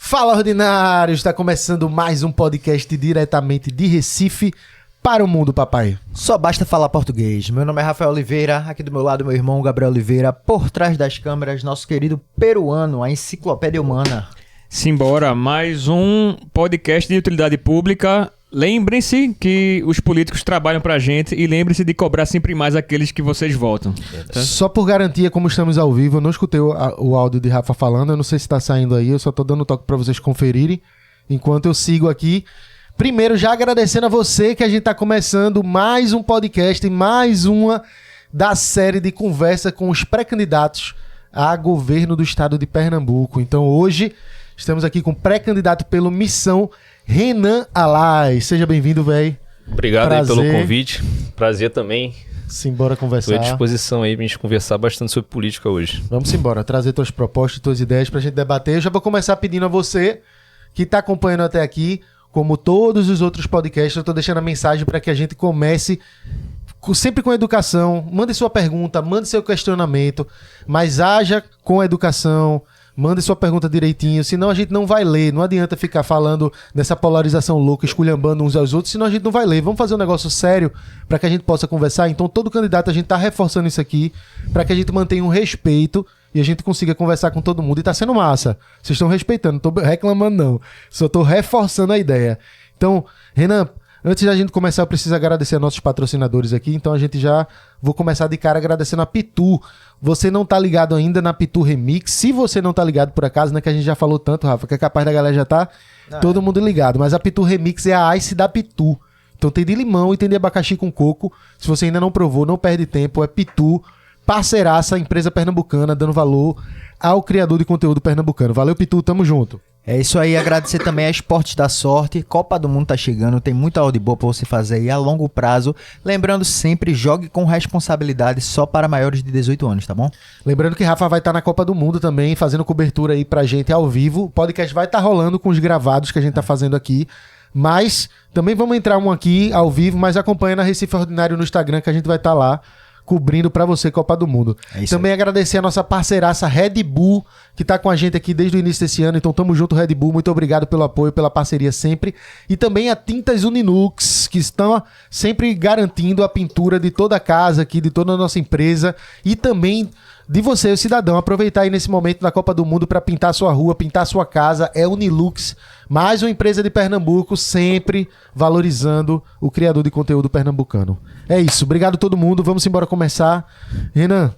Fala, ordinários! Está começando mais um podcast diretamente de Recife para o mundo, papai. Só basta falar português. Meu nome é Rafael Oliveira, aqui do meu lado meu irmão Gabriel Oliveira, por trás das câmeras, nosso querido peruano, a enciclopédia humana. Simbora, mais um podcast de utilidade pública. Lembrem-se que os políticos trabalham pra gente e lembrem-se de cobrar sempre mais aqueles que vocês votam. Tá? Só por garantia, como estamos ao vivo, eu não escutei o áudio de Rafa falando, eu não sei se tá saindo aí, eu só tô dando toque pra vocês conferirem, enquanto eu sigo aqui. Primeiro, já agradecendo a você que a gente tá começando mais um podcast, mais uma da série de conversa com os pré-candidatos a governo do estado de Pernambuco. Então hoje estamos aqui com o pré-candidato pelo Missão, Renan Alais. Seja bem-vindo, velho. Obrigado aí pelo convite. Prazer também. Simbora conversar. Estou à disposição aí pra gente conversar bastante sobre política hoje. Vamos embora, trazer tuas propostas, tuas ideias pra gente debater. Eu já vou começar pedindo a você que tá acompanhando até aqui, como todos os outros podcasts, eu tô deixando a mensagem para que a gente comece sempre com educação. Mande sua pergunta, mande seu questionamento, mas haja com educação. Mande sua pergunta direitinho, senão a gente não vai ler. Não adianta ficar falando dessa polarização louca, esculhambando uns aos outros, senão a gente não vai ler. Vamos fazer um negócio sério para que a gente possa conversar. Então, todo candidato, a gente tá reforçando isso aqui para que a gente mantenha um respeito e a gente consiga conversar com todo mundo. E tá sendo massa. Vocês estão respeitando, não tô reclamando não. Só tô reforçando a ideia. Então, Renan, antes da gente começar, eu preciso agradecer a nossos patrocinadores aqui. Então a gente já vou começar de cara agradecendo a Pitu. Você não tá ligado ainda na Pitu Remix. Se você não tá ligado por acaso, né, que a gente já falou tanto, Rafa, que é capaz da galera já tá todo mundo ligado. Mas a Pitu Remix é a Ice da Pitu. Então tem de limão e tem de abacaxi com coco. Se você ainda não provou, não perde tempo. É Pitu, parceiraça, empresa pernambucana, dando valor ao criador de conteúdo pernambucano. Valeu, Pitu, tamo junto. É isso aí, agradecer também a Esportes da Sorte. Copa do Mundo tá chegando, tem muita aula de boa pra você fazer aí a longo prazo. Lembrando sempre, jogue com responsabilidade, só para maiores de 18 anos, tá bom? Lembrando que Rafa vai estar na Copa do Mundo também, fazendo cobertura aí pra gente ao vivo. O podcast vai estar rolando com os gravados que a gente tá fazendo aqui. Mas também vamos entrar um aqui ao vivo, mas acompanha na Recife Ordinário no Instagram, que a gente vai estar lá cobrindo pra você Copa do Mundo. Também agradecer a nossa parceiraça Red Bull, que tá com a gente aqui desde o início desse ano. Então tamo junto, Red Bull. Muito obrigado pelo apoio, pela parceria sempre. E também a Tintas Unilux, que estão sempre garantindo a pintura de toda a casa aqui, de toda a nossa empresa. E também de você, o cidadão, aproveitar aí nesse momento da Copa do Mundo para pintar sua rua, pintar sua casa. É Unilux, mais uma empresa de Pernambuco, sempre valorizando o criador de conteúdo pernambucano. É isso, obrigado a todo mundo, vamos embora começar. Renan,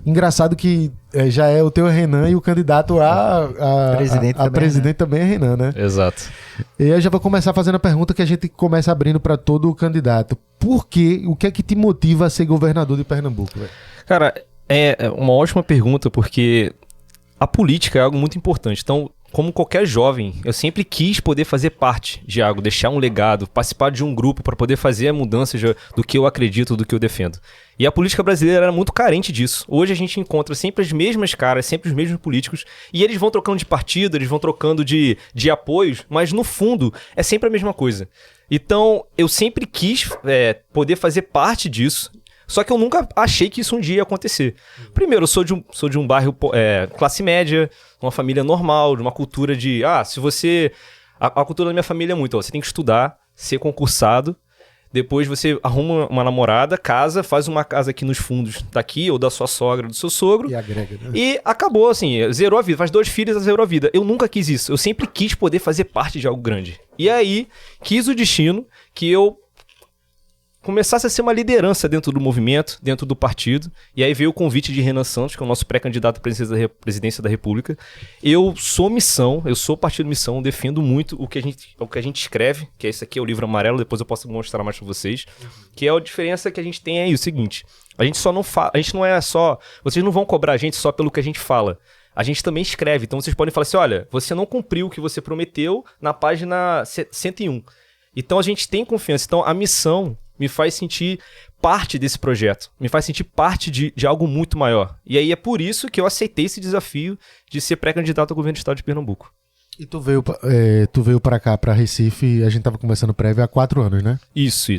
engraçado que já é o teu Renan e o candidato a presidente também é Renan, né? Exato. E eu já vou começar fazendo a pergunta que a gente começa abrindo para todo o candidato. Por quê? O que é que te motiva a ser governador de Pernambuco, velho? Cara, é uma ótima pergunta, porque a política é algo muito importante. Então, como qualquer jovem, eu sempre quis poder fazer parte de algo, deixar um legado, participar de um grupo para poder fazer a mudança do que eu acredito, do que eu defendo. E a política brasileira era muito carente disso. Hoje a gente encontra sempre as mesmas caras, sempre os mesmos políticos, e eles vão trocando de partido, eles vão trocando de apoios, mas no fundo é sempre a mesma coisa. Então, eu sempre quis poder fazer parte disso. Só que eu nunca achei que isso um dia ia acontecer. Primeiro, eu sou de um bairro classe média, uma família normal, de uma cultura de... se você... A cultura da minha família é muito, você tem que estudar, ser concursado, depois você arruma uma namorada, casa, faz uma casa aqui nos fundos daqui, ou da sua sogra, do seu sogro. E agrega, né? E acabou, assim, zerou a vida. Faz 2 filhos, zerou a vida. Eu nunca quis isso. Eu sempre quis poder fazer parte de algo grande. E aí, quis o destino que eu começasse a ser uma liderança dentro do movimento, dentro do partido. E aí veio o convite de Renan Santos, que é o nosso pré-candidato à presidência da República. Eu sou Missão, eu sou Partido Missão, defendo muito o que a gente escreve, que esse aqui é o livro amarelo, depois eu posso mostrar mais pra vocês. Que é a diferença que a gente tem aí, o seguinte, a gente não é só, vocês não vão cobrar a gente só pelo que a gente fala. A gente também escreve, então vocês podem falar assim, olha, você não cumpriu o que você prometeu na página 101. Então a gente tem confiança, então a missão me faz sentir parte desse projeto, me faz sentir parte de algo muito maior. E aí é por isso que eu aceitei esse desafio de ser pré-candidato ao governo do estado de Pernambuco. E tu veio pra cá, pra Recife, a gente tava conversando prévio há 4 anos, né? Isso.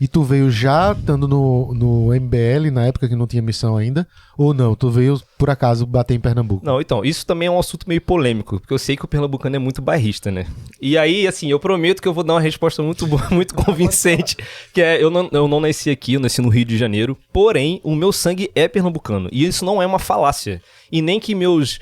E tu veio já estando no MBL, na época que não tinha missão ainda? Ou não? Tu veio, por acaso, bater em Pernambuco? Não, então, isso também é um assunto meio polêmico, porque eu sei que o pernambucano é muito bairrista, né? E aí, assim, eu prometo que eu vou dar uma resposta muito boa, muito convincente, que é, eu não nasci aqui, eu nasci no Rio de Janeiro, porém, o meu sangue é pernambucano. E isso não é uma falácia. E nem que meus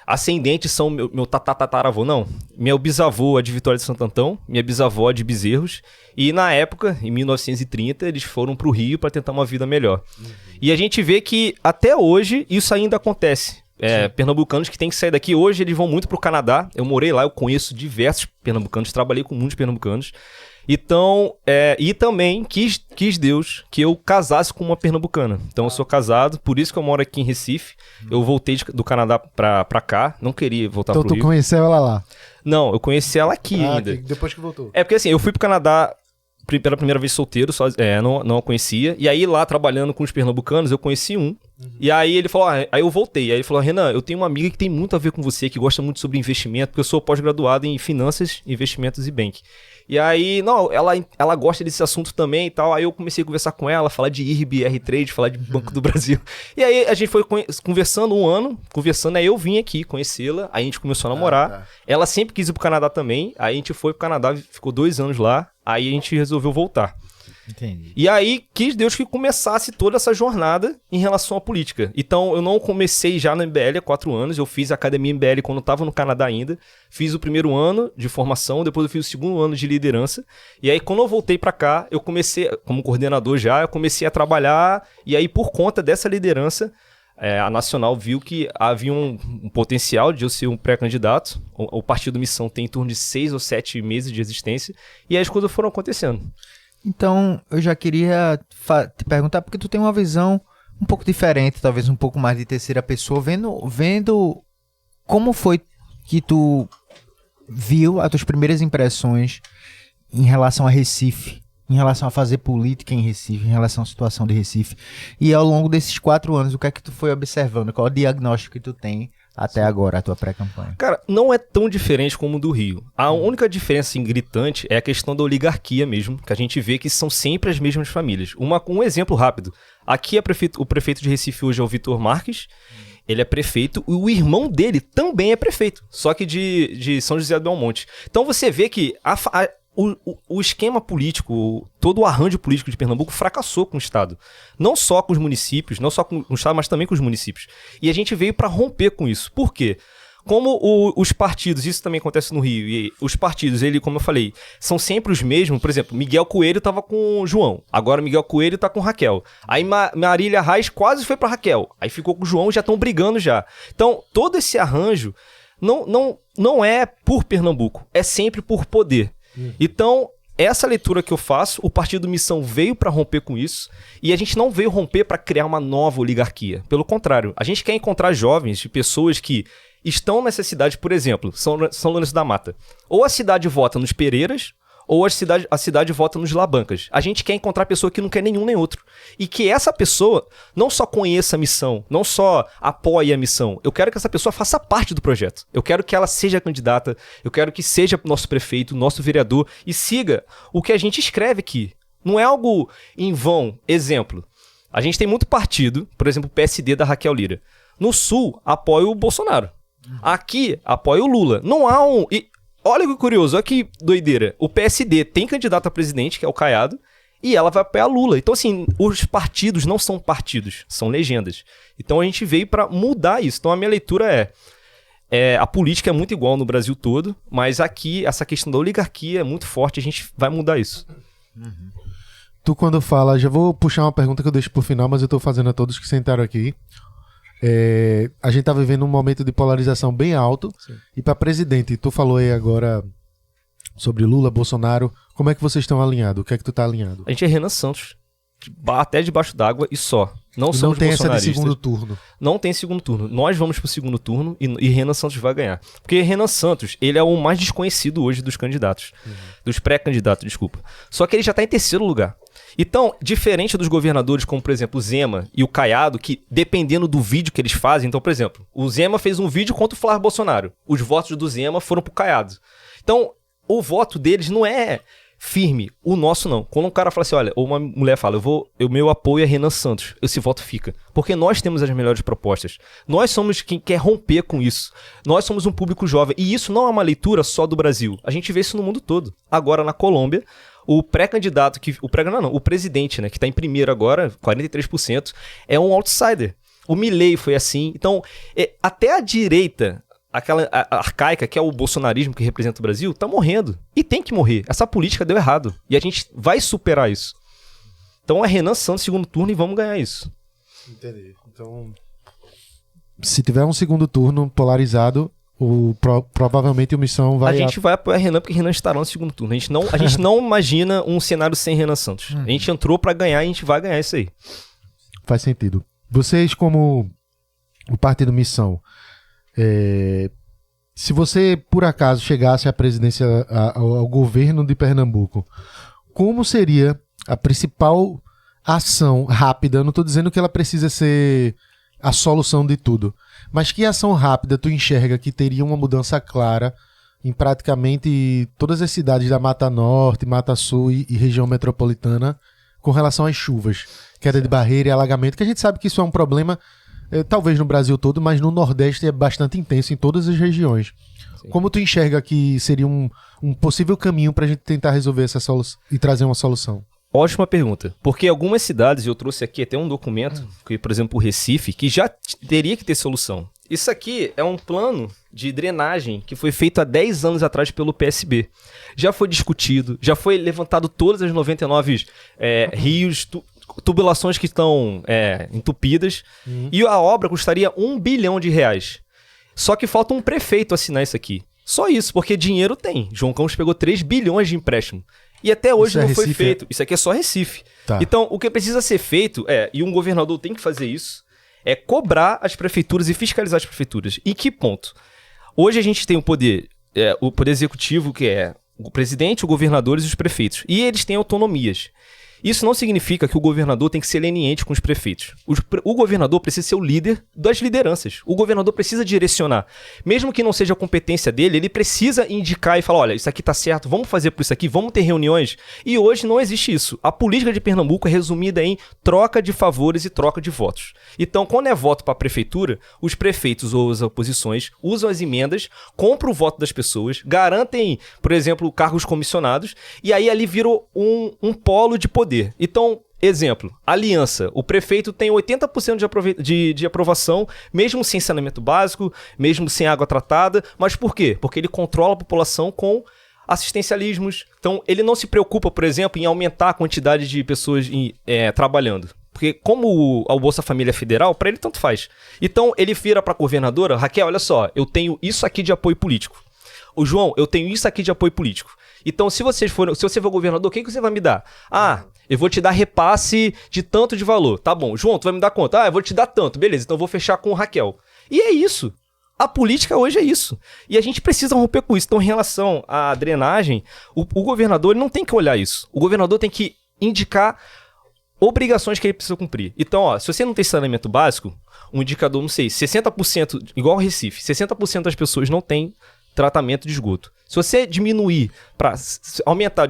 ascendentes são meu tataravô, não. Meu bisavô é de Vitória de Santo Antão, minha bisavó é de Bezerros, e na época, em 1930, eles foram pro Rio para tentar uma vida melhor. E a gente vê que até hoje isso ainda acontece. Pernambucanos que têm que sair daqui, hoje eles vão muito pro Canadá. Eu morei lá, eu conheço diversos pernambucanos, trabalhei com muitos pernambucanos. Então, e também quis Deus que eu casasse com uma pernambucana. Então eu sou casado, por isso que eu moro aqui em Recife. Eu voltei do Canadá pra cá, não queria voltar pro Rio. Então tu conheceu ela lá? Não, eu conheci ela aqui ainda. Depois que voltou. É porque assim, eu fui pro Canadá pela primeira vez solteiro, não a conhecia. E aí lá, trabalhando com os pernambucanos, eu conheci um. E aí ele falou, aí eu voltei. Aí ele falou, Renan, eu tenho uma amiga que tem muito a ver com você, que gosta muito sobre investimento, porque eu sou pós-graduado em finanças, investimentos e bank. E aí, não, ela gosta desse assunto também e tal. Aí eu comecei a conversar com ela, falar de IRB, R-Trade, falar de Banco do Brasil. E aí a gente foi conversando um ano, aí eu vim aqui conhecê-la, aí a gente começou a namorar. Tá. Ela sempre quis ir pro Canadá também, aí a gente foi pro Canadá, ficou 2 anos lá, aí a gente resolveu voltar. Entendi. E aí, quis Deus que começasse toda essa jornada em relação à política. Então, eu não comecei já na MBL há 4 anos, eu fiz a Academia MBL quando eu estava no Canadá ainda, fiz o primeiro ano de formação, depois eu fiz o segundo ano de liderança, e aí quando eu voltei para cá, eu comecei, como coordenador já, eu comecei a trabalhar, e aí por conta dessa liderança, a Nacional viu que havia um potencial de eu ser um pré-candidato, o Partido Missão tem em torno de 6 ou 7 meses de existência, e aí as coisas foram acontecendo. Então, eu já queria te perguntar, porque tu tem uma visão um pouco diferente, talvez um pouco mais de terceira pessoa, vendo como foi que tu viu as tuas primeiras impressões em relação a Recife, em relação a fazer política em Recife, em relação à situação de Recife. E ao longo desses 4 anos, o que é que tu foi observando? Qual é o diagnóstico que tu tem até agora, a tua pré-campanha? Cara, não é tão diferente como o do Rio. A única diferença gritante é a questão da oligarquia mesmo, que a gente vê que são sempre as mesmas famílias. Um exemplo rápido. Aqui o prefeito de Recife hoje é o Vitor Marques. Ele é prefeito e o irmão dele também é prefeito, só que de São José do Belmonte. Então você vê que o esquema político, todo o arranjo político de Pernambuco fracassou com o Estado. Não só com os municípios, não só com o Estado, mas também com os municípios. E a gente veio para romper com isso. Por quê? Como os partidos, isso também acontece no Rio, e os partidos, como eu falei, são sempre os mesmos. Por exemplo, Miguel Coelho estava com o João, agora Miguel Coelho está com Raquel. Aí Marília Reis quase foi para Raquel, aí ficou com o João e já estão brigando já. Então, todo esse arranjo não é por Pernambuco, é sempre por poder. Então, essa leitura que eu faço, o Partido Missão veio para romper com isso, e a gente não veio romper para criar uma nova oligarquia. Pelo contrário, a gente quer encontrar jovens, de pessoas que estão nessa cidade, por exemplo, São Lourenço da Mata. Ou a cidade vota nos Pereiras, ou a cidade vota nos Labancas. A gente quer encontrar pessoa que não quer nenhum nem outro. E que essa pessoa não só conheça a missão, não só apoie a missão. Eu quero que essa pessoa faça parte do projeto. Eu quero que ela seja candidata, eu quero que seja nosso prefeito, nosso vereador e siga o que a gente escreve aqui. Não é algo em vão. Exemplo, a gente tem muito partido, por exemplo, o PSD da Raquel Lira. No Sul, apoia o Bolsonaro. Aqui, apoia o Lula. Não há um... Olha que curioso, olha que doideira. O PSD tem candidato a presidente, que é o Caiado, e ela vai apoiar Lula. Então, assim, os partidos não são partidos, são legendas. Então, a gente veio para mudar isso. Então, a minha leitura a política é muito igual no Brasil todo, mas aqui, essa questão da oligarquia é muito forte, a gente vai mudar isso. Tu, quando fala, já vou puxar uma pergunta que eu deixo pro final, mas eu tô fazendo a todos que sentaram aqui. A gente tá vivendo um momento de polarização bem alto. Sim. E para presidente, tu falou aí agora sobre Lula, Bolsonaro, como é que vocês estão alinhados? O que é que tu tá alinhado? A gente é Renan Santos, até debaixo d'água e só. Não somos tem essa de bolsonaristas. segundo turno. Não tem segundo turno. Nós vamos pro segundo turno e Renan Santos vai ganhar. Porque Renan Santos, ele é o mais desconhecido hoje dos candidatos. Dos pré-candidatos, desculpa. Só que ele já tá em terceiro lugar. Então, diferente dos governadores como, por exemplo, o Zema e o Caiado, que dependendo do vídeo que eles fazem... Então, por exemplo, o Zema fez um vídeo contra o Flávio Bolsonaro. Os votos do Zema foram pro Caiado. Então, o voto deles não é firme. O nosso não. Quando um cara fala assim, olha, ou uma mulher fala, o meu apoio é Renan Santos, esse voto fica. Porque nós temos as melhores propostas. Nós somos quem quer romper com isso. Nós somos um público jovem. E isso não é uma leitura só do Brasil. A gente vê isso no mundo todo. Agora, na Colômbia, o pré-candidato, o presidente, né, que está em primeiro agora, 43%, é um outsider. O Milei foi assim. Então, até a direita, aquela arcaica, que é o bolsonarismo que representa o Brasil, tá morrendo. E tem que morrer. Essa política deu errado. E a gente vai superar isso. Então é Renan Santos segundo turno e vamos ganhar isso. Entendi. Então, se tiver um segundo turno polarizado, provavelmente o Missão vai... A gente vai apoiar Renan porque Renan estará no segundo turno. A gente não imagina um cenário sem Renan Santos. A gente entrou pra ganhar e a gente vai ganhar isso aí. Faz sentido. Vocês, como o Partido Missão, se você, por acaso, chegasse à presidência, ao governo de Pernambuco, como seria a principal ação rápida? Eu não estou dizendo que ela precisa ser a solução de tudo, mas que ação rápida tu enxerga que teria uma mudança clara em praticamente todas as cidades da Mata Norte, Mata Sul e região metropolitana com relação às chuvas, queda de barreira e alagamento, que a gente sabe que isso é um problema, talvez no Brasil todo, mas no Nordeste é bastante intenso em todas as regiões. Sim. Como tu enxerga que seria um possível caminho para a gente tentar resolver essa solução e trazer uma solução? Ótima pergunta, porque algumas cidades, eu trouxe aqui até um documento, que, por exemplo, o Recife, que já teria que ter solução. Isso aqui é um plano de drenagem que foi feito há 10 anos atrás pelo PSB. Já foi discutido, já foi levantado todas as 99 rios, tubulações que estão entupidas, e a obra custaria R$1 bilhão. Só que falta um prefeito assinar isso aqui. Só isso, porque dinheiro tem. João Campos pegou 3 bilhões de empréstimo. E até hoje não foi feito. Isso aqui é só Recife. Tá. Então, o que precisa ser feito e um governador tem que fazer isso, é cobrar as prefeituras e fiscalizar as prefeituras. Em que ponto? Hoje a gente tem o poder executivo, que é o presidente, os governadores e os prefeitos. E eles têm autonomias. Isso não significa que o governador tem que ser leniente com os prefeitos. O governador precisa ser o líder das lideranças. O governador precisa direcionar. Mesmo que não seja a competência dele, ele precisa indicar e falar, olha, isso aqui tá certo, vamos fazer por isso aqui, vamos ter reuniões. E hoje não existe isso. A política de Pernambuco é resumida em troca de favores e troca de votos. Então, quando é voto para a prefeitura, os prefeitos ou as oposições usam as emendas, compram o voto das pessoas, garantem, por exemplo, cargos comissionados, e aí ali virou um polo de poder. Então, exemplo, aliança. O prefeito tem 80% de aprovação, mesmo sem saneamento básico, mesmo sem água tratada. Mas por quê? Porque ele controla a população com assistencialismos. Então, ele não se preocupa, por exemplo, em aumentar a quantidade de pessoas trabalhando. Porque como o Bolsa Família é federal, para ele tanto faz. Então, ele vira para a governadora, Raquel, olha só, eu tenho isso aqui de apoio político. O João, eu tenho isso aqui de apoio político. Então, se você for governador, o que você vai me dar? Eu vou te dar repasse de tanto de valor. Tá bom. João, tu vai me dar quanto? Eu vou te dar tanto. Beleza, então eu vou fechar com o Raquel. E é isso. A política hoje é isso. E a gente precisa romper com isso. Então, em relação à drenagem, o governador ele não tem que olhar isso. O governador tem que indicar obrigações que ele precisa cumprir. Então, se você não tem saneamento básico, um indicador, não sei, 60%, igual ao Recife, 60% das pessoas não têm tratamento de esgoto. Se você diminuir aumentar,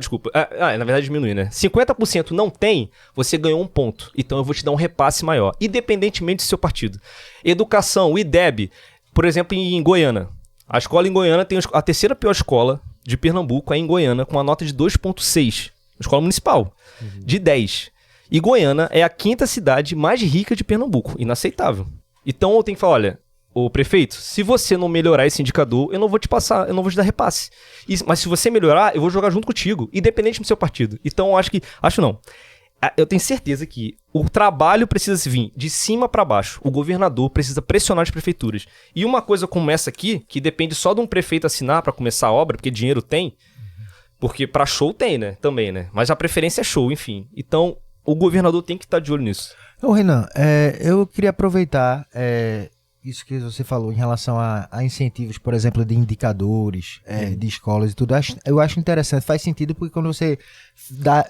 na verdade diminuir, né? 50% não tem, você ganhou um ponto. Então eu vou te dar um repasse maior, independentemente do seu partido. Educação, o IDEB, por exemplo, em Goiânia. A escola em Goiânia tem a terceira pior escola de Pernambuco, é em Goiânia, com uma nota de 2,6. Escola municipal, de 10. E Goiânia é a 5ª cidade mais rica de Pernambuco. Inaceitável. Então eu tenho que falar, olha, ô prefeito, se você não melhorar esse indicador, eu não vou te passar, eu não vou te dar repasse. Mas se você melhorar, eu vou jogar junto contigo, independente do seu partido. Então eu tenho certeza que o trabalho precisa vir de cima para baixo. O governador precisa pressionar as prefeituras. E uma coisa como essa aqui, que depende só de um prefeito assinar para começar a obra, porque dinheiro tem, porque para show tem, né? Também, né? Mas a preferência é show, enfim. Então, o governador tem que estar de olho nisso. Ô, Renan, eu queria aproveitar isso que você falou em relação a incentivos, por exemplo, de indicadores, de escolas e tudo. Eu acho interessante, faz sentido, porque quando você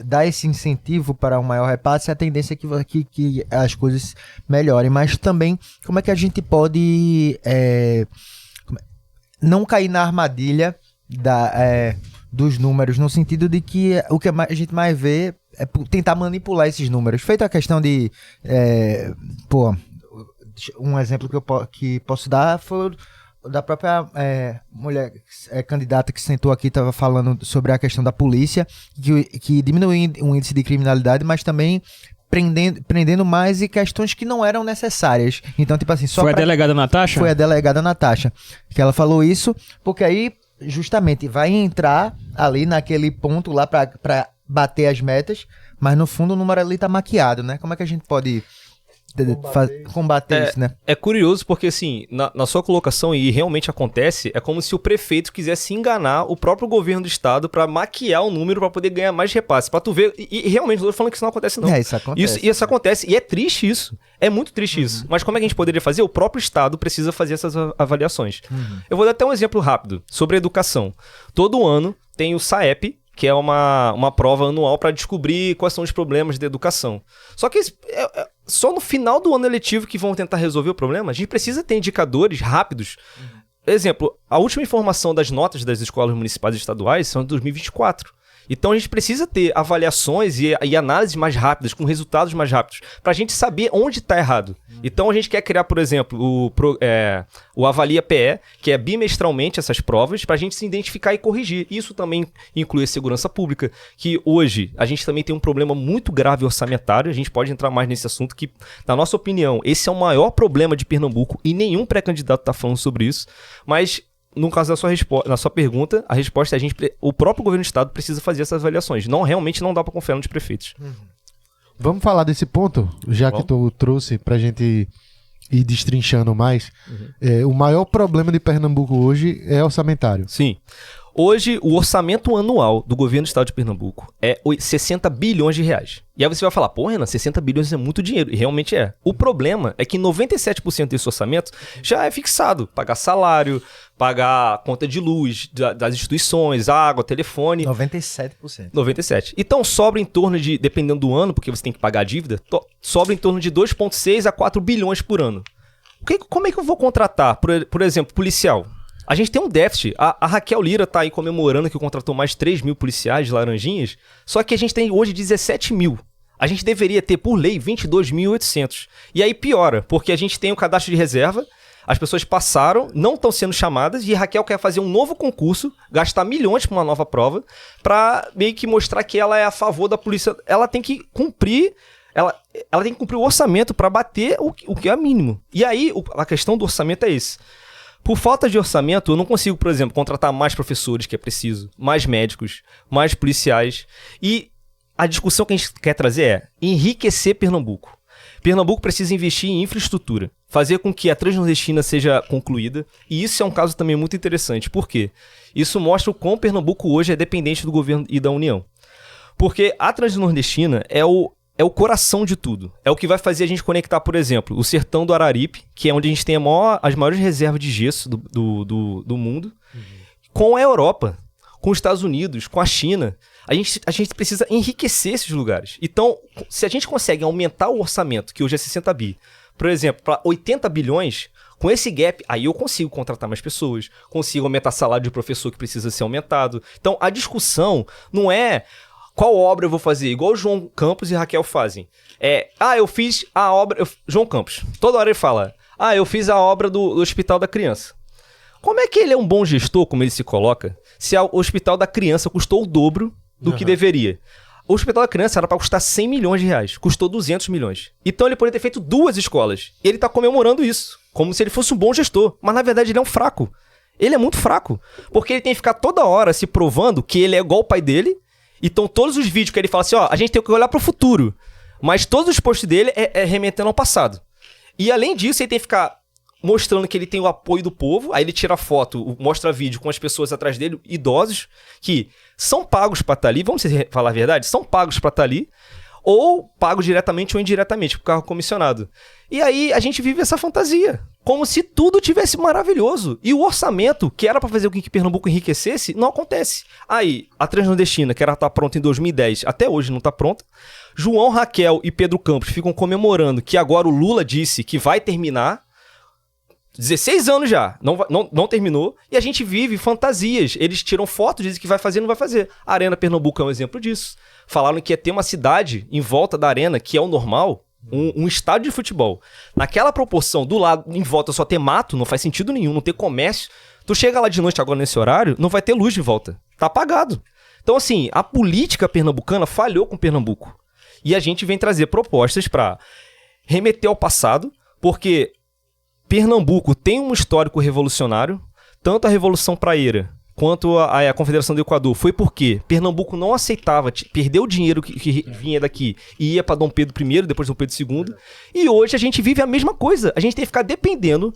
dá esse incentivo para um maior repasse, a tendência é que as coisas melhorem. Mas também, como é que a gente pode não cair na armadilha dos números, no sentido de que o que a gente mais vê é tentar manipular esses números. Feita a questão de... um exemplo que posso dar foi da própria mulher candidata que sentou aqui, estava falando sobre a questão da polícia, que diminuiu o índice de criminalidade, mas também prendendo mais e questões que não eram necessárias. Então, tipo assim... Foi a delegada Natasha? Foi a delegada Natasha que ela falou isso, porque aí, justamente, vai entrar ali naquele ponto lá para bater as metas, mas no fundo o número ali tá maquiado, né? Como é que a gente pode... combater isso, né? É curioso porque, assim, na sua colocação, e realmente acontece, é como se o prefeito quisesse enganar o próprio governo do estado pra maquiar o número pra poder ganhar mais repasse. Pra tu ver, e realmente, eu tô falando que isso não acontece, não. Isso acontece. Isso acontece, e é triste isso. É muito triste isso. Mas como é que a gente poderia fazer? O próprio estado precisa fazer essas avaliações. Eu vou dar até um exemplo rápido sobre educação. Todo ano tem o SAEP, que é uma prova anual para descobrir quais são os problemas da educação. Só que só no final do ano eletivo que vão tentar resolver o problema. A gente precisa ter indicadores rápidos. Exemplo, a última informação das notas das escolas municipais e estaduais são de 2024. Então a gente precisa ter avaliações e análises mais rápidas, com resultados mais rápidos, para a gente saber onde está errado. Então a gente quer criar, por exemplo, o Avalia PE, que é bimestralmente essas provas, para a gente se identificar e corrigir. Isso também inclui a segurança pública, que hoje a gente também tem um problema muito grave orçamentário. A gente pode entrar mais nesse assunto, que, na nossa opinião, esse é o maior problema de Pernambuco e nenhum pré-candidato está falando sobre isso. Mas... no caso na sua pergunta, a resposta é o próprio governo do estado precisa fazer essas avaliações. Realmente não dá para confiar nos prefeitos. Vamos falar desse ponto, já que tu trouxe pra gente ir destrinchando mais. O maior problema de Pernambuco hoje é orçamentário. Sim. Hoje, o orçamento anual do governo do estado de Pernambuco é 60 bilhões de reais. E aí você vai falar, pô, Renan, 60 bilhões é muito dinheiro. E realmente é. O problema é que 97% desse orçamento já é fixado. Pagar salário, pagar conta de luz das instituições, água, telefone. 97%. 97%. Então sobra em torno de, dependendo do ano, porque você tem que pagar a dívida, sobra em torno de 2,6 a 4 bilhões por ano. Como é que eu vou contratar, por exemplo, policial? A gente tem um déficit. A Raquel Lira tá aí comemorando que contratou mais 3 mil policiais de Laranjinhas, só que a gente tem hoje 17 mil. A gente deveria ter, por lei, 22.800. E aí piora, porque a gente tem o cadastro de reserva, as pessoas passaram, não estão sendo chamadas, e a Raquel quer fazer um novo concurso, gastar milhões para uma nova prova, para meio que mostrar que ela é a favor da polícia. Ela tem que cumprir... Ela tem que cumprir o orçamento para bater o que é mínimo. E aí, a questão do orçamento é esse. Por falta de orçamento, eu não consigo, por exemplo, contratar mais professores, que é preciso, mais médicos, mais policiais. E a discussão que a gente quer trazer é enriquecer Pernambuco. Pernambuco precisa investir em infraestrutura, fazer com que a Transnordestina seja concluída. E isso é um caso também muito interessante. Por quê? Isso mostra o quão Pernambuco hoje é dependente do governo e da União. Porque a Transnordestina é o coração de tudo. É o que vai fazer a gente conectar, por exemplo, o sertão do Araripe, que é onde a gente tem as maiores reservas de gesso do mundo, com a Europa, com os Estados Unidos, com a China. A gente precisa enriquecer esses lugares. Então, se a gente consegue aumentar o orçamento, que hoje é 60 bi, por exemplo, para 80 bilhões, com esse gap, aí eu consigo contratar mais pessoas, consigo aumentar salário de professor que precisa ser aumentado. Então, a discussão não é... qual obra eu vou fazer? Igual o João Campos e Raquel fazem. Eu fiz a obra... João Campos, toda hora ele fala, eu fiz a obra do Hospital da Criança. Como é que ele é um bom gestor, como ele se coloca, se o Hospital da Criança custou o dobro do que deveria? O Hospital da Criança era para custar 100 milhões de reais, custou 200 milhões. Então ele poderia ter feito 2 escolas. E ele tá comemorando isso, como se ele fosse um bom gestor. Mas na verdade ele é um fraco. Ele é muito fraco, porque ele tem que ficar toda hora se provando que ele é igual o pai dele. Então todos os vídeos que ele fala assim, a gente tem que olhar pro futuro. Mas todos os posts dele é remetendo ao passado. E além disso, ele tem que ficar mostrando que ele tem o apoio do povo. Aí ele tira foto, mostra vídeo com as pessoas atrás dele, idosos, que são pagos pra estar ali. Vamos falar a verdade? São pagos pra estar ali. Ou pagos diretamente ou indiretamente, por carro comissionado. E aí a gente vive essa fantasia. Como se tudo tivesse maravilhoso. E o orçamento, que era para fazer com que Pernambuco enriquecesse, não acontece. Aí, a Transnordestina, que era estar pronta em 2010, até hoje não está pronta. João, Raquel e Pedro Campos ficam comemorando que agora o Lula disse que vai terminar. 16 anos já, não terminou, e a gente vive fantasias. Eles tiram fotos, dizem que vai fazer, não vai fazer. A Arena Pernambuco é um exemplo disso. Falaram que ia ter uma cidade em volta da arena, que é o normal, um estádio de futebol. Naquela proporção, do lado, em volta só ter mato, não faz sentido nenhum, não ter comércio. Tu chega lá de noite agora nesse horário, não vai ter luz de volta. Tá apagado. Então, assim, a política pernambucana falhou com Pernambuco. E a gente vem trazer propostas para remeter ao passado, porque Pernambuco tem um histórico revolucionário, tanto a Revolução Praieira quanto a Confederação do Equador. Foi porque Pernambuco não aceitava perder o dinheiro que vinha daqui e ia para Dom Pedro I, depois Dom Pedro II. E hoje a gente vive a mesma coisa. A gente tem que ficar dependendo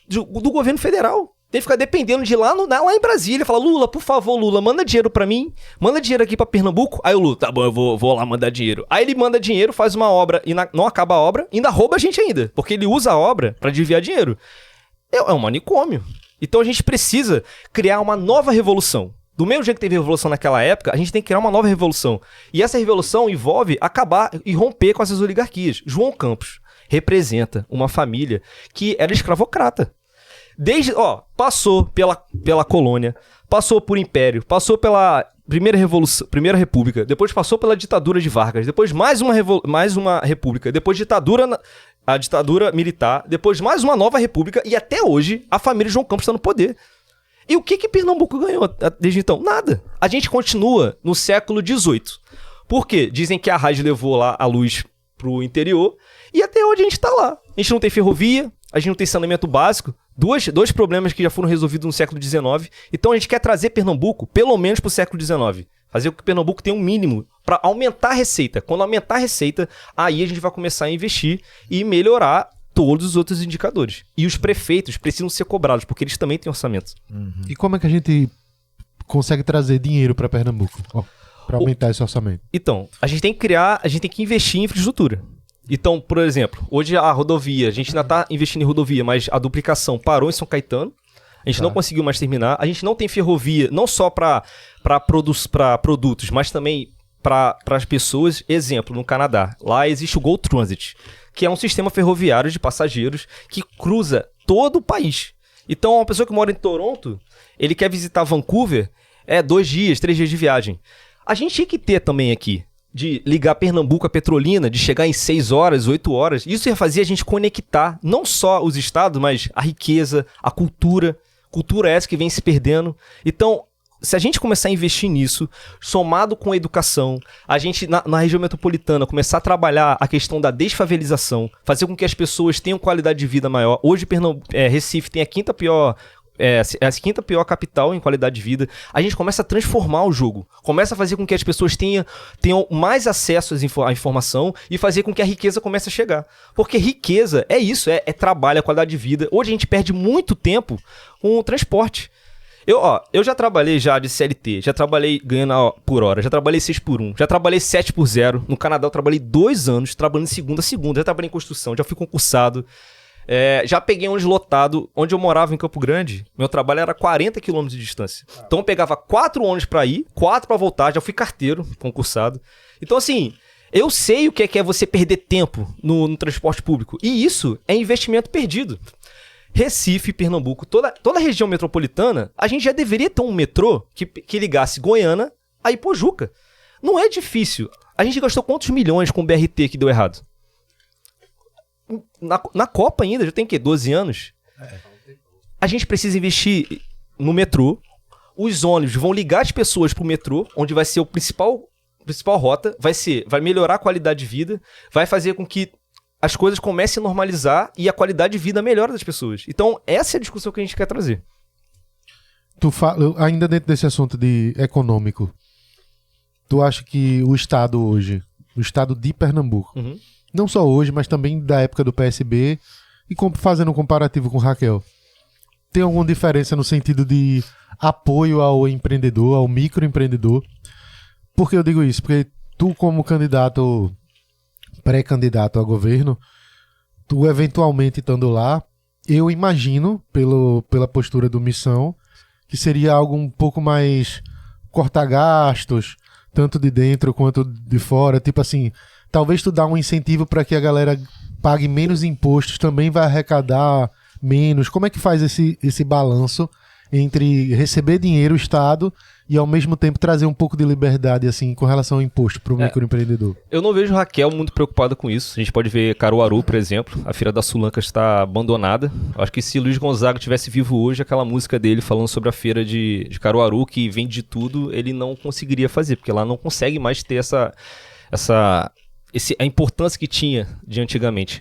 do governo federal. Tem que ficar dependendo de lá em Brasília. Fala, Lula, por favor, Lula, manda dinheiro pra mim. Manda dinheiro aqui pra Pernambuco. Aí o Lula, tá bom, eu vou lá mandar dinheiro. Aí ele manda dinheiro, faz uma obra e não acaba a obra. Ainda rouba a gente ainda. Porque ele usa a obra pra desviar dinheiro. É um manicômio. Então a gente precisa criar uma nova revolução. Do mesmo jeito que teve revolução naquela época, a gente tem que criar uma nova revolução. E essa revolução envolve acabar e romper com essas oligarquias. João Campos representa uma família que era escravocrata. Passou pela colônia, passou por império, passou pela Primeira República, depois passou pela ditadura de Vargas, depois mais uma república, depois a ditadura militar, depois mais uma nova república e até hoje a família João Campos está no poder. E o que Pernambuco ganhou desde então? Nada. A gente continua no século XVIII. Por quê? Dizem que a rádio levou lá a luz pro interior e até hoje a gente está lá. A gente não tem ferrovia, a gente não tem saneamento básico. Dois problemas que já foram resolvidos no século XIX. Então a gente quer trazer Pernambuco, pelo menos para o século XIX. Fazer com que Pernambuco tenha um mínimo para aumentar a receita. Quando aumentar a receita, aí a gente vai começar a investir e melhorar todos os outros indicadores. E os prefeitos precisam ser cobrados, porque eles também têm orçamento. E como é que a gente consegue trazer dinheiro para Pernambuco? Para aumentar esse orçamento? Então, a gente tem que investir em infraestrutura. Então, por exemplo, hoje a rodovia, a gente ainda está investindo em rodovia, mas a duplicação parou em São Caetano. A gente não conseguiu mais terminar. A gente não tem ferrovia, não só para produtos, mas também para as pessoas. Exemplo, no Canadá, lá existe o Go Transit, que é um sistema ferroviário de passageiros que cruza todo o país. Então, uma pessoa que mora em Toronto, ele quer visitar Vancouver, 2 dias, 3 dias de viagem. A gente tinha que ter também aqui, de ligar Pernambuco a Petrolina, de chegar em 6 horas, 8 horas. Isso ia fazer a gente conectar não só os estados, mas a riqueza, a cultura. Cultura essa que vem se perdendo. Então, se a gente começar a investir nisso, somado com a educação, a gente, na região metropolitana, começar a trabalhar a questão da desfavelização, fazer com que as pessoas tenham qualidade de vida maior. Hoje, Recife tem a quinta pior capital em qualidade de vida. A gente começa a transformar o jogo. Começa a fazer com que as pessoas tenham mais acesso à informação e fazer com que a riqueza comece a chegar. Porque riqueza é isso, é trabalho, é qualidade de vida. Hoje a gente perde muito tempo com o transporte. Eu já trabalhei de CLT, já trabalhei ganhando por hora, já trabalhei 6 por 1, já trabalhei 7 por 0. No Canadá eu trabalhei 2 anos, trabalhando de segunda a segunda, já trabalhei em construção, já fui concursado. Já peguei ônibus lotado. Onde eu morava em Campo Grande, meu trabalho era 40 km de distância. Então eu pegava 4 ônibus pra ir, 4 pra voltar. Já fui carteiro, concursado. Então assim, eu sei o que é você perder tempo no transporte público. E isso é investimento perdido. Recife, Pernambuco, toda a região metropolitana, a gente já deveria ter um metrô que ligasse Goiânia a Ipojuca. Não é difícil. A gente gastou quantos milhões com o BRT que deu errado? Na Copa ainda, já tem 12 anos? A gente precisa investir no metrô. Os ônibus vão ligar as pessoas pro metrô, onde vai ser o principal rota. Vai melhorar a qualidade de vida, vai fazer com que as coisas comecem a normalizar e a qualidade de vida melhora das pessoas. Então, essa é a discussão que a gente quer trazer. Ainda dentro desse assunto econômico, tu acha que o Estado hoje, o Estado de Pernambuco, não só hoje, mas também da época do PSB, e fazendo um comparativo com Raquel, tem alguma diferença no sentido de apoio ao empreendedor, ao microempreendedor? Por que eu digo isso? Porque tu, como pré-candidato a governo, tu eventualmente estando lá, eu imagino, pela postura do Missão, que seria algo um pouco mais cortar gastos, tanto de dentro quanto de fora, tipo assim, talvez tu dá um incentivo para que a galera pague menos impostos, também vai arrecadar menos? Como é que faz esse balanço entre receber dinheiro, o Estado, e ao mesmo tempo trazer um pouco de liberdade, assim, com relação ao imposto para o microempreendedor? Eu não vejo Raquel muito preocupada com isso. A gente pode ver Caruaru, por exemplo. A Feira da Sulanca está abandonada. Eu acho que se Luiz Gonzaga tivesse vivo hoje, aquela música dele falando sobre a feira de Caruaru, que vende de tudo, ele não conseguiria fazer, porque lá não consegue mais ter a importância que tinha de antigamente.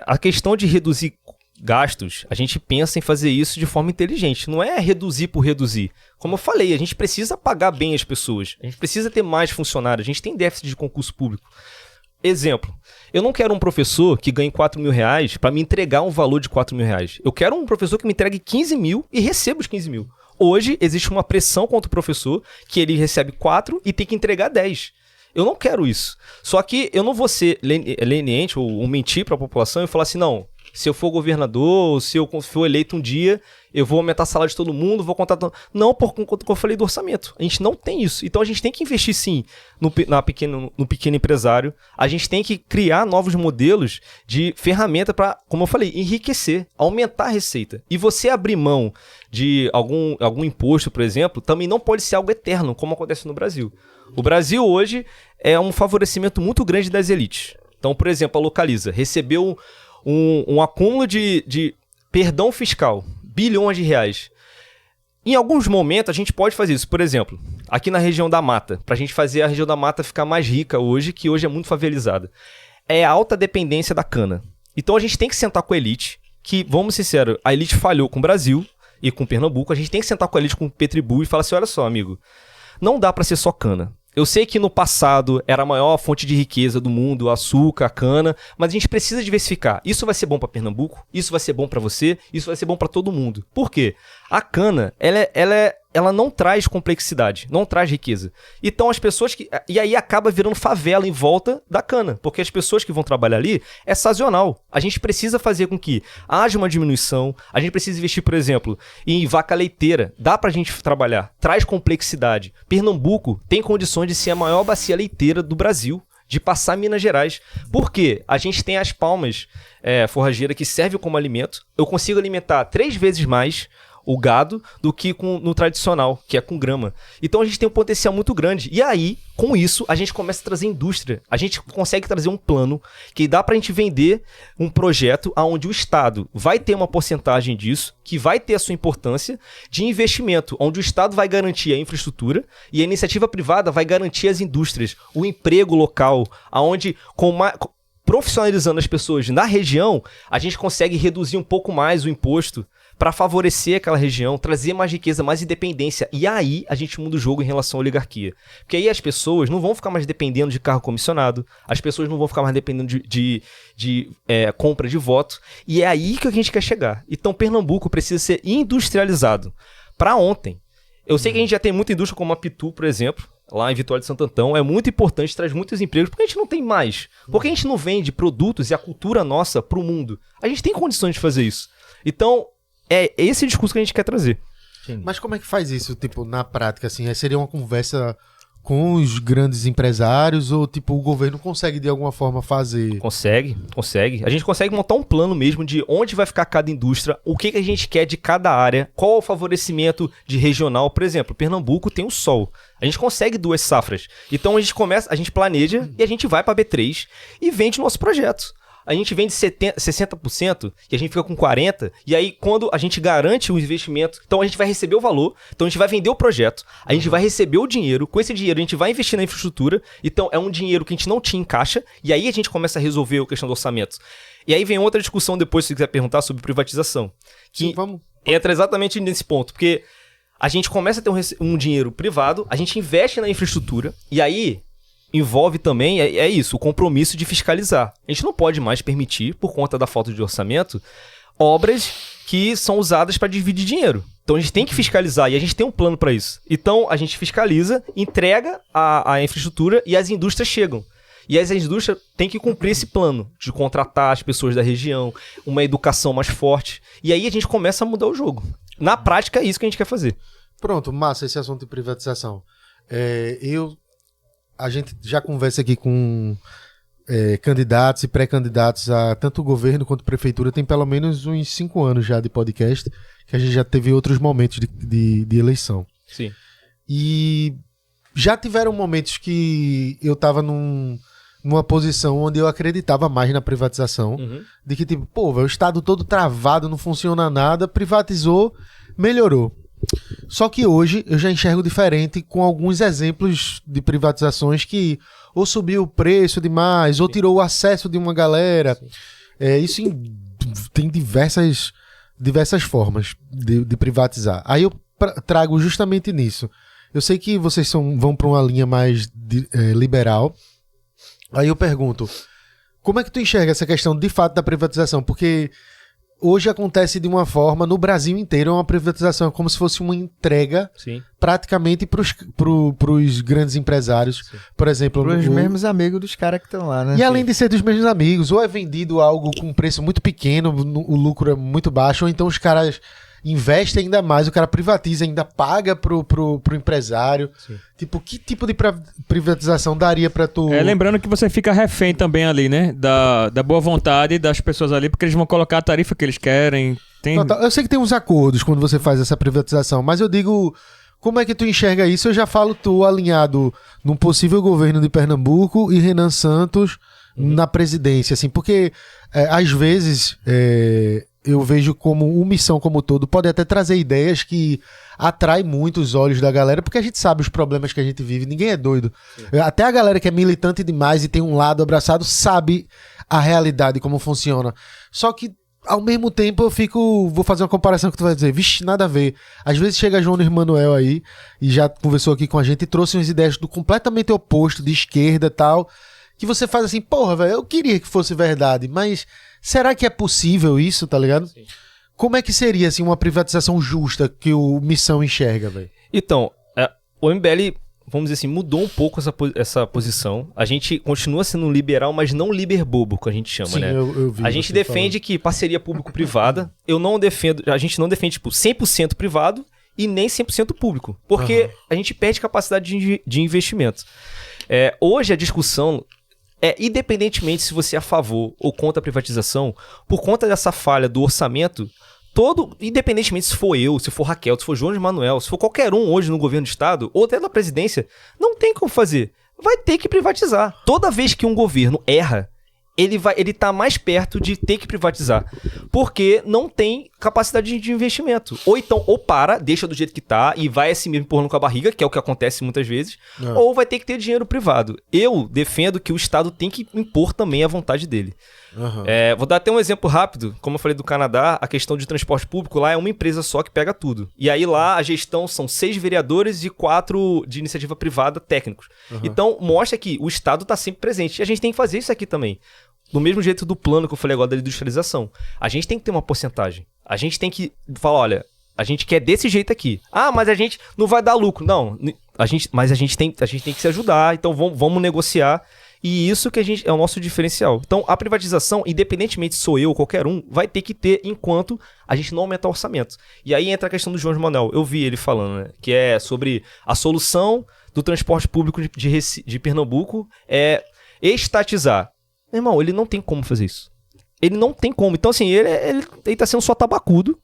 A questão de reduzir gastos, a gente pensa em fazer isso de forma inteligente. Não é reduzir por reduzir. Como eu falei, a gente precisa pagar bem as pessoas. A gente precisa ter mais funcionários. A gente tem déficit de concurso público. Exemplo, eu não quero um professor que ganhe 4 mil reais para me entregar um valor de 4 mil reais. Eu quero um professor que me entregue 15 mil e receba os 15 mil. Hoje, existe uma pressão contra o professor que ele recebe 4 e tem que entregar 10. Eu não quero isso. Só que eu não vou ser leniente ou mentir para a população e falar assim, não, se eu for governador, ou se eu for eleito um dia, eu vou aumentar a salário de todo mundo, vou contratar... Não, por conta que eu falei do orçamento. A gente não tem isso. Então a gente tem que investir sim no pequeno empresário. A gente tem que criar novos modelos de ferramenta para, como eu falei, enriquecer, aumentar a receita. E você abrir mão de algum imposto, por exemplo, também não pode ser algo eterno, como acontece no Brasil. O Brasil hoje é um favorecimento muito grande das elites. Então, por exemplo, a Localiza recebeu um acúmulo de perdão fiscal, bilhões de reais. Em alguns momentos a gente pode fazer isso. Por exemplo, aqui na região da Mata, para a gente fazer a região da Mata ficar mais rica hoje, que hoje é muito favelizada. É a alta dependência da cana. Então a gente tem que sentar com a elite, que, vamos ser sinceros, a elite falhou com o Brasil e com Pernambuco. A gente tem que sentar com a elite, com o Petribu e falar assim, olha só, amigo, não dá para ser só cana. Eu sei que no passado era a maior fonte de riqueza do mundo, o açúcar, a cana, mas a gente precisa diversificar. Isso vai ser bom para Pernambuco, isso vai ser bom para você, isso vai ser bom para todo mundo. Por quê? A cana, ela não traz complexidade, não traz riqueza. Então as pessoas que... E aí acaba virando favela em volta da cana, porque as pessoas que vão trabalhar ali é sazonal. A gente precisa fazer com que haja uma diminuição, a gente precisa investir, por exemplo, em vaca leiteira. Dá pra gente trabalhar, traz complexidade. Pernambuco tem condições de ser a maior bacia leiteira do Brasil, de passar Minas Gerais. Por quê? A gente tem as palmas forrageiras que servem como alimento. Eu consigo alimentar 3 vezes mais o gado do que no tradicional, que é com grama. Então a gente tem um potencial muito grande. E aí, com isso, a gente começa a trazer indústria. A gente consegue trazer um plano que dá pra gente vender um projeto onde o Estado vai ter uma porcentagem disso, que vai ter a sua importância de investimento, onde o Estado vai garantir a infraestrutura e a iniciativa privada vai garantir as indústrias, o emprego local, aonde profissionalizando as pessoas na região, a gente consegue reduzir um pouco mais o imposto para favorecer aquela região, trazer mais riqueza, mais independência. E aí a gente muda o jogo em relação à oligarquia. Porque aí as pessoas não vão ficar mais dependendo de cargo comissionado, as pessoas não vão ficar mais dependendo de compra de voto. E é aí que a gente quer chegar. Então Pernambuco precisa ser industrializado. Para ontem. Eu sei que a gente já tem muita indústria como a Pitu, por exemplo, lá em Vitória de Santo Antão. É muito importante, traz muitos empregos. Por que a gente não tem mais? Por que a gente não vende produtos e a cultura nossa para o mundo? A gente tem condições de fazer isso. Então, é esse discurso que a gente quer trazer. Mas como é que faz isso, tipo, na prática, assim? Seria uma conversa com os grandes empresários ou, tipo, o governo consegue de alguma forma fazer? Consegue. A gente consegue montar um plano mesmo de onde vai ficar cada indústria, o que a gente quer de cada área, qual é o favorecimento de regional. Por exemplo, Pernambuco tem o sol. A gente consegue 2 safras. Então a gente planeja e a gente vai para B3 e vende nosso projeto. A gente vende 60% e a gente fica com 40%, e aí quando a gente garante o investimento, então a gente vai receber o valor, então a gente vai vender o projeto, a gente vai receber o dinheiro, com esse dinheiro a gente vai investir na infraestrutura, então é um dinheiro que a gente não tinha em caixa, e aí a gente começa a resolver a questão do orçamento. E aí vem outra discussão depois, se você quiser perguntar, sobre privatização. Que Sim, vamos. Entra exatamente nesse ponto, porque a gente começa a ter um dinheiro privado, a gente investe na infraestrutura, e aí envolve também, isso, o compromisso de fiscalizar. A gente não pode mais permitir, por conta da falta de orçamento, obras que são usadas para dividir dinheiro. Então a gente tem que fiscalizar e a gente tem um plano para isso. Então a gente fiscaliza, entrega a infraestrutura e as indústrias chegam. E as indústrias têm que cumprir esse plano de contratar as pessoas da região, uma educação mais forte. E aí a gente começa a mudar o jogo. Na prática é isso que a gente quer fazer. Pronto, massa esse assunto de privatização. A gente já conversa aqui com candidatos e pré-candidatos a tanto o governo quanto a prefeitura tem pelo menos uns 5 anos já de podcast, que a gente já teve outros momentos de eleição. Sim. E já tiveram momentos que eu tava numa posição onde eu acreditava mais na privatização, de que tipo, pô, o Estado todo travado, não funciona nada, privatizou, melhorou. Só que hoje eu já enxergo diferente com alguns exemplos de privatizações que ou subiu o preço demais, ou tirou o acesso de uma galera. Isso tem diversas formas de privatizar. Aí eu trago justamente nisso. Eu sei que vocês vão para uma linha mais liberal. Aí eu pergunto, como é que tu enxerga essa questão de fato da privatização? Porque hoje acontece de uma forma, no Brasil inteiro, é uma privatização como se fosse uma entrega praticamente para os grandes empresários. Sim. Por exemplo... Para os mesmos amigos dos caras que estão lá, né? E além de ser dos mesmos amigos, ou é vendido algo com um preço muito pequeno, o lucro é muito baixo, ou então os caras investem ainda mais, o cara privatiza, ainda paga pro empresário. Sim. Tipo, que tipo de privatização daria pra tu... Lembrando que você fica refém também ali, né? Da boa vontade das pessoas ali, porque eles vão colocar a tarifa que eles querem. Eu sei que tem uns acordos quando você faz essa privatização, mas eu digo, como é que tu enxerga isso? Eu já falo tu alinhado num possível governo de Pernambuco e Renan Santos na presidência, assim, porque às vezes... eu vejo como uma missão como todo pode até trazer ideias que atraem muito os olhos da galera, porque a gente sabe os problemas que a gente vive, ninguém é doido. Sim. Até a galera que é militante demais e tem um lado abraçado sabe a realidade, como funciona. Só que, ao mesmo tempo, vou fazer uma comparação que tu vai dizer, vixe, nada a ver. Às vezes chega João Emanuel aí, e já conversou aqui com a gente, e trouxe umas ideias do completamente oposto, de esquerda e tal, que você faz assim, porra, velho, eu queria que fosse verdade, mas... será que é possível isso, tá ligado? Sim. Como é que seria, assim, uma privatização justa que o Missão enxerga, velho? Então, o MBL, vamos dizer assim, mudou um pouco essa posição. A gente continua sendo um liberal, mas não liberbobo, que a gente chama, né? Eu vi. A gente defende que parceria público-privada, a gente não defende, tipo, 100% privado e nem 100% público, porque a gente perde capacidade de investimento. Hoje a discussão... independentemente se você é a favor ou contra a privatização, por conta dessa falha do orçamento, independentemente se for eu, se for Raquel, se for João Emanuel, se for qualquer um hoje no governo do estado, ou até na presidência, não tem como fazer. Vai ter que privatizar. Toda vez que um governo erra, ele tá mais perto de ter que privatizar, porque não tem capacidade de investimento. Ou então, deixa do jeito que tá e vai assim mesmo empurrando com a barriga, que é o que acontece muitas vezes, ou vai ter que ter dinheiro privado. Eu defendo que o Estado tem que impor também a vontade dele. Vou dar até um exemplo rápido, como eu falei do Canadá, a questão de transporte público lá é uma empresa só que pega tudo. E aí lá a gestão são 6 vereadores e 4 de iniciativa privada técnicos. Então mostra que o Estado está sempre presente. E a gente tem que fazer isso aqui também. Do mesmo jeito do plano que eu falei agora da industrialização. A gente tem que ter uma porcentagem. A gente tem que falar, olha, a gente quer desse jeito aqui. Ah, mas a gente não vai dar lucro. Não, mas a gente tem que se ajudar, então vamos negociar. E isso que é o nosso diferencial. Então, a privatização, independentemente se sou eu ou qualquer um, vai ter que ter enquanto a gente não aumentar o orçamento. E aí entra a questão do João Emanuel. Eu vi ele falando, né? Que é sobre a solução do transporte público de Pernambuco é estatizar. Meu irmão, ele não tem como fazer isso. Ele não tem como. Então, assim, ele tá sendo só tabacudo,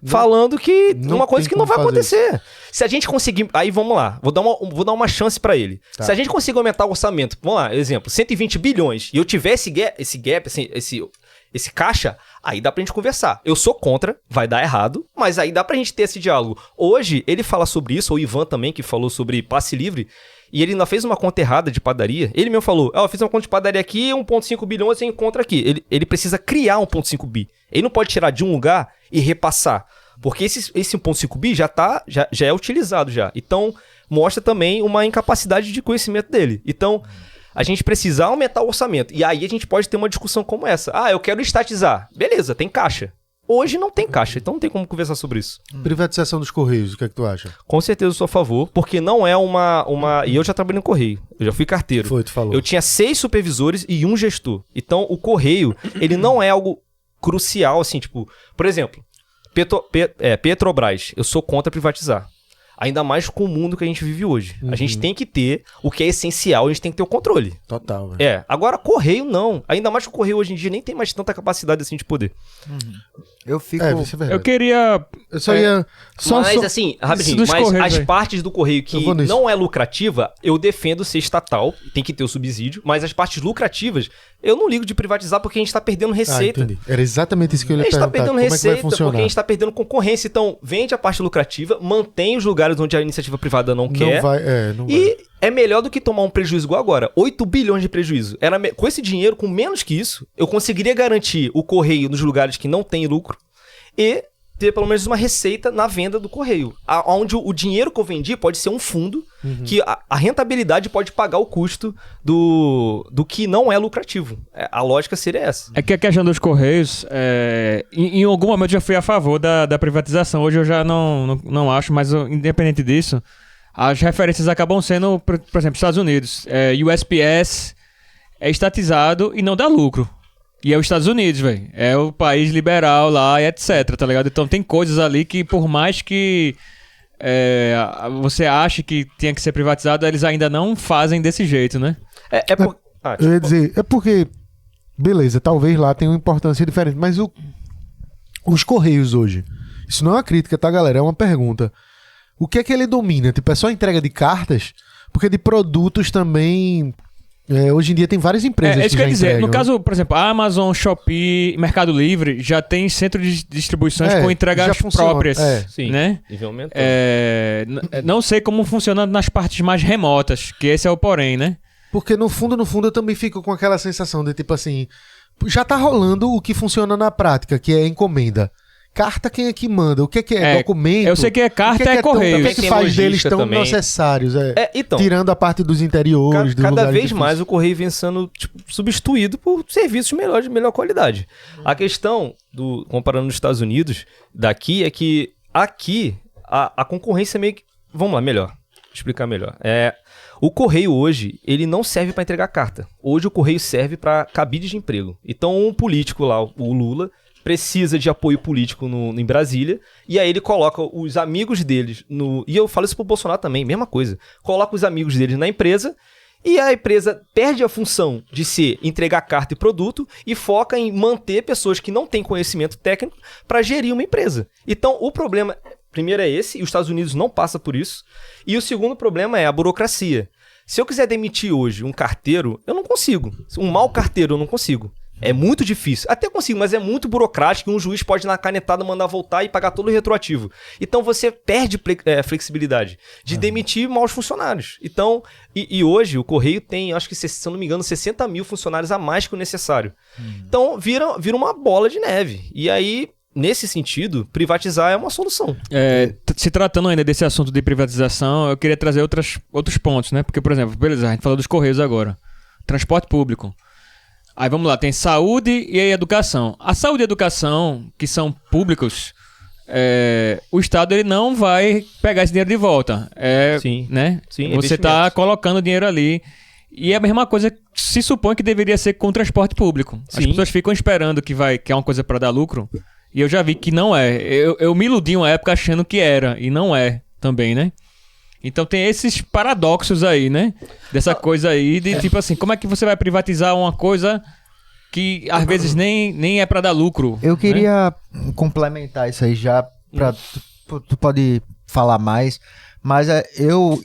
falando que uma coisa que não vai acontecer. Se a gente conseguir... Aí, vamos lá. Vou dar uma chance pra ele. Tá. Se a gente conseguir aumentar o orçamento, vamos lá, exemplo, 120 bilhões, e eu tiver esse gap, assim, esse caixa, aí dá pra gente conversar. Eu sou contra, vai dar errado, mas aí dá pra gente ter esse diálogo. Hoje, ele fala sobre isso, ou o Ivan também, que falou sobre passe livre, e ele ainda fez uma conta errada de padaria. Ele mesmo falou, eu fiz uma conta de padaria aqui, 1,5 bilhões você encontra aqui. Ele precisa criar 1,5 bi. Ele não pode tirar de um lugar e repassar. Porque esse 1,5 bi já é utilizado já. Então, mostra também uma incapacidade de conhecimento dele. Então, a gente precisa aumentar o orçamento. E aí a gente pode ter uma discussão como essa. Ah, eu quero estatizar. Beleza, tem caixa. Hoje não tem caixa, então não tem como conversar sobre isso. Privatização dos Correios, o que é que tu acha? Com certeza eu sou a favor, porque não é uma... E eu já trabalhei no Correio, eu já fui carteiro. Tu falou. Eu tinha 6 supervisores e 1 gestor. Então o Correio, ele não é algo crucial, assim, tipo... Por exemplo, Petrobras, eu sou contra privatizar. Ainda mais com o mundo que a gente vive hoje. A gente tem que ter o que é essencial, a gente tem que ter o controle. Total, velho. Agora correio não. Ainda mais que o correio hoje em dia nem tem mais tanta capacidade assim de poder. Eu fico... Isso é verdade. Eu queria... Eu só ia... Mas assim, rapidinho, dos mas correios, as aí. partes do correio que Eu vou nisso. não é lucrativa, eu defendo ser estatal, tem que ter o subsídio, mas as partes lucrativas, eu não ligo de privatizar porque a gente tá perdendo receita. entendi. Era exatamente isso que eu A ia gente tá perguntar. perdendo Como é que vai receita funcionar? porque a gente tá perdendo concorrência. Então, vende a parte lucrativa, mantém os lugares onde a iniciativa privada não quer. Não vai, não vai. E é melhor do que tomar um prejuízo igual agora. 8 bilhões de prejuízo. Com esse dinheiro, com menos que isso, eu conseguiria garantir o correio nos lugares que não tem lucro e ter pelo menos uma receita na venda do correio. Onde o dinheiro que eu vendi pode ser um fundo que a rentabilidade pode pagar o custo do que não é lucrativo. A lógica seria essa. É que a questão dos Correios, em algum momento eu já fui a favor da privatização. Hoje eu já não acho, mas independente disso, as referências acabam sendo, por exemplo, Estados Unidos. USPS é estatizado e não dá lucro. E é os Estados Unidos, velho. É o país liberal lá e etc, tá ligado? Então tem coisas ali que, por mais que você ache que tinha que ser privatizado, eles ainda não fazem desse jeito, né? Eu ia dizer, é porque, beleza, talvez lá tenha uma importância diferente, mas os Correios hoje, isso não é uma crítica, tá, galera? É uma pergunta. O que é que ele domina? Tipo, é só entrega de cartas? Porque de produtos também... hoje em dia tem várias empresas isso que que eu já ia dizer. entregam. No caso, por exemplo, a Amazon, Shopee, Mercado Livre já tem centro de distribuições com entregas já funciona, próprias, Sim. né? Nível aumentando. Não sei como funciona nas partes mais remotas, que esse é o porém, né? Porque no fundo eu também fico com aquela sensação de tipo assim, já tá rolando o que funciona na prática, que é encomenda. Carta quem é que manda? O que é documento? Eu sei que é carta, O que é correio. O que é que Tem faz logística deles tão também. necessários? Então, tirando a parte dos interiores, dos cada lugares vez difíceis. mais o correio vem sendo substituído por serviços de melhor qualidade. A questão, comparando nos Estados Unidos, daqui, é que aqui a concorrência é meio que... Vamos lá, melhor. Vou explicar melhor. O correio hoje, ele não serve para entregar carta. Hoje o correio serve para cabide de emprego. Então um político lá, o Lula, precisa de apoio político em Brasília, e aí ele coloca os amigos deles e eu falo isso pro Bolsonaro também, mesma coisa. Coloca os amigos deles na empresa, e a empresa perde a função de entregar carta e produto e foca em manter pessoas que não têm conhecimento técnico para gerir uma empresa. Então, o problema, primeiro é esse, e os Estados Unidos não passa por isso, e o segundo problema é a burocracia. Se eu quiser demitir hoje um carteiro, eu não consigo. Um mau carteiro, eu não consigo. É muito difícil. Até consigo, mas é muito burocrático e um juiz pode, na canetada, mandar voltar e pagar todo o retroativo. Então você perde flexibilidade de demitir maus funcionários. Então, e hoje o Correio tem, acho que, se eu não me engano, 60 mil funcionários a mais que o necessário. Então vira uma bola de neve. E aí, nesse sentido, privatizar é uma solução. Se tratando ainda desse assunto de privatização, eu queria trazer outros pontos, né? Porque, por exemplo, beleza, a gente falou dos Correios agora. Transporte público. Aí vamos lá, tem saúde e educação. A saúde e a educação, que são públicos, o Estado ele não vai pegar esse dinheiro de volta. Sim. Né? Sim, você está colocando dinheiro ali. E é a mesma coisa que se supõe que deveria ser com o transporte público. As Sim. pessoas ficam esperando que é uma coisa para dar lucro. E eu já vi que não é. Eu me iludi uma época achando que era. E não é também, né? Então tem esses paradoxos aí, né? Dessa coisa aí de tipo assim, como é que você vai privatizar uma coisa que às vezes nem é pra dar lucro? Eu queria complementar isso aí já, tu pode falar mais, mas eu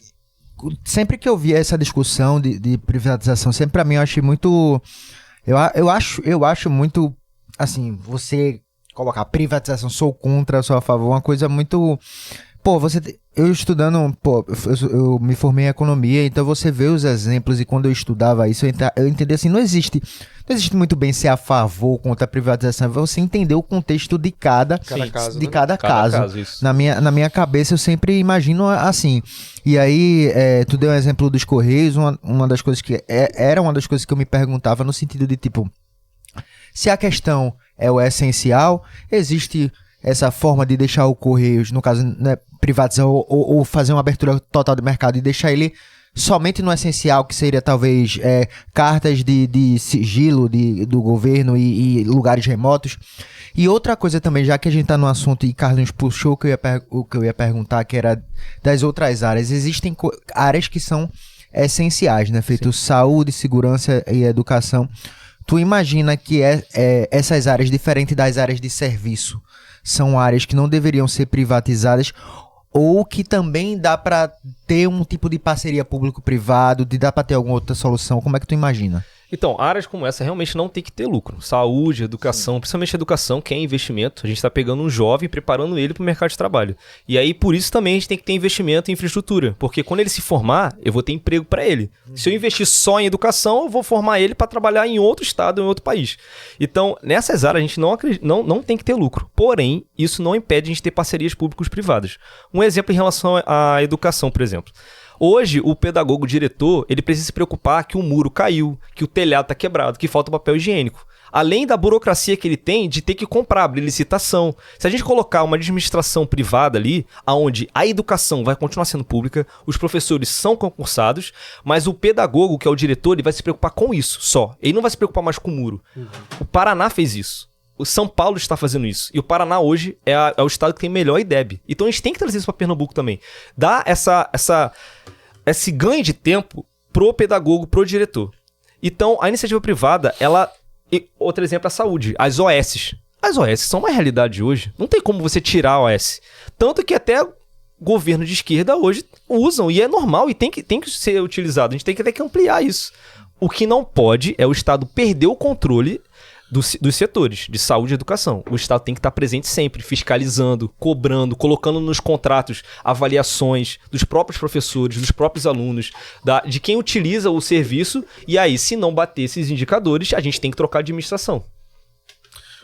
sempre que eu via essa discussão de privatização, sempre pra mim eu achei muito, eu acho muito, assim, você colocar privatização, sou contra, sou a favor, uma coisa muito... Pô, eu estudando, eu me formei em economia, então você vê os exemplos e quando eu estudava isso, eu entendi assim, não existe muito bem ser a favor ou contra a privatização, você entender o contexto de cada caso, de né? cada caso. Isso. Na minha cabeça eu sempre imagino assim. E aí, tu deu um exemplo dos Correios, uma das coisas que era uma das coisas que eu me perguntava no sentido de tipo, se a questão é o essencial, existe essa forma de deixar o Correios, no caso, né, privatizar ou fazer uma abertura total do mercado e deixar ele somente no essencial, que seria talvez cartas de sigilo do governo e lugares remotos. E outra coisa também, já que a gente tá no assunto e Carlinhos puxou o que eu ia perguntar, que era das outras áreas. Existem áreas que são essenciais, né? Feito saúde, segurança e educação. Tu imagina que essas áreas, diferente das áreas de serviço, são áreas que não deveriam ser privatizadas ou que também dá para ter um tipo de parceria público-privado, dá para ter alguma outra solução? Como é que tu imagina? Então, áreas como essa realmente não tem que ter lucro. Saúde, educação, principalmente educação, que é investimento. A gente está pegando um jovem e preparando ele para o mercado de trabalho. E aí, por isso também a gente tem que ter investimento em infraestrutura. Porque quando ele se formar, eu vou ter emprego para ele. Se eu investir só em educação, eu vou formar ele para trabalhar em outro estado, em outro país. Então, nessas áreas, a gente não tem que ter lucro. Porém, isso não impede a gente ter parcerias públicos-privadas. Um exemplo em relação à educação, por exemplo. Hoje, o pedagogo, o diretor, ele precisa se preocupar que o muro caiu, que o telhado está quebrado, que falta papel higiênico. Além da burocracia que ele tem de ter que comprar, abrir licitação. Se a gente colocar uma administração privada ali, onde a educação vai continuar sendo pública, os professores são concursados, mas o pedagogo, que é o diretor, ele vai se preocupar com isso só. Ele não vai se preocupar mais com o muro. O Paraná fez isso. O São Paulo está fazendo isso. E o Paraná hoje é o estado que tem melhor IDEB. Então a gente tem que trazer isso para Pernambuco também. Dá esse ganho de tempo pro pedagogo, pro diretor. Então, a iniciativa privada, outro exemplo é a saúde, as OS. As OS são uma realidade hoje. Não tem como você tirar a OS. Tanto que até governo de esquerda hoje usam, e é normal, e tem que ser utilizado. A gente tem que ter que ampliar isso. O que não pode é o Estado perder o controle dos setores de saúde e educação. O Estado tem que estar presente sempre, fiscalizando, cobrando, colocando nos contratos avaliações dos próprios professores, dos próprios alunos, de quem utiliza o serviço, e aí, se não bater esses indicadores, a gente tem que trocar de administração.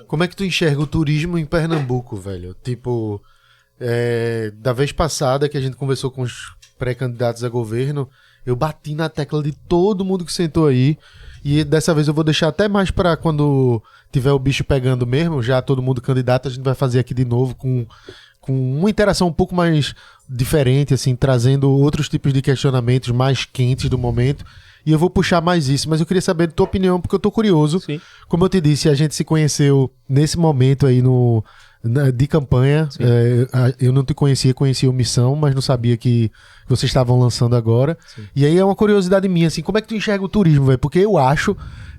Como é que tu enxerga o turismo em Pernambuco, velho? Tipo, da vez passada que a gente conversou com os pré-candidatos a governo, eu bati na tecla de todo mundo que sentou aí. E dessa vez eu vou deixar até mais para quando tiver o bicho pegando mesmo, já todo mundo candidato, a gente vai fazer aqui de novo com uma interação um pouco mais diferente, assim, trazendo outros tipos de questionamentos mais quentes do momento. E eu vou puxar mais isso, mas eu queria saber de tua opinião, porque eu tô curioso. Sim. Como eu te disse, a gente se conheceu nesse momento aí de campanha. Eu não te conhecia o Missão, mas não sabia que vocês estavam lançando agora. Sim. E aí é uma curiosidade minha, assim, como é que tu enxerga o turismo, velho? Porque eu acho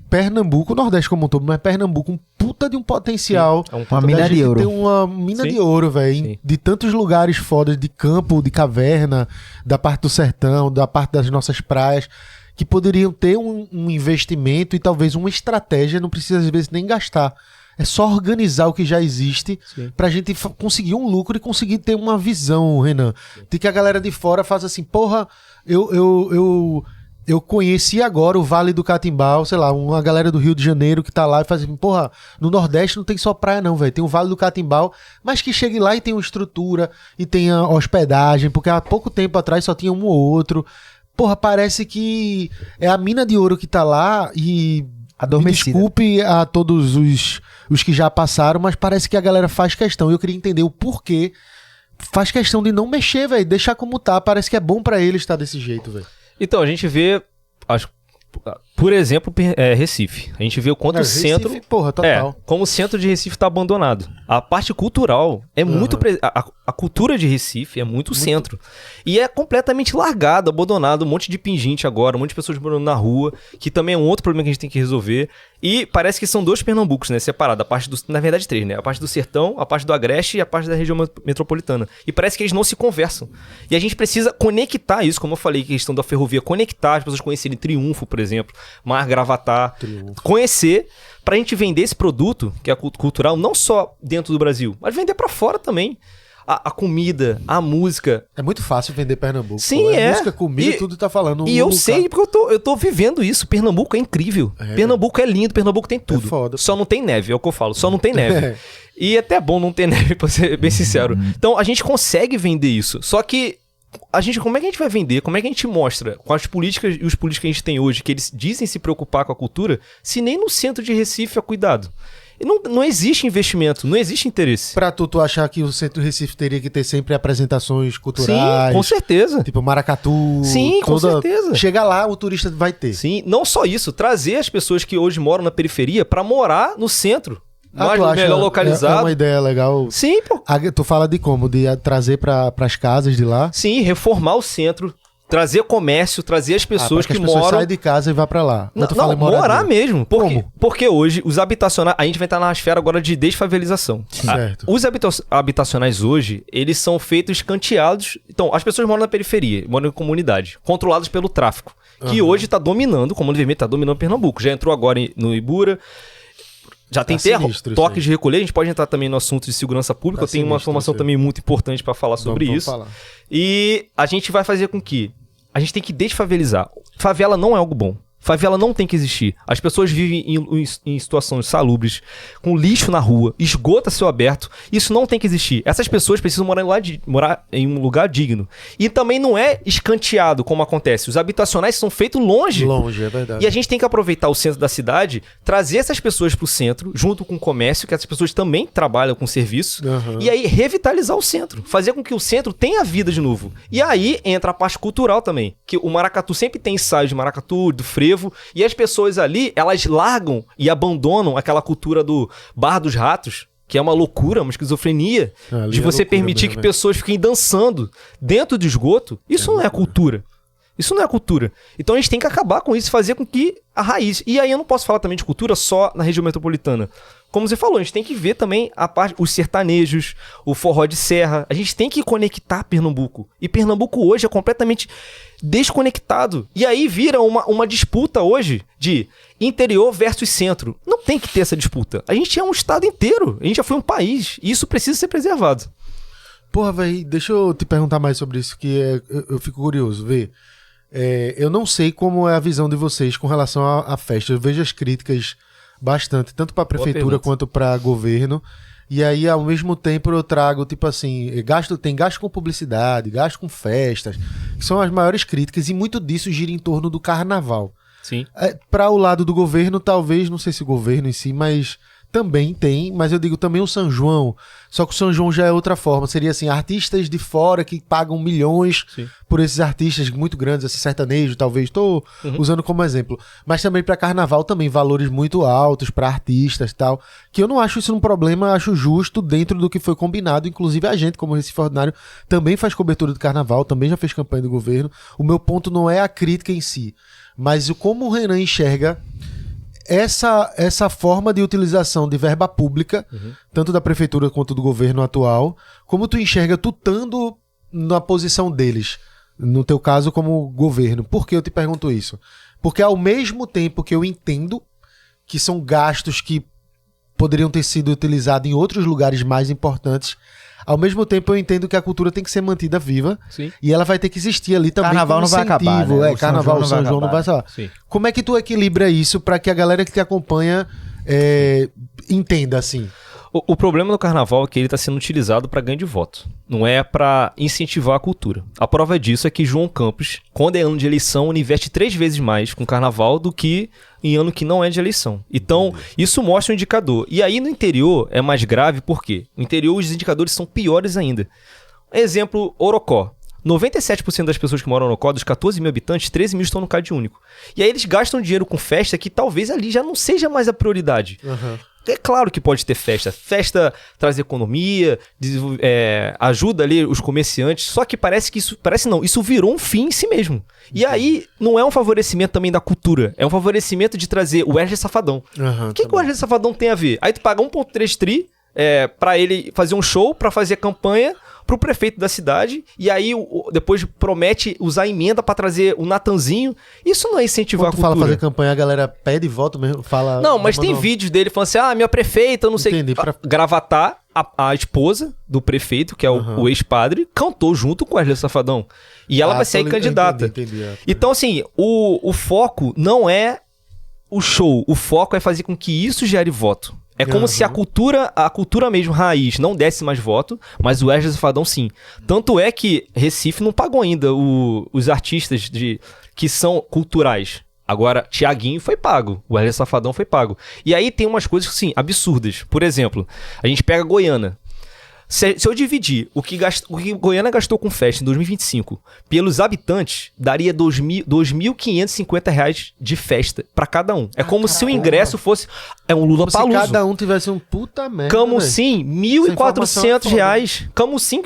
Pernambuco, o Nordeste como um todo, mas Pernambuco um puta de um potencial. Uma mina de ouro. Tem uma mina de ouro, velho, de tantos lugares fodas, de campo, de caverna, da parte do sertão, da parte das nossas praias, que poderiam ter um investimento e talvez uma estratégia, não precisa às vezes nem gastar. É só organizar o que já existe pra gente conseguir um lucro e conseguir ter uma visão, Renan. De que a galera de fora faz assim, porra, eu conheci agora o Vale do Catimbau, sei lá, uma galera do Rio de Janeiro que tá lá e faz assim, porra, no Nordeste não tem só praia não, velho, tem o Vale do Catimbau, mas que chegue lá e tenha uma estrutura e tenha hospedagem, porque há pouco tempo atrás só tinha um ou outro. Porra, parece que é a mina de ouro que tá lá e... Adormecida. Me desculpe a todos os que já passaram, mas parece que a galera faz questão. Eu queria entender o porquê. Faz questão de não mexer, velho. Deixar como tá. Parece que é bom pra eles estar desse jeito, velho. Então, a gente vê... Por exemplo, Recife. A gente vê o quanto o centro... Recife, porra, total. Como o centro de Recife está abandonado. A parte cultural é muito... A cultura de Recife é muito centro. E é completamente largado, abandonado. Um monte de pingente agora, um monte de pessoas morando na rua, que também é um outro problema que a gente tem que resolver. E parece que são dois Pernambucos, né? Separados. A parte na verdade, três, né? A parte do sertão, a parte do Agreste e a parte da região metropolitana. E parece que eles não se conversam. E a gente precisa conectar isso, como eu falei, a questão da ferrovia, conectar as pessoas conhecerem Triunfo, por exemplo, Mar Gravatar, conhecer, pra gente vender esse produto, que é cultural, não só dentro do Brasil, mas vender pra fora também. A comida, a música. É muito fácil vender Pernambuco. Sim, é. Música, comida, tudo tá falando. E eu sei, porque eu tô vivendo isso. Pernambuco é incrível. Pernambuco é lindo, Pernambuco tem tudo. É foda. Só não tem neve, é o que eu falo. Só não tem neve. E é até bom não ter neve, pra ser bem sincero. Então, a gente consegue vender isso. Só que como é que a gente vai vender? Como é que a gente mostra com as políticas e os políticos que a gente tem hoje, que eles dizem se preocupar com a cultura, se nem no centro de Recife é cuidado? Não existe investimento, não existe interesse. Pra tu achar que o centro de Recife teria que ter sempre apresentações culturais? Sim, com certeza. Tipo Maracatu. Sim, com certeza. Chega lá, o turista vai ter. Sim, não só isso, trazer as pessoas que hoje moram na periferia pra morar no centro. mais, tu acha- melhor É localizado. uma ideia legal. Sim, pô. Tu fala de como? De trazer para as casas de lá? Sim, reformar o centro, trazer comércio, trazer as pessoas pra que as pessoas moram... saem de casa e vá para lá. Não, Ou tu fala em moradia? morar mesmo. Por quê? Como? Porque hoje os habitacionais... A gente vai estar na esfera agora de desfavelização. Certo. Os habitacionais hoje, eles são feitos escanteados. Então, as pessoas moram na periferia, moram em comunidade, controladas pelo tráfico. Que hoje está dominando, o Comando Vermelho está dominando Pernambuco. Já entrou agora no Ibura. Já tem até sinistro isso toques aí. de recolher. A gente pode entrar também no assunto de segurança pública. Tá Eu tenho uma sinistro informação isso aí. também muito importante para falar sobre Vamos isso. falar. E a gente vai fazer com que a gente tem que desfavelizar. Favela não é algo bom. Favela não tem que existir. As pessoas vivem em situações salubres, com lixo na rua, esgoto a céu aberto. Isso não tem que existir. Essas pessoas precisam morar em um lugar digno. E também não é escanteado como acontece. Os habitacionais são feitos longe. Longe, é verdade. E a gente tem que aproveitar o centro da cidade, trazer essas pessoas para o centro, junto com o comércio, que essas pessoas também trabalham com serviço, Aham. e aí revitalizar o centro, fazer com que o centro tenha vida de novo. E aí entra a parte cultural também, que o maracatu sempre tem ensaios de maracatu, do frevo, e as pessoas ali, elas largam e abandonam aquela cultura do bar dos ratos, que é uma loucura, uma esquizofrenia, Ali de é você loucura permitir mesmo, que é. pessoas fiquem dançando dentro do esgoto. Isso não é cultura. Isso não é cultura. Então a gente tem que acabar com isso e fazer com que a raiz... E aí eu não posso falar também de cultura só na região metropolitana. Como você falou, a gente tem que ver também a parte, os sertanejos, o forró de serra. A gente tem que conectar Pernambuco. E Pernambuco hoje é completamente desconectado. E aí vira uma disputa hoje de interior versus centro. Não tem que ter essa disputa. A gente é um estado inteiro. A gente já foi um país. E isso precisa ser preservado. Porra, velho, deixa eu te perguntar mais sobre isso, que eu fico curioso. Vê, eu não sei como é a visão de vocês com relação à festa. Eu vejo as críticas bastante, tanto para a prefeitura pergunta. quanto para governo. E aí, ao mesmo tempo, eu trago, tipo assim, tem gasto com publicidade, gasto com festas, que são as maiores críticas, e muito disso gira em torno do carnaval. Sim. Para o lado do governo, talvez, não sei se o governo em si, mas também tem, mas eu digo também o São João. Só que o São João já é outra forma. Seria assim, artistas de fora que pagam milhões Sim. por esses artistas muito grandes, esse sertanejo, talvez. Estou usando como exemplo. Mas também para carnaval também, valores muito altos para artistas e tal. Que eu não acho isso um problema, acho justo dentro do que foi combinado. Inclusive a gente, como Recife Ordinário, também faz cobertura de carnaval, também já fez campanha do governo. O meu ponto não é a crítica em si, mas como o Renan enxerga essa forma de utilização de verba pública, tanto da prefeitura quanto do governo atual, como tu enxerga tu estando na posição deles, no teu caso como governo. Por que eu te pergunto isso? Porque ao mesmo tempo que eu entendo que são gastos que poderiam ter sido utilizados em outros lugares mais importantes, ao mesmo tempo eu entendo que a cultura tem que ser mantida viva. Sim. E ela vai ter que existir ali também. Carnaval como não vai acabar, incentivo. né? O São Carnaval, João o São João não vai acabar. Sim. Como é que tu equilibra isso para que a galera que te acompanha entenda assim? O problema do carnaval é que ele está sendo utilizado para ganho de voto. Não é para incentivar a cultura. A prova disso é que João Campos, quando é ano de eleição, ele investe 3 vezes mais com carnaval do que em ano que não é de eleição. Então, isso mostra um indicador. E aí no interior é mais grave, por quê? No interior os indicadores são piores ainda. Exemplo, Orocó. 97% das pessoas que moram no Orocó, dos 14 mil habitantes, 13 mil estão no Cade Único. E aí eles gastam dinheiro com festa que talvez ali já não seja mais a prioridade. É claro que pode ter festa. Festa traz economia, ajuda ali os comerciantes, só que parece que isso... Parece não, isso virou um fim em si mesmo. E aí não é um favorecimento também da cultura, é um favorecimento de trazer o Wesley Safadão. O que o Wesley Safadão tem a ver? Aí tu paga 1,3 tri pra ele fazer um show, pra fazer campanha pro prefeito da cidade, e aí depois promete usar emenda pra trazer o Natanzinho. Isso não é incentivar Quando a tu fala cultura. fazer campanha, a galera pede voto mesmo? Fala, Não, mas tem manda- vídeos dele falando assim, minha prefeita, eu não sei... Entendi, pra- Gravatar, a esposa do prefeito, que é o ex-padre, cantou junto com o Wesley Safadão. E ela vai sair candidata. Entendi. Então, assim, o foco não é o show. O foco é fazer com que isso gere voto. É como se a cultura mesmo, raiz, não desse mais voto, mas o Wesley Safadão sim. Tanto é que Recife não pagou ainda os artistas que são culturais. Agora, Tiaguinho foi pago, o Wesley Safadão foi pago. E aí tem umas coisas, assim, absurdas. Por exemplo, a gente pega Goiânia. Se eu dividir o que Goiânia gastou com festa em 2025 pelos habitantes, daria R$ 2.550 de festa pra cada um. É como se o ingresso fosse... É um Lula Se Paluso. cada um tivesse um puta merda, Camusim, R$ 1.400. Camusim,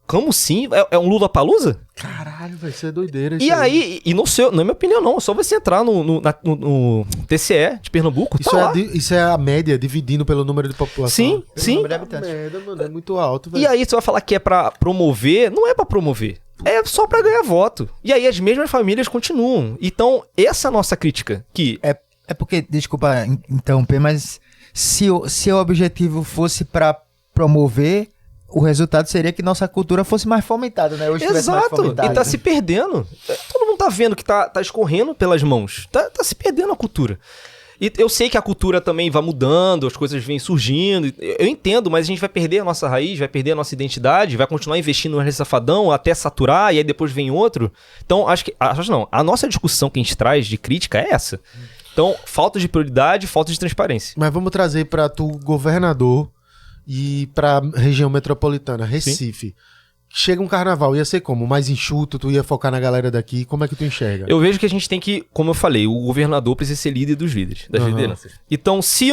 Camusim é um Lula Palusa? Caralho, vai ser doideira isso E aí, e não sei, não é minha opinião não, só você entrar no TCE de Pernambuco, Isso, tá lá. isso é a média, dividindo pelo número de população. Sim, sim. número de habitantes. Merda, mano, é muito alto, velho. E aí você vai falar que é pra promover, não é pra promover. É só pra ganhar voto. E aí as mesmas famílias continuam. Então, essa é a nossa crítica. Que É porque, desculpa interromper, mas se o objetivo fosse pra promover, o resultado seria que nossa cultura fosse mais fomentada, né? Hoje tivesse mais exato, fomentada, e tá né? se perdendo. Todo mundo tá vendo que tá escorrendo pelas mãos. Tá se perdendo a cultura. E eu sei que a cultura também vai mudando, as coisas vêm surgindo. Eu entendo, mas a gente vai perder a nossa raiz, vai perder a nossa identidade, vai continuar investindo no Safadão até saturar e aí depois vem outro. Então, acho não. A nossa discussão que a gente traz de crítica é essa. Então, falta de prioridade, falta de transparência. Mas vamos trazer pra tu, governador, e pra região metropolitana, Recife. Chega um carnaval, ia ser como? Mais enxuto, tu ia focar na galera daqui, como é que tu enxerga? Eu vejo que a gente tem que, como eu falei, o governador precisa ser líder dos líderes, das lideranças. Então, se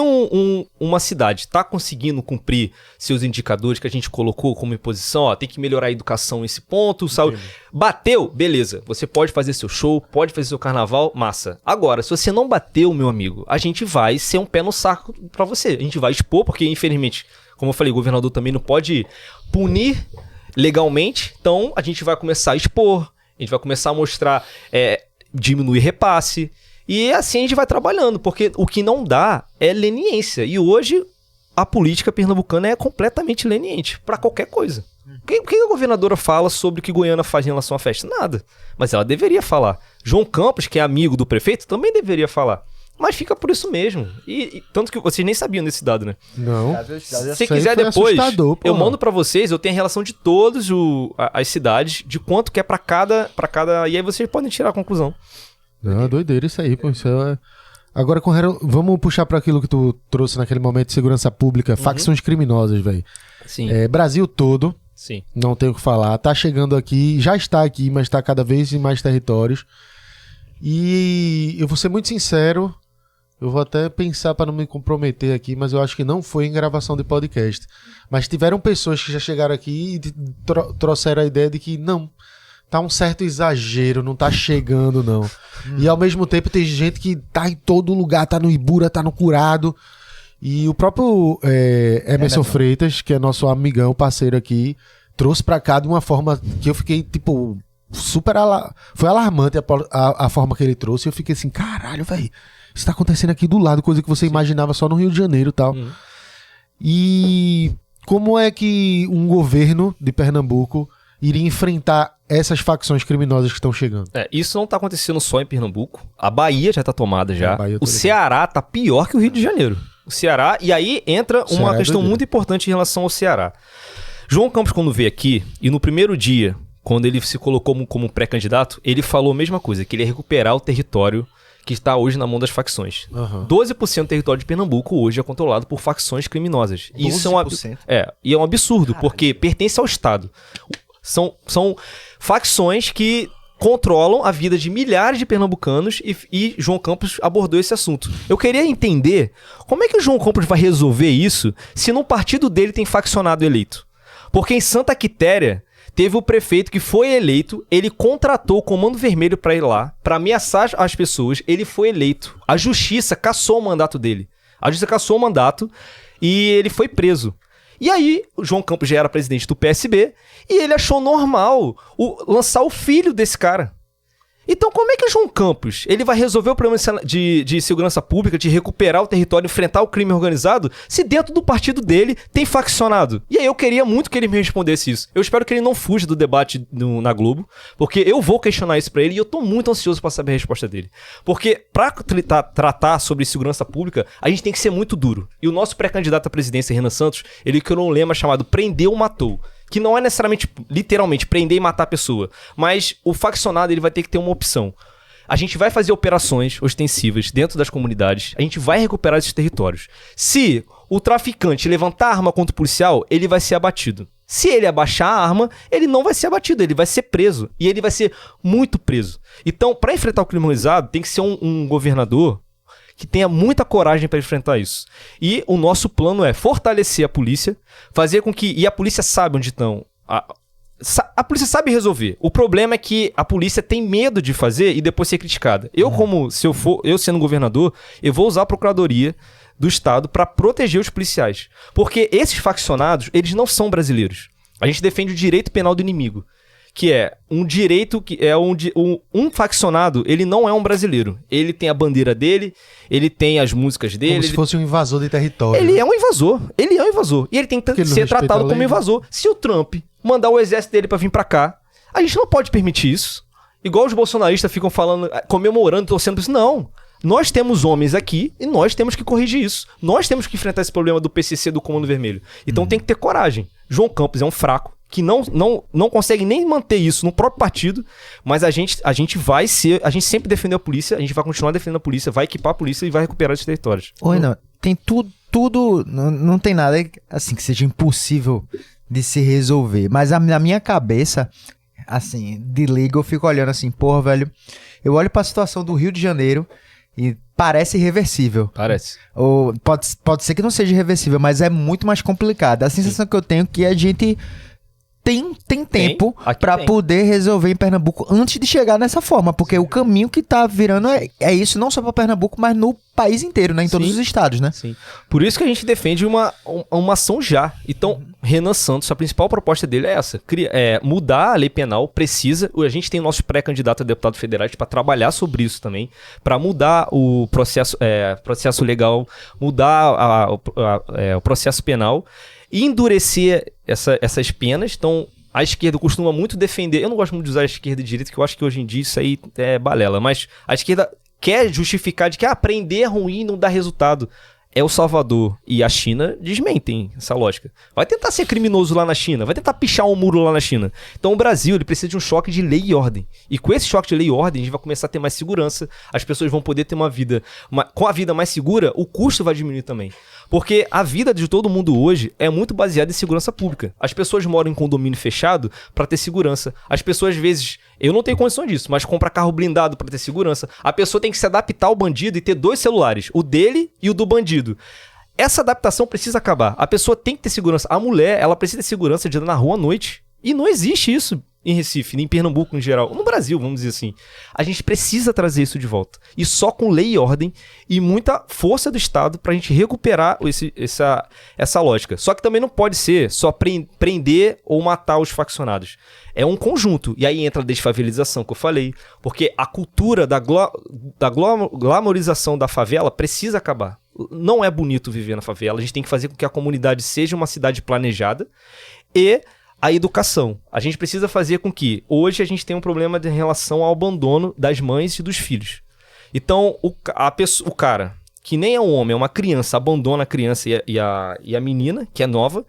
uma cidade está conseguindo cumprir seus indicadores que a gente colocou como imposição, ó, tem que melhorar a educação nesse ponto, saúde. Bateu, beleza. Você pode fazer seu show, pode fazer seu carnaval, massa. Agora, se você não bateu, meu amigo, a gente vai ser um pé no saco pra você. A gente vai expor, porque, infelizmente, como eu falei, o governador também não pode punir legalmente, então a gente vai começar a expor, a gente vai começar a mostrar, diminuir repasse, e assim a gente vai trabalhando, porque o que não dá é leniência, e hoje a política pernambucana é completamente leniente para qualquer coisa. O que a governadora fala sobre o que Goiânia faz em relação à festa? Nada, mas ela deveria falar. João Campos, que é amigo do prefeito, também deveria falar. Mas fica por isso mesmo. E tanto que vocês nem sabiam desse dado, né? Não. Se quiser depois, assustador, eu porra. mando pra vocês, eu tenho a relação de todas as cidades, de quanto que é pra cada... E aí vocês podem tirar a conclusão. Não, doideira isso aí, pô. Isso é... Agora, vamos puxar pra aquilo que tu trouxe naquele momento de segurança pública, facções criminosas, velho. Sim, Brasil todo, sim. não tenho o que falar, tá chegando aqui, já está aqui, mas tá cada vez em mais territórios. E eu vou ser muito sincero, eu vou até pensar para não me comprometer aqui, mas eu acho que não foi em gravação de podcast. Mas tiveram pessoas que já chegaram aqui e trouxeram a ideia de que não, tá um certo exagero, não tá chegando não. E ao mesmo tempo tem gente que tá em todo lugar, tá no Ibura, tá no Curado. E o próprio Emerson Freitas, que é nosso amigão, parceiro aqui, trouxe pra cá de uma forma que eu fiquei, tipo, super... Foi alarmante a forma que ele trouxe. Eu fiquei assim, caralho, velho. Isso tá acontecendo aqui do lado, coisa que você imaginava só no Rio de Janeiro e tal. E como é que um governo de Pernambuco iria enfrentar essas facções criminosas que estão chegando? Isso não tá acontecendo só em Pernambuco. A Bahia já tá tomada já. O Bahia Ceará tá pior que o Rio de Janeiro. O Ceará, e aí entra uma questão muito importante em relação ao Ceará. João Campos, quando veio aqui, e no primeiro dia, quando ele se colocou como pré-candidato, ele falou a mesma coisa, que ele ia recuperar o território que está hoje na mão das facções. 12% do território de Pernambuco hoje é controlado por facções criminosas. Isso é um absurdo, porque pertence ao Estado. São facções que controlam a vida de milhares de pernambucanos e João Campos abordou esse assunto. Eu queria entender como é que o João Campos vai resolver isso se no partido dele tem faccionado eleito. Porque em Santa Quitéria teve o prefeito que foi eleito, ele contratou o Comando Vermelho para ir lá, para ameaçar as pessoas, ele foi eleito. A justiça cassou o mandato dele. A justiça cassou o mandato e ele foi preso. E aí, o João Campos já era presidente do PSB e ele achou normal lançar o filho desse cara. Então, como é que o João Campos ele vai resolver o problema de segurança pública, de recuperar o território, enfrentar o crime organizado, se dentro do partido dele tem faccionado? E aí eu queria muito que ele me respondesse isso. Eu espero que ele não fuja do debate na Globo, porque eu vou questionar isso pra ele e eu tô muito ansioso pra saber a resposta dele. Porque pra tratar sobre segurança pública, a gente tem que ser muito duro. E o nosso pré-candidato à presidência, Renan Santos, ele criou um lema chamado Prendeu, Matou. Que não é necessariamente, literalmente, prender e matar a pessoa. Mas o faccionado ele vai ter que ter uma opção. A gente vai fazer operações ostensivas dentro das comunidades, a gente vai recuperar esses territórios. Se o traficante levantar a arma contra o policial, ele vai ser abatido. Se ele abaixar a arma, ele não vai ser abatido, ele vai ser preso. E ele vai ser muito preso. Então, para enfrentar o crime organizado, tem que ser um governador que tenha muita coragem para enfrentar isso. E o nosso plano é fortalecer a polícia, fazer com que... E a polícia sabe onde estão... A polícia sabe resolver. O problema é que a polícia tem medo de fazer e depois ser criticada. Eu sendo governador, eu vou usar a procuradoria do Estado para proteger os policiais. Porque esses faccionados, eles não são brasileiros. A gente defende o direito penal do inimigo, que é um direito que é um faccionado, ele não é um brasileiro. Ele tem a bandeira dele, ele tem as músicas dele. Como se fosse um invasor de território. Ele é um invasor. Ele é um invasor. E ele tem que ser tratado como invasor. Se o Trump mandar o exército dele pra vir pra cá, a gente não pode permitir isso. Igual os bolsonaristas ficam falando, comemorando, torcendo por isso. Não. Nós temos homens aqui e nós temos que corrigir isso. Nós temos que enfrentar esse problema do PCC, do Comando Vermelho. Então tem que ter coragem. João Campos é um fraco que não consegue nem manter isso no próprio partido, mas a gente sempre defendeu a polícia, a gente vai continuar defendendo a polícia, vai equipar a polícia e vai recuperar esses territórios. Oi, não, tem tudo, não tem nada assim que seja impossível de se resolver, mas na minha cabeça, assim, de leigo, eu fico olhando assim, porra, velho, eu olho pra situação do Rio de Janeiro e parece irreversível. Parece. Ou pode ser que não seja irreversível, mas é muito mais complicado. A sensação que eu tenho é que a gente tem tempo pra poder resolver em Pernambuco antes de chegar nessa forma, porque o caminho que tá virando é isso, não só pra Pernambuco, mas no país inteiro, né? Em todos os estados, né? Sim. Por isso que a gente defende uma ação já. Então, Renan Santos, a principal proposta dele é essa, mudar a lei penal, precisa, a gente tem nossos pré-candidatos a deputado federais para trabalhar sobre isso também, para mudar o processo legal, mudar o processo penal, e endurecer essas penas. Então, a esquerda costuma muito defender... Eu não gosto muito de usar a esquerda e direita, que eu acho que hoje em dia isso aí é balela. Mas a esquerda quer justificar de que aprender é ruim e não dá resultado. El Salvador e a China desmentem essa lógica. Vai tentar ser criminoso lá na China, vai tentar pichar um muro lá na China. Então o Brasil ele precisa de um choque de lei e ordem. E com esse choque de lei e ordem, a gente vai começar a ter mais segurança, as pessoas vão poder ter uma vida... Com a vida mais segura, o custo vai diminuir também. Porque a vida de todo mundo hoje é muito baseada em segurança pública. As pessoas moram em condomínio fechado para ter segurança. As pessoas, às vezes, eu não tenho condição disso, mas compra carro blindado para ter segurança. A pessoa tem que se adaptar ao bandido e ter 2 celulares, o dele e o do bandido. Essa adaptação precisa acabar. A pessoa tem que ter segurança. A mulher, ela precisa ter segurança de andar na rua à noite. E não existe isso em Recife, nem em Pernambuco em geral. No Brasil, vamos dizer assim. A gente precisa trazer isso de volta. E só com lei e ordem e muita força do Estado pra gente recuperar essa lógica. Só que também não pode ser só prender ou matar os faccionados. É um conjunto. E aí entra a desfavelização que eu falei. Porque a cultura da glamorização da favela precisa acabar. Não é bonito viver na favela. A gente tem que fazer com que a comunidade seja uma cidade planejada e a educação. A gente precisa fazer com que... Hoje a gente tem um problema em relação ao abandono das mães e dos filhos. Então, o cara, que nem é um homem, é uma criança, abandona a criança e a menina, que é nova.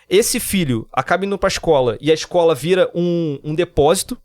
Esse filho acaba indo para a escola e a escola vira um depósito.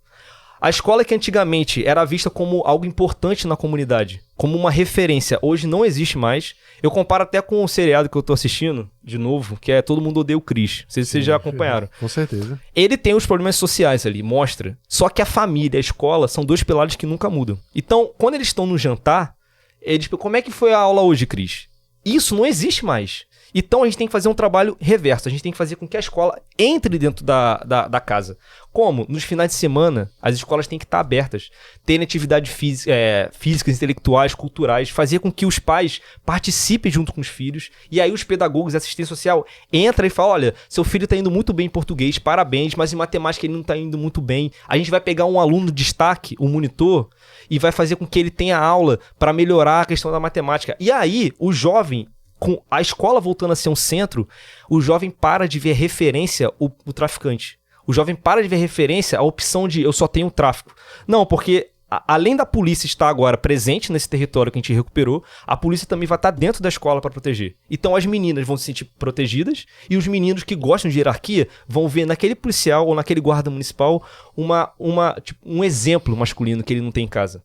A escola que antigamente era vista como algo importante na comunidade, como uma referência, hoje não existe mais. Eu comparo até com o seriado que eu tô assistindo, de novo, que é Todo Mundo Odeia o Chris. Não sei se vocês já acompanharam. Com certeza. Ele tem os problemas sociais ali, mostra. Só que a família e a escola são 2 pilares que nunca mudam. Então, quando eles estão no jantar, eles como é que foi a aula hoje, Chris? Isso não existe mais. Então a gente tem que fazer um trabalho reverso. A gente tem que fazer com que a escola entre dentro da casa. Como? Nos finais de semana, as escolas têm que estar abertas. Terem atividades físicas, intelectuais, culturais. Fazer com que os pais participem junto com os filhos. E aí os pedagogos e assistência social entram e falam, olha, seu filho está indo muito bem em português, parabéns, mas em matemática ele não está indo muito bem. A gente vai pegar um aluno de destaque, um monitor, e vai fazer com que ele tenha aula para melhorar a questão da matemática. E aí, o jovem... Com a escola voltando a ser um centro, o jovem para de ver referência o traficante. O jovem para de ver referência a opção de eu só tenho tráfico. Não, porque além da polícia estar agora presente nesse território que a gente recuperou, a polícia também vai estar dentro da escola para proteger. Então as meninas vão se sentir protegidas e os meninos que gostam de hierarquia vão ver naquele policial ou naquele guarda municipal um exemplo masculino que ele não tem em casa.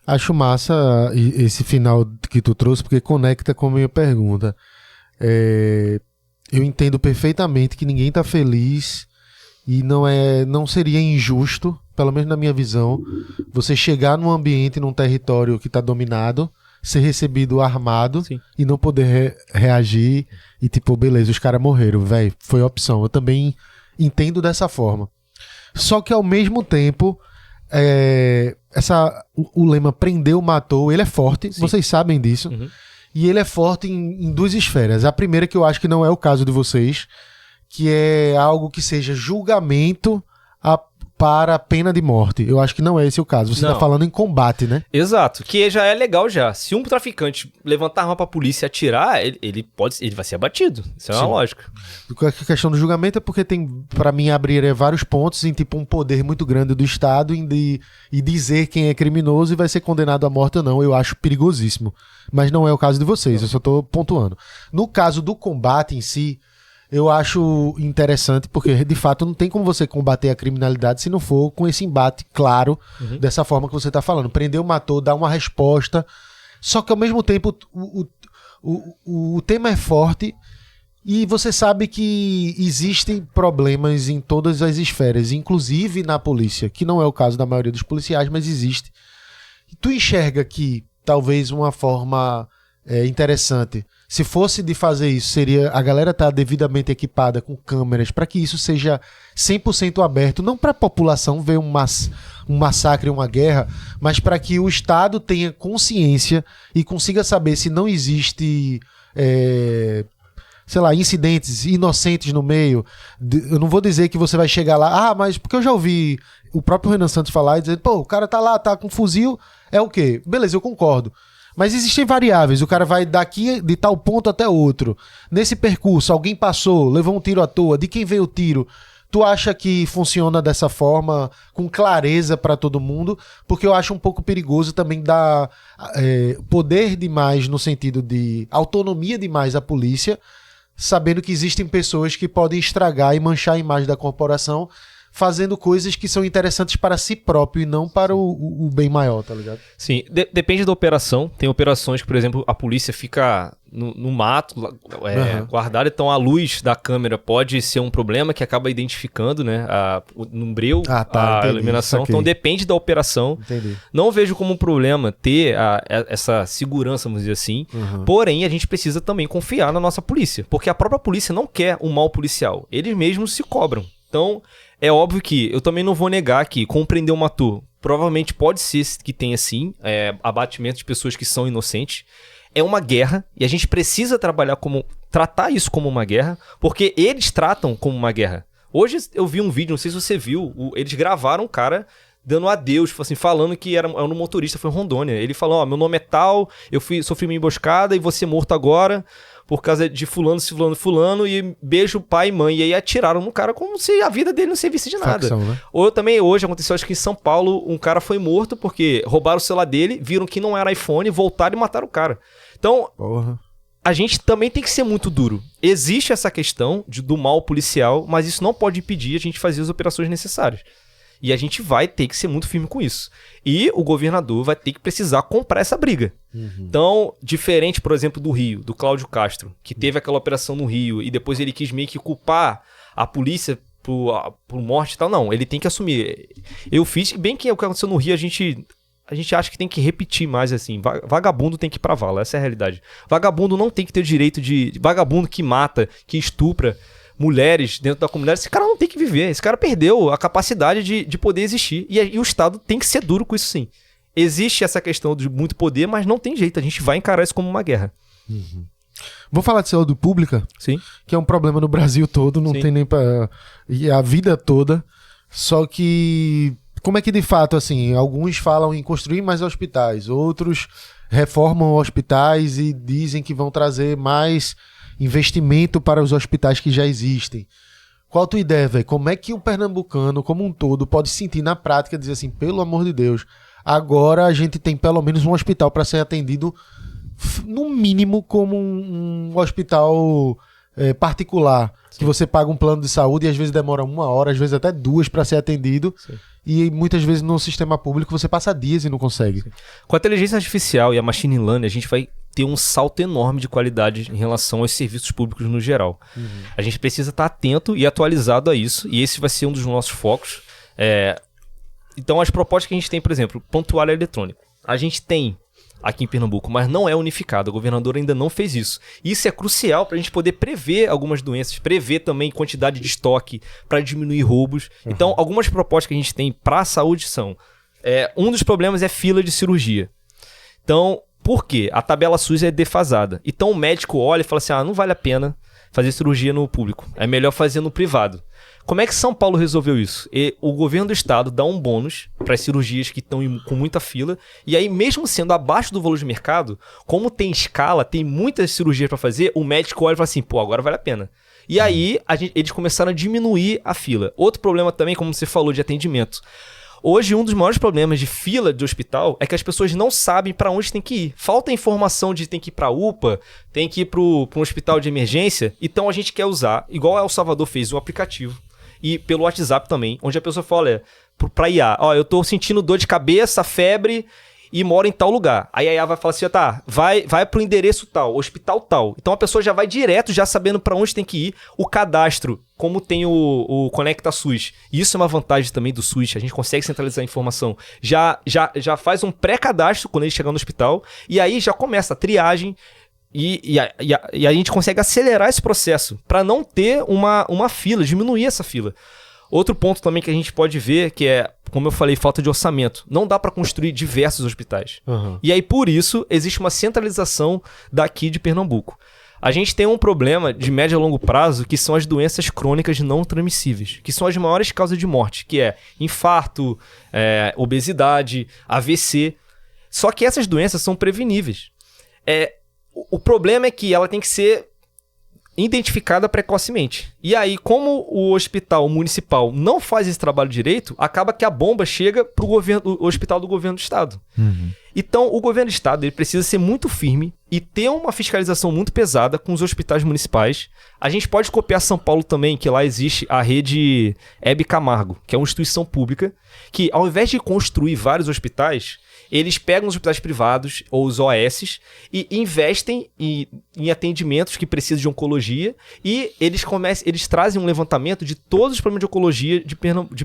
Acho massa esse final que tu trouxe, porque conecta com a minha pergunta. Eu entendo perfeitamente que ninguém tá feliz e não seria injusto, pelo menos na minha visão, você chegar num ambiente, num território que tá dominado, ser recebido armado Sim. e não poder reagir e tipo, beleza, os caras morreram, velho, foi opção. Eu também entendo dessa forma. Só que ao mesmo tempo, o lema prendeu, matou, ele é forte, Sim. vocês sabem disso. Uhum. E ele é forte em duas esferas. A primeira, que eu acho que não é o caso de vocês, que é algo que seja julgamento para a pena de morte. Eu acho que não é esse o caso. Você Não. tá falando em combate, né? Exato, que já é legal já. Se um traficante levantar a arma pra polícia e atirar, ele vai ser abatido. Isso é uma Sim. lógica. A questão do julgamento é porque tem, pra mim, abrir vários pontos em tipo um poder muito grande do Estado e dizer quem é criminoso e vai ser condenado à morte ou não. Eu acho perigosíssimo. Mas não é o caso de vocês, eu só tô pontuando. No caso do combate em si, eu acho interessante, porque de fato não tem como você combater a criminalidade se não for com esse embate claro, dessa forma que você tá falando. Prendeu, matou, dá uma resposta. Só que ao mesmo tempo o tema é forte e você sabe que existem problemas em todas as esferas, inclusive na polícia, que não é o caso da maioria dos policiais, mas existe. E tu enxerga que talvez uma forma interessante, se fosse de fazer isso, seria a galera estar devidamente equipada com câmeras para que isso seja 100% aberto, não para a população ver um massacre, uma guerra, mas para que o Estado tenha consciência e consiga saber se não existe, sei lá, incidentes inocentes no meio. Eu não vou dizer que você vai chegar lá, mas porque eu já ouvi o próprio Renan Santos falar e dizer, pô, o cara tá lá, tá com fuzil, é o quê? Beleza, eu concordo. Mas existem variáveis, o cara vai daqui de tal ponto até outro. Nesse percurso, alguém passou, levou um tiro à toa, de quem veio o tiro? Tu acha que funciona dessa forma, com clareza pra todo mundo? Porque eu acho um pouco perigoso também dar poder demais no sentido de autonomia demais à polícia, sabendo que existem pessoas que podem estragar e manchar a imagem da corporação, fazendo coisas que são interessantes para si próprio e não para o bem maior, tá ligado? Sim, depende da operação. Tem operações que, por exemplo, a polícia fica no mato, guardada, então a luz da câmera pode ser um problema que acaba identificando, né, no breu, a iluminação. Saquei. Então depende da operação. Entendi. Não vejo como um problema ter essa segurança, vamos dizer assim. Porém, a gente precisa também confiar na nossa polícia, porque a própria polícia não quer um mal policial. Eles mesmos se cobram. Então, é óbvio que eu também não vou negar que compreender um ator provavelmente pode ser que tenha sim abatimento de pessoas que são inocentes. É uma guerra e a gente precisa tratar isso como uma guerra, porque eles tratam como uma guerra. Hoje eu vi um vídeo, não sei se você viu, eles gravaram um cara dando adeus, assim, falando que era um motorista, foi em Rondônia. Ele falou, meu nome é tal, eu sofri uma emboscada e vou ser morto agora por causa de fulano, e beijo pai e mãe. E aí atiraram no cara como se a vida dele não servisse de nada. Facção, né? Ou também, hoje aconteceu, acho que em São Paulo, um cara foi morto porque roubaram o celular dele, viram que não era iPhone, voltaram e mataram o cara. Então, Porra. a gente também tem que ser muito duro. Existe essa questão do mal policial, mas isso não pode impedir a gente fazer as operações necessárias. E a gente vai ter que ser muito firme com isso. E o governador vai ter que precisar comprar essa briga. Então, diferente, por exemplo, do Rio, do Cláudio Castro, que teve aquela operação no Rio e depois ele quis meio que culpar a polícia por morte e tal. Não, ele tem que assumir. Eu fiz, bem que o que aconteceu no Rio, a gente acha que tem que repetir mais assim. Vagabundo tem que ir pra vala, essa é a realidade. Vagabundo não tem que ter o direito de... Vagabundo que mata, que estupra mulheres dentro da comunidade, esse cara não tem que viver. Esse cara perdeu a capacidade de poder existir. E o Estado tem que ser duro com isso, sim. Existe essa questão de muito poder, mas não tem jeito. A gente vai encarar isso como uma guerra. Vou falar de saúde pública, Sim. que é um problema no Brasil todo, não Sim. tem nem pra... E a vida toda. Só que... Como é que de fato, assim, alguns falam em construir mais hospitais, outros reformam hospitais e dizem que vão trazer mais investimento para os hospitais que já existem. Qual a tua ideia, velho? Como é que o pernambucano, como um todo, pode sentir na prática, dizer assim, pelo amor de Deus, agora a gente tem pelo menos um hospital para ser atendido, no mínimo, como um hospital particular, que você paga um plano de saúde e às vezes demora 1 hora, às vezes até 2 para ser atendido. Sim. E muitas vezes no sistema público você passa dias e não consegue. Sim. Com a inteligência artificial e a machine learning, a gente vai ter um salto enorme de qualidade em relação aos serviços públicos no geral. A gente precisa estar atento e atualizado a isso, e esse vai ser um dos nossos focos. Então, as propostas que a gente tem, por exemplo, prontuário eletrônico. A gente tem aqui em Pernambuco, mas não é unificado. O governador ainda não fez isso. Isso é crucial para a gente poder prever algumas doenças, prever também quantidade de estoque, para diminuir roubos. Então, algumas propostas que a gente tem para a saúde são... um dos problemas é fila de cirurgia. Então, por quê? A tabela SUS é defasada. Então, o médico olha e fala assim, não vale a pena fazer cirurgia no público. É melhor fazer no privado. Como é que São Paulo resolveu isso? O governo do estado dá um bônus para as cirurgias que estão com muita fila, e aí mesmo sendo abaixo do valor de mercado, como tem escala, tem muitas cirurgias para fazer, o médico olha e fala assim, agora vale a pena. E aí eles começaram a diminuir a fila. Outro problema também, como você falou, de atendimento. Hoje, um dos maiores problemas de fila de hospital é que as pessoas não sabem para onde tem que ir. Falta informação de tem que ir para a UPA, tem que ir para um hospital de emergência. Então, a gente quer usar, igual El Salvador fez, um aplicativo. E pelo WhatsApp também, onde a pessoa fala, para IA, eu tô sentindo dor de cabeça, febre e moro em tal lugar. Aí a IA vai falar assim, vai pro endereço tal, hospital tal. Então a pessoa já vai direto, já sabendo para onde tem que ir. O cadastro, como tem o Conecta SUS. Isso é uma vantagem também do SUS, a gente consegue centralizar a informação. Já faz um pré-cadastro quando ele chegar no hospital, e aí já começa a triagem. E a gente consegue acelerar esse processo para não ter uma fila, diminuir essa fila. Outro ponto também que a gente pode ver, que é, como eu falei, falta de orçamento. Não dá para construir diversos hospitais. E aí, por isso, existe uma centralização daqui de Pernambuco. A gente tem um problema de médio a longo prazo, que são as doenças crônicas não transmissíveis, que são as maiores causas de morte, que é infarto, obesidade, AVC. Só que essas doenças são preveníveis. O problema é que ela tem que ser identificada precocemente. E aí, como o hospital municipal não faz esse trabalho direito, acaba que a bomba chega para o hospital do governo do estado. Então, o governo do estado ele precisa ser muito firme e ter uma fiscalização muito pesada com os hospitais municipais. A gente pode copiar São Paulo também, que lá existe a rede Hebe Camargo, que é uma instituição pública, que ao invés de construir vários hospitais, eles pegam os hospitais privados, ou os OS, e investem em atendimentos que precisam de oncologia, e eles trazem um levantamento de todos os problemas de oncologia de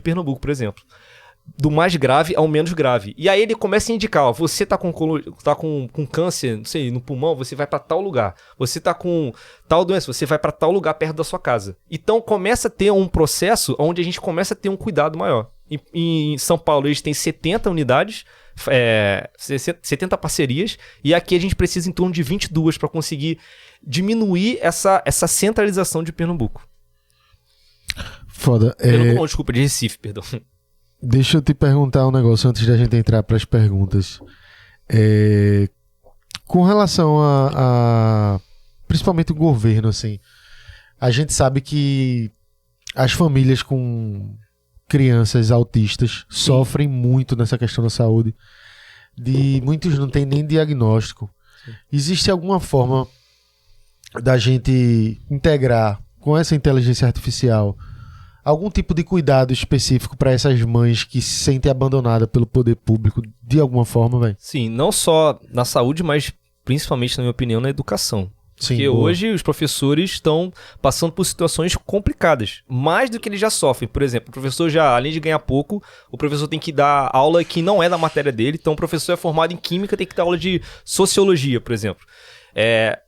Pernambuco, por exemplo. Do mais grave ao menos grave. E aí ele começa a indicar, você tá com câncer, não sei, no pulmão, você vai para tal lugar. Você tá com tal doença, você vai para tal lugar perto da sua casa. Então começa a ter um processo onde a gente começa a ter um cuidado maior. Em São Paulo eles têm 70 unidades, 70 parcerias, e aqui a gente precisa em torno de 22 para conseguir diminuir essa centralização de Pernambuco. Foda. Desculpa, de Recife, perdão. Deixa eu te perguntar um negócio antes da gente entrar para as perguntas. Com relação a principalmente o governo, assim, a gente sabe que as famílias com crianças autistas sofrem muito nessa questão da saúde. Muitos não têm nem diagnóstico. Existe alguma forma da gente integrar com essa inteligência artificial algum tipo de cuidado específico para essas mães que se sentem abandonadas pelo poder público de alguma forma, velho? Sim, não só na saúde, mas principalmente, na minha opinião, na educação. Porque hoje os professores estão passando por situações complicadas, mais do que eles já sofrem. Por exemplo, o professor já, além de ganhar pouco, o professor tem que dar aula que não é da matéria dele. Então o professor é formado em química, tem que dar aula de sociologia, por exemplo.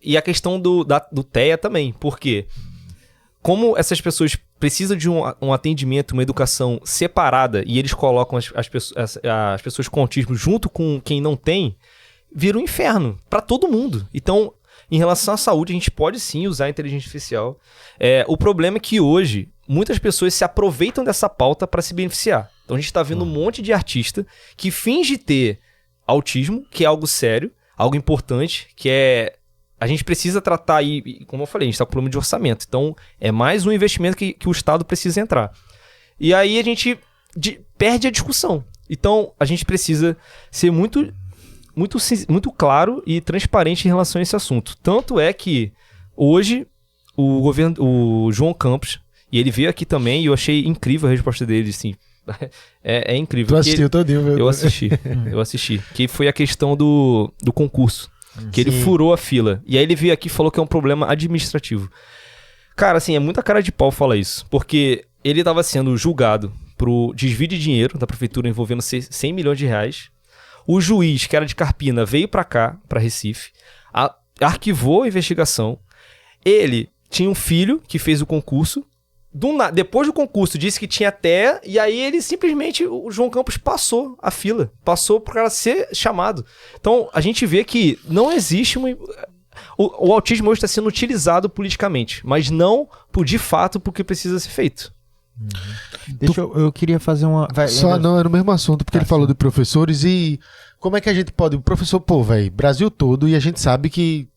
E a questão do TEA também, porque como essas pessoas precisam de um atendimento, uma educação separada, e eles colocam as pessoas com autismo junto com quem não tem, vira um inferno para todo mundo. Então, em relação à saúde, a gente pode sim usar a inteligência artificial. O problema é que hoje muitas pessoas se aproveitam dessa pauta para se beneficiar. Então a gente está vendo um monte de artista que finge ter autismo, que é algo sério, algo importante, que a gente precisa tratar aí, como eu falei, a gente está com problema de orçamento. Então é mais um investimento que o Estado precisa entrar. E aí a gente perde a discussão. Então a gente precisa ser muito claro e transparente em relação a esse assunto. Tanto é que hoje o João Campos, e ele veio aqui também, e eu achei incrível a resposta dele, assim. É incrível. Tu assistiu todinho, velho? Eu assisti. Que foi a questão do concurso. Que ele Sim. furou a fila. E aí ele veio aqui e falou que é um problema administrativo. Cara, assim, é muita cara de pau falar isso. Porque ele estava sendo julgado pro desvio de dinheiro da prefeitura envolvendo 100 milhões de reais. O juiz, que era de Carpina, veio pra cá, pra Recife, arquivou a investigação. Ele tinha um filho que fez o concurso. Depois do concurso, disse que tinha até, e aí ele simplesmente, o João Campos passou a fila, passou pro cara ser chamado. Então, a gente vê que não existe o autismo hoje está sendo utilizado politicamente, mas não de fato porque precisa ser feito. Eu queria fazer uma... Não, era o mesmo assunto, porque ele falou de professores e como é que a gente pode... O professor, velho, Brasil todo, e a gente sabe que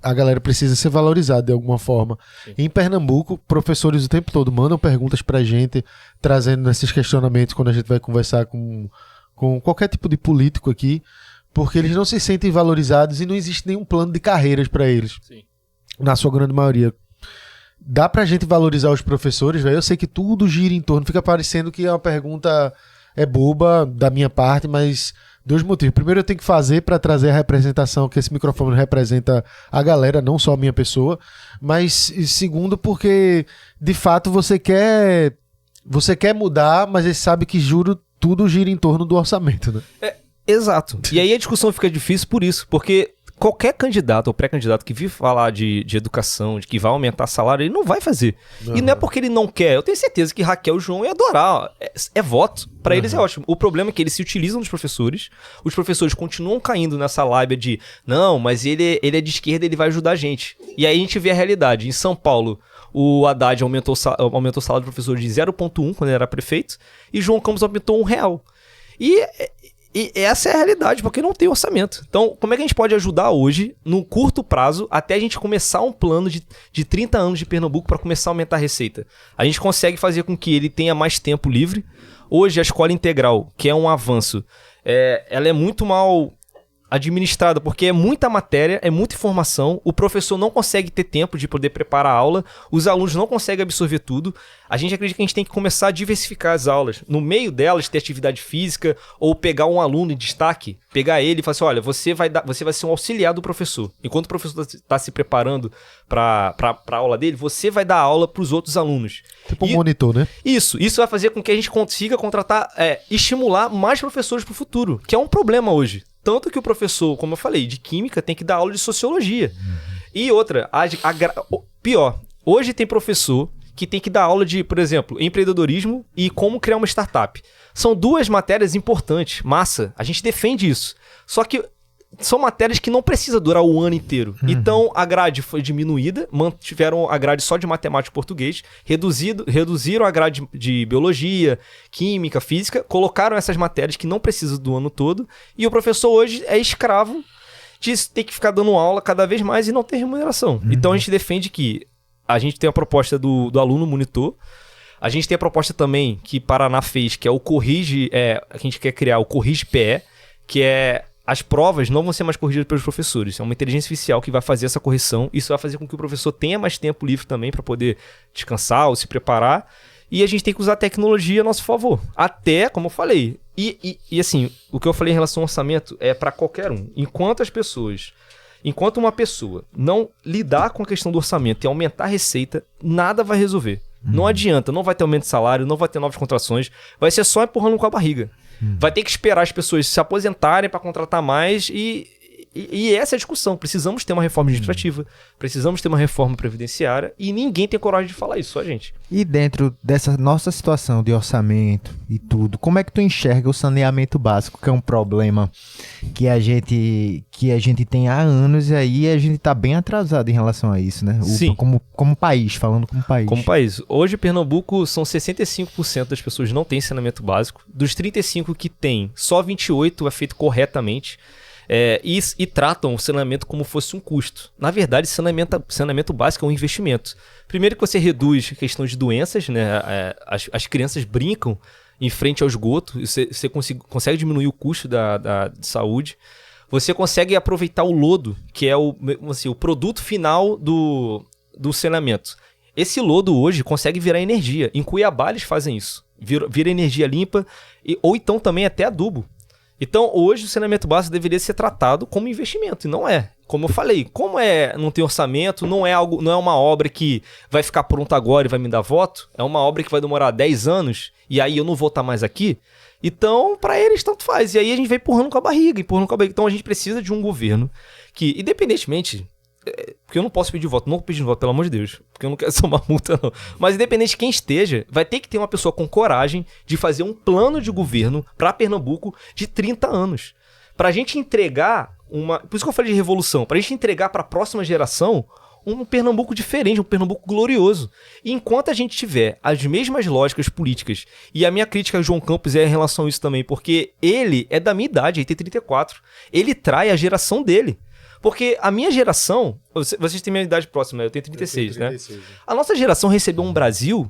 a galera precisa ser valorizada de alguma forma. Sim. Em Pernambuco, professores o tempo todo mandam perguntas pra gente, trazendo esses questionamentos quando a gente vai conversar com qualquer tipo de político aqui, porque eles não se sentem valorizados e não existe nenhum plano de carreiras pra eles. Sim. Na sua grande maioria. Dá pra gente valorizar os professores, velho? Eu sei que tudo gira em torno, fica parecendo que a pergunta é boba da minha parte, mas 2 motivos. Primeiro, eu tenho que fazer pra trazer a representação, que esse microfone representa a galera, não só a minha pessoa. Mas segundo, porque de fato você quer mudar, mas você sabe que tudo gira em torno do orçamento, né? Exato. E aí a discussão fica difícil por isso, porque qualquer candidato ou pré-candidato que vir falar de educação, de que vai aumentar salário, ele não vai fazer. Uhum. E não é porque ele não quer. Eu tenho certeza que Raquel e João ia adorar. É voto. Pra eles é ótimo. O problema é que eles se utilizam dos professores. Os professores continuam caindo nessa lábia de não, mas ele é de esquerda, ele vai ajudar a gente. E aí a gente vê a realidade. Em São Paulo, o Haddad aumentou o salário do professor de 0,1 quando ele era prefeito. E João Campos aumentou R$1. E essa é a realidade, porque não tem orçamento. Então, como é que a gente pode ajudar hoje, no curto prazo, até a gente começar um plano de 30 anos de Pernambuco para começar a aumentar a receita? A gente consegue fazer com que ele tenha mais tempo livre. Hoje, a escola integral, que é um avanço, ela é muito mal administrada, porque é muita matéria, é muita informação, o professor não consegue ter tempo de poder preparar a aula, os alunos não conseguem absorver tudo. A gente acredita que a gente tem que começar a diversificar as aulas. No meio delas, ter atividade física, ou pegar um aluno em destaque, pegar ele e falar assim, olha, você vai ser um auxiliar do professor. Enquanto o professor está se preparando para a aula dele, você vai dar aula para os outros alunos. Tipo um monitor, né? Isso vai fazer com que a gente consiga contratar, estimular mais professores para o futuro, que é um problema hoje. Tanto que o professor, como eu falei, de química tem que dar aula de sociologia. E outra, pior, hoje tem professor que tem que dar aula de, por exemplo, empreendedorismo e como criar uma startup. São 2 matérias importantes, massa, a gente defende isso. Só que são matérias que não precisa durar o ano inteiro. Então, a grade foi diminuída, mantiveram a grade só de matemática e português, reduziram a grade de biologia, química, física, colocaram essas matérias que não precisam do ano todo, e o professor hoje é escravo de ter que ficar dando aula cada vez mais e não ter remuneração. Então, a gente defende que a gente tem a proposta do aluno monitor, a gente tem a proposta também que Paraná fez, que é o Corrige, a gente quer criar o Corrige PE, que é... As provas não vão ser mais corrigidas pelos professores. É uma inteligência artificial que vai fazer essa correção. Isso vai fazer com que o professor tenha mais tempo livre também para poder descansar ou se preparar. E a gente tem que usar a tecnologia a nosso favor. Até, como eu falei. E assim, o que eu falei em relação ao orçamento é para qualquer um. Enquanto uma pessoa não lidar com a questão do orçamento e aumentar a receita, nada vai resolver. Não adianta, não vai ter aumento de salário, não vai ter novas contratações. Vai ser só empurrando com a barriga. Vai ter que esperar as pessoas se aposentarem para contratar mais e essa é a discussão. Precisamos ter uma reforma administrativa, precisamos ter uma reforma previdenciária e ninguém tem coragem de falar isso, só a gente. E dentro dessa nossa situação de orçamento e tudo, como é que tu enxerga o saneamento básico, que é um problema que a gente tem há anos e aí a gente tá bem atrasado em relação a isso, né? Sim. Como país, falando como país. Como país. Hoje, Pernambuco, são 65% das pessoas não têm saneamento básico. Dos 35 que tem, só 28 é feito corretamente. E tratam o saneamento como fosse um custo. Na verdade, saneamento básico é um investimento. Primeiro que você reduz a questão de doenças, né? As crianças brincam em frente ao esgoto, você consegue diminuir o custo de saúde. Você consegue aproveitar o lodo, que é o produto final do saneamento. Esse lodo hoje consegue virar energia. Em Cuiabá eles fazem isso. Vira energia limpa, ou então também até adubo. Então hoje o saneamento básico deveria ser tratado como investimento, e não é. Como eu falei, não tem orçamento, não é uma obra que vai ficar pronta agora e vai me dar voto, é uma obra que vai demorar 10 anos, e aí eu não vou estar mais aqui. Então, para eles, tanto faz. E aí a gente vai empurrando com a barriga. Então a gente precisa de um governo que, independentemente... Porque eu não posso pedir voto, não vou pedir voto, pelo amor de Deus, porque eu não quero ser uma multa, não. Mas independente de quem esteja, vai ter que ter uma pessoa com coragem de fazer um plano de governo para Pernambuco de 30 anos. Pra gente entregar por isso que eu falei de revolução, pra gente entregar pra próxima geração um Pernambuco diferente, um Pernambuco glorioso. E enquanto a gente tiver as mesmas lógicas políticas, e a minha crítica ao João Campos é em relação a isso também, porque ele é da minha idade, ele tem 34, ele trai a geração dele. Porque a minha geração, vocês têm minha idade próxima, eu tenho 36, né? A nossa geração recebeu um Brasil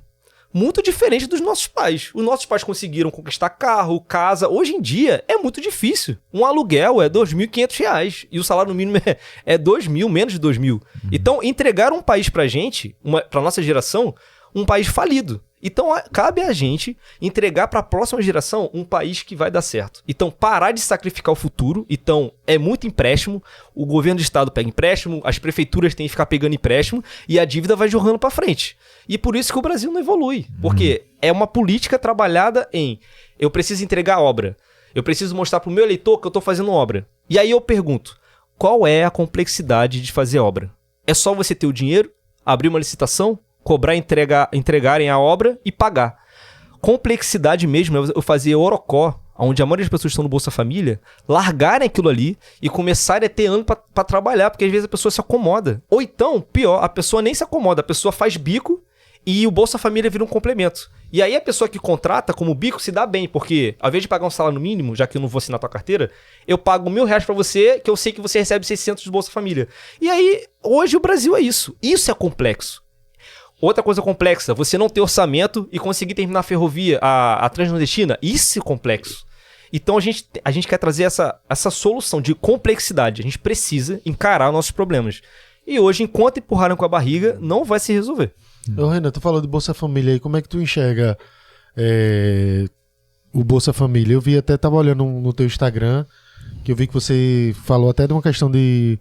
muito diferente dos nossos pais. Os nossos pais conseguiram conquistar carro, casa. Hoje em dia é muito difícil. Um aluguel é R$2.500 e o salário mínimo é 2.000, menos de 2.000. Então entregaram um país pra gente, pra nossa geração, um país falido. Então cabe a gente entregar para a próxima geração um país que vai dar certo. Então parar de sacrificar o futuro. Então é muito empréstimo, o governo do estado pega empréstimo, as prefeituras têm que ficar pegando empréstimo e a dívida vai jorrando para frente. E por isso que o Brasil não evolui, porque é uma política trabalhada em eu preciso entregar obra, eu preciso mostrar para o meu eleitor que eu estou fazendo obra. E aí eu pergunto, qual é a complexidade de fazer obra? É só você ter o dinheiro, abrir uma licitação, cobrar, entregarem a obra e pagar. Complexidade mesmo é eu fazer Orocó, onde a maioria das pessoas estão no Bolsa Família, largarem aquilo ali e começarem a ter ano para trabalhar, porque às vezes a pessoa se acomoda. Ou então, pior, a pessoa nem se acomoda, a pessoa faz bico e o Bolsa Família vira um complemento. E aí a pessoa que contrata como bico se dá bem, porque ao invés de pagar um salário mínimo, já que eu não vou assinar tua carteira, eu pago R$1.000 pra você, que eu sei que você recebe 600 do Bolsa Família. E aí, hoje o Brasil é isso. Isso é complexo. Outra coisa complexa, você não ter orçamento e conseguir terminar a ferrovia, a Transnordestina, isso é complexo. Então a gente quer trazer essa solução de complexidade. A gente precisa encarar nossos problemas. E hoje, enquanto empurraram com a barriga, não vai se resolver. Ô Renan, tu falou de Bolsa Família aí, como é que tu enxerga o Bolsa Família? Eu vi até, tava olhando no teu Instagram, que eu vi que você falou até de uma questão de...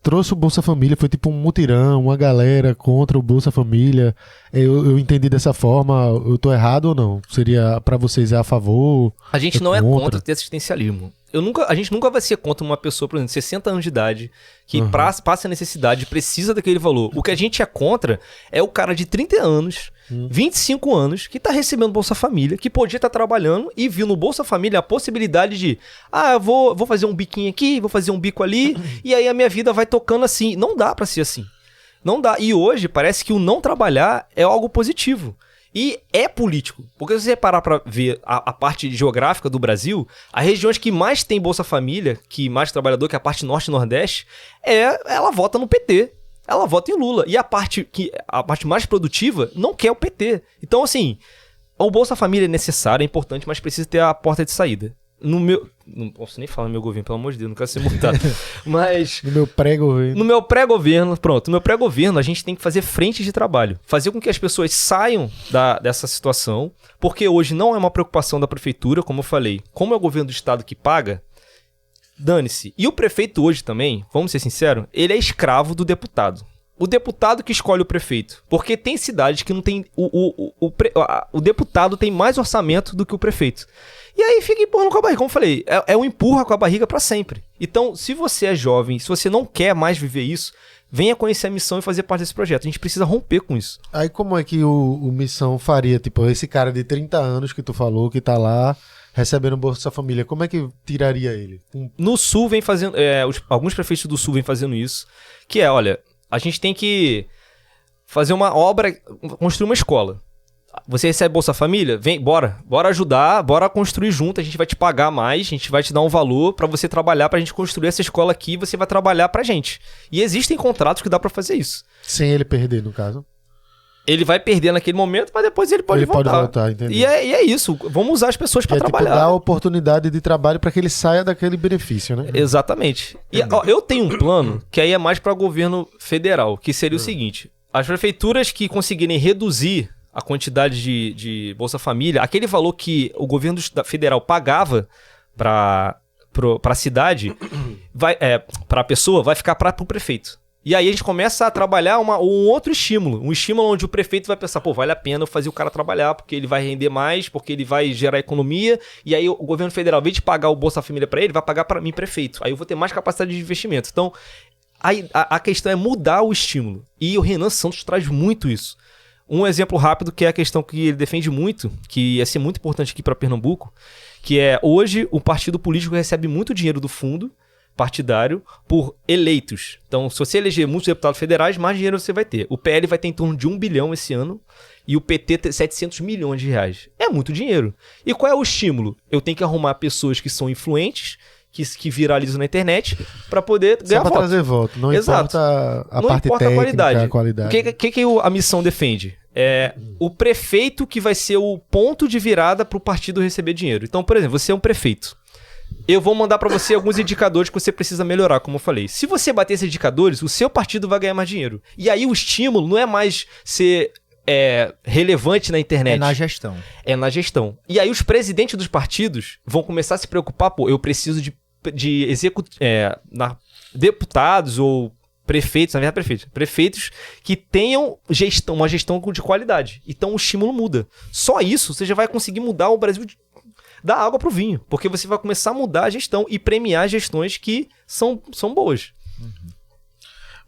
trouxe o Bolsa Família, foi tipo um mutirão, uma galera contra o Bolsa Família. Eu entendi dessa forma, eu tô errado ou não? Seria pra vocês a favor? A gente não é contra ter assistencialismo. A gente nunca vai ser contra uma pessoa, por exemplo, de 60 anos de idade, que passa a necessidade, precisa daquele valor. O que a gente é contra é o cara de 30 anos, 25 anos, que tá recebendo Bolsa Família, que podia estar trabalhando e viu no Bolsa Família a possibilidade de eu vou fazer um biquinho aqui, vou fazer um bico ali, e aí a minha vida vai tocando assim. Não dá pra ser assim. Não dá. E hoje parece que o não trabalhar é algo positivo. E é político, porque se você parar para ver a parte geográfica do Brasil, as regiões que mais tem Bolsa Família, que mais trabalhador, que é a parte norte e nordeste, ela vota no PT, ela vota em Lula. E a parte mais produtiva não quer o PT. Então, assim, o Bolsa Família é necessário, é importante, mas precisa ter a porta de saída. Não posso nem falar no meu governo, pelo amor de Deus, não quero ser multado. Mas... No meu pré-governo, pronto. No meu pré-governo, a gente tem que fazer frentes de trabalho. Fazer com que as pessoas saiam dessa situação, porque hoje não é uma preocupação da prefeitura, como eu falei. Como é o governo do estado que paga, dane-se. E o prefeito hoje também, vamos ser sinceros, ele é escravo do deputado. O deputado que escolhe o prefeito. Porque tem cidades que não tem... O deputado tem mais orçamento do que o prefeito. E aí fica empurrando com a barriga. Como eu falei, é um empurra com a barriga pra sempre. Então, se você é jovem, se você não quer mais viver isso, venha conhecer a Missão e fazer parte desse projeto. A gente precisa romper com isso. Aí como é que o Missão faria? Tipo, esse cara de 30 anos que tu falou, que tá lá recebendo Bolsa Família, como é que tiraria ele? No Sul vem fazendo... alguns prefeitos do Sul vem fazendo isso. Que olha, a gente tem que fazer uma obra, construir uma escola. Você recebe Bolsa Família? Vem, bora ajudar, bora construir junto, a gente vai te pagar mais, a gente vai te dar um valor pra você trabalhar, pra gente construir essa escola aqui, você vai trabalhar pra gente. E existem contratos que dá pra fazer isso. Sem ele perder, no caso? ele vai perder naquele momento, mas depois ele pode voltar. Pode voltar, entendeu? E é isso. Vamos usar as pessoas para trabalhar. Tipo, dar a oportunidade de trabalho para que ele saia daquele benefício, né? Exatamente. E ó, eu tenho um plano que aí é mais para o governo federal, que seria o seguinte: as prefeituras que conseguirem reduzir a quantidade de Bolsa Família, aquele valor que o governo federal pagava para a cidade, para a pessoa, vai ficar para o prefeito. E aí a gente começa a trabalhar um outro estímulo. Um estímulo onde o prefeito vai pensar, pô, vale a pena eu fazer o cara trabalhar, porque ele vai render mais, porque ele vai gerar economia. E aí o governo federal, ao invés de pagar o Bolsa Família para ele, vai pagar para mim, prefeito. Aí eu vou ter mais capacidade de investimento. Então, a questão é mudar o estímulo. E o Renan Santos traz muito isso. Um exemplo rápido que é a questão que ele defende muito, que ia ser muito importante aqui para Pernambuco, que é hoje o partido político recebe muito dinheiro do fundo partidário por eleitos. Então, se você eleger muitos deputados federais, mais dinheiro você vai ter. O PL vai ter em torno de 1 bilhão esse ano e o PT 700 milhões de reais. É muito dinheiro. E qual é o estímulo? Eu tenho que arrumar pessoas que são influentes, que viralizam na internet, para poder ganhar voto. Trazer voto. Não Exato. importa a Não parte importa técnica, a qualidade. O que a missão defende? É o prefeito que vai ser o ponto de virada para o partido receber dinheiro. Então, por exemplo, você é um prefeito. Eu vou mandar para você alguns indicadores que você precisa melhorar, como eu falei. Se você bater esses indicadores, o seu partido vai ganhar mais dinheiro. E aí o estímulo não é mais ser relevante na internet. É na gestão. É na gestão. E aí os presidentes dos partidos vão começar a se preocupar, pô, eu preciso de deputados ou prefeitos, na verdade prefeitos que tenham uma gestão de qualidade. Então o estímulo muda. Só isso você já vai conseguir mudar o Brasil da água pro vinho, porque você vai começar a mudar a gestão e premiar gestões que são boas.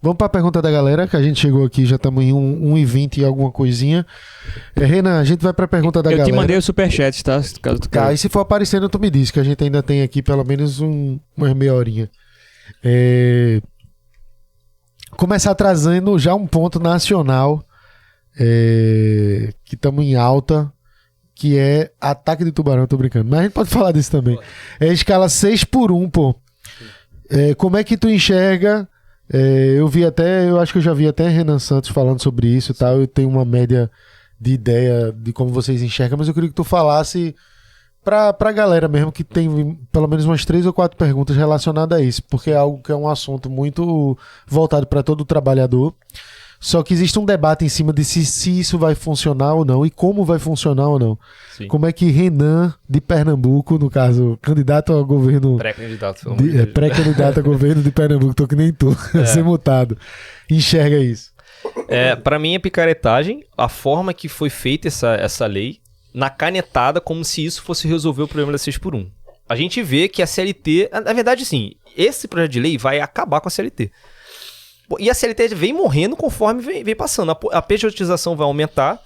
Vamos para a pergunta da galera, que a gente chegou aqui, já estamos em 1h20 e alguma coisinha. Renan, a gente vai para a pergunta da galera. Eu te mandei o superchat, tá? Caso tu queira. E se for aparecendo, tu me diz, que a gente ainda tem aqui pelo menos umas meia horinha. Começar trazendo já um ponto nacional, que estamos em alta, que é ataque de tubarão, tô brincando. Mas a gente pode falar disso também. É a escala 6x1, pô. Como é que tu enxerga... eu acho que eu já vi até Renan Santos falando sobre isso e tal. Eu tenho uma média de ideia de como vocês enxergam, mas eu queria que tu falasse pra galera mesmo, que tem pelo menos umas 3 ou 4 perguntas relacionadas a isso, porque é algo que é um assunto muito voltado para todo trabalhador. Só que existe um debate em cima de se isso vai funcionar ou não e como vai funcionar ou não. Sim. Como é que Renan de Pernambuco, no caso, candidato ao governo... Pré-candidato. Pré-candidato ao governo de Pernambuco, tô que nem tu, ser mutado. Enxerga isso. Para mim é picaretagem a forma que foi feita essa lei, na canetada, como se isso fosse resolver o problema da 6x1. A gente vê que a CLT... Na verdade, sim, esse projeto de lei vai acabar com a CLT. E a CLT vem morrendo conforme vem passando. A pejotização vai aumentar,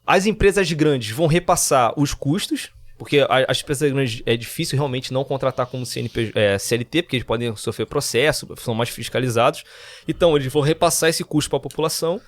as empresas grandes vão repassar os custos, porque as empresas grandes é difícil realmente não contratar como CLT, porque eles podem sofrer processo, são mais fiscalizados. Então, eles vão repassar esse custo para a população.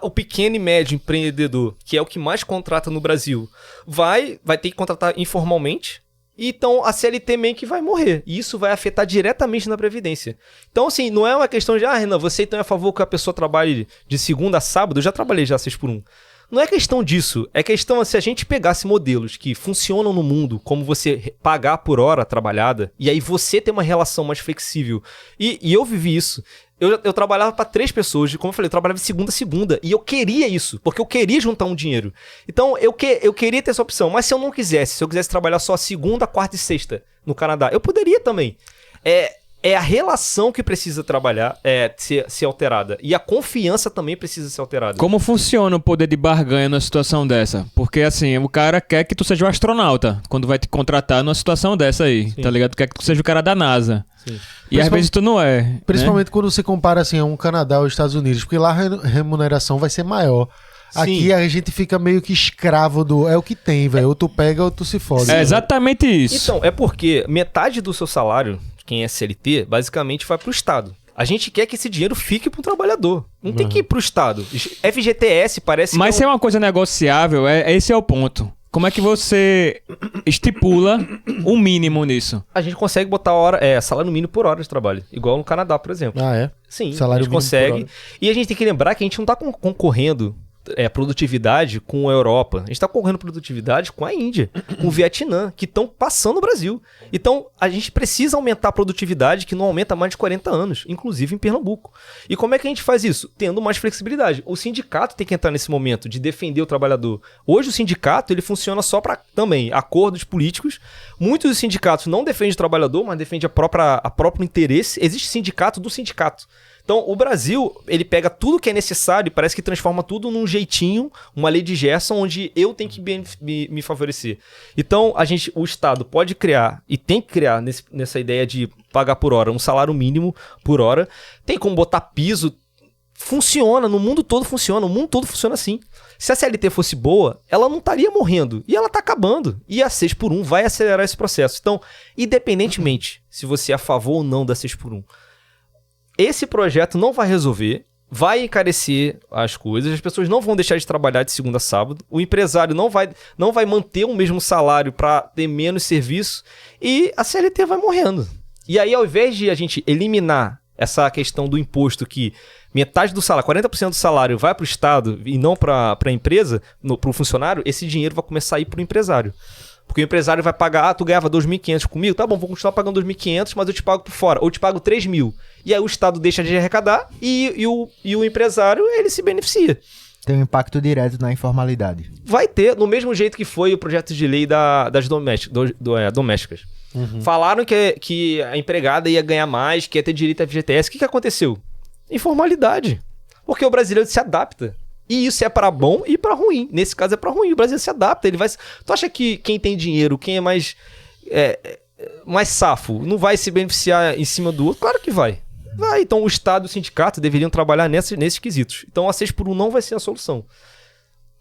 O pequeno e médio empreendedor, que é o que mais contrata no Brasil, vai ter que contratar informalmente. Então a CLT meio que vai morrer. E isso vai afetar diretamente na Previdência. Então, assim, não é uma questão de, Renan, você então é a favor que a pessoa trabalhe de segunda a sábado? Eu já trabalhei já 6x1. Não é questão disso. É questão, se a gente pegasse modelos que funcionam no mundo, como você pagar por hora trabalhada, e aí você ter uma relação mais flexível. E eu vivi isso. Eu trabalhava para 3 pessoas, como eu falei, eu trabalhava de segunda a segunda, e eu queria isso, porque eu queria juntar um dinheiro. Então, eu queria ter essa opção, mas se eu não quisesse, se eu quisesse trabalhar só segunda, quarta e sexta no Canadá, eu poderia também. É a relação que precisa trabalhar, ser alterada, e a confiança também precisa ser alterada. Como funciona o poder de barganha numa situação dessa? Porque, assim, o cara quer que tu seja um astronauta, quando vai te contratar numa situação dessa aí, tá ligado? Quer que tu seja o cara da NASA. Sim. E às vezes tu não é. Principalmente quando você compara assim a um Canadá ou Estados Unidos, porque lá a remuneração vai ser maior. Sim. Aqui a gente fica meio que escravo é o que tem, velho. Ou tu pega ou tu se fode. É exatamente isso. Então, é porque metade do seu salário, quem é CLT, basicamente vai pro Estado. A gente quer que esse dinheiro fique pro trabalhador. Não tem que ir pro Estado. FGTS parece Mas se é uma coisa negociável, esse é o ponto. Como é que você estipula o mínimo nisso? A gente consegue botar salário mínimo por hora de trabalho. Igual no Canadá, por exemplo. Ah, é? Sim, salário a gente consegue. E a gente tem que lembrar que a gente não tá concorrendo produtividade com a Europa. A gente está concorrendo produtividade com a Índia, com o Vietnã, que estão passando o Brasil. Então, a gente precisa aumentar a produtividade, que não aumenta há mais de 40 anos, inclusive em Pernambuco. E como é que a gente faz isso? Tendo mais flexibilidade. O sindicato tem que entrar nesse momento de defender o trabalhador. Hoje o sindicato ele funciona só para também acordos políticos. Muitos dos sindicatos não defendem o trabalhador, mas defendem a próprio interesse. Existe sindicato do sindicato. Então, o Brasil, ele pega tudo que é necessário e parece que transforma tudo num jeitinho, uma lei de Gerson, onde eu tenho que me favorecer. Então, o Estado pode criar, e tem que criar nessa ideia de pagar por hora, um salário mínimo por hora. Tem como botar piso. Funciona, no mundo todo funciona, o mundo todo funciona assim. Se a CLT fosse boa, ela não estaria morrendo, e ela está acabando. E a 6x1 vai acelerar esse processo. Então, independentemente se você é a favor ou não da 6x1, esse projeto não vai resolver, vai encarecer as coisas, as pessoas não vão deixar de trabalhar de segunda a sábado, o empresário não vai manter o mesmo salário para ter menos serviço e a CLT vai morrendo. E aí, ao invés de a gente eliminar essa questão do imposto que metade do salário, 40% do salário vai para o Estado e não para a empresa, para o funcionário, esse dinheiro vai começar a ir para o empresário. Porque o empresário vai pagar, tu ganhava 2.500 comigo, tá bom, vou continuar pagando 2.500, mas eu te pago por fora, ou te pago 3.000. E aí o Estado deixa de arrecadar e o empresário, ele se beneficia. Tem um impacto direto na informalidade. Vai ter, no mesmo jeito que foi o projeto de lei das domésticas. Uhum. Falaram que a empregada ia ganhar mais, que ia ter direito a FGTS. O que aconteceu? Informalidade. Porque o brasileiro se adapta. E isso é para bom e para ruim. Nesse caso é para ruim. O brasileiro se adapta. Ele vai. Tu acha que quem tem dinheiro, quem é mais safo, não vai se beneficiar em cima do outro? Claro que vai. Vai. Então o Estado e o sindicato deveriam trabalhar nesses quesitos. Então a 6x1 não vai ser a solução.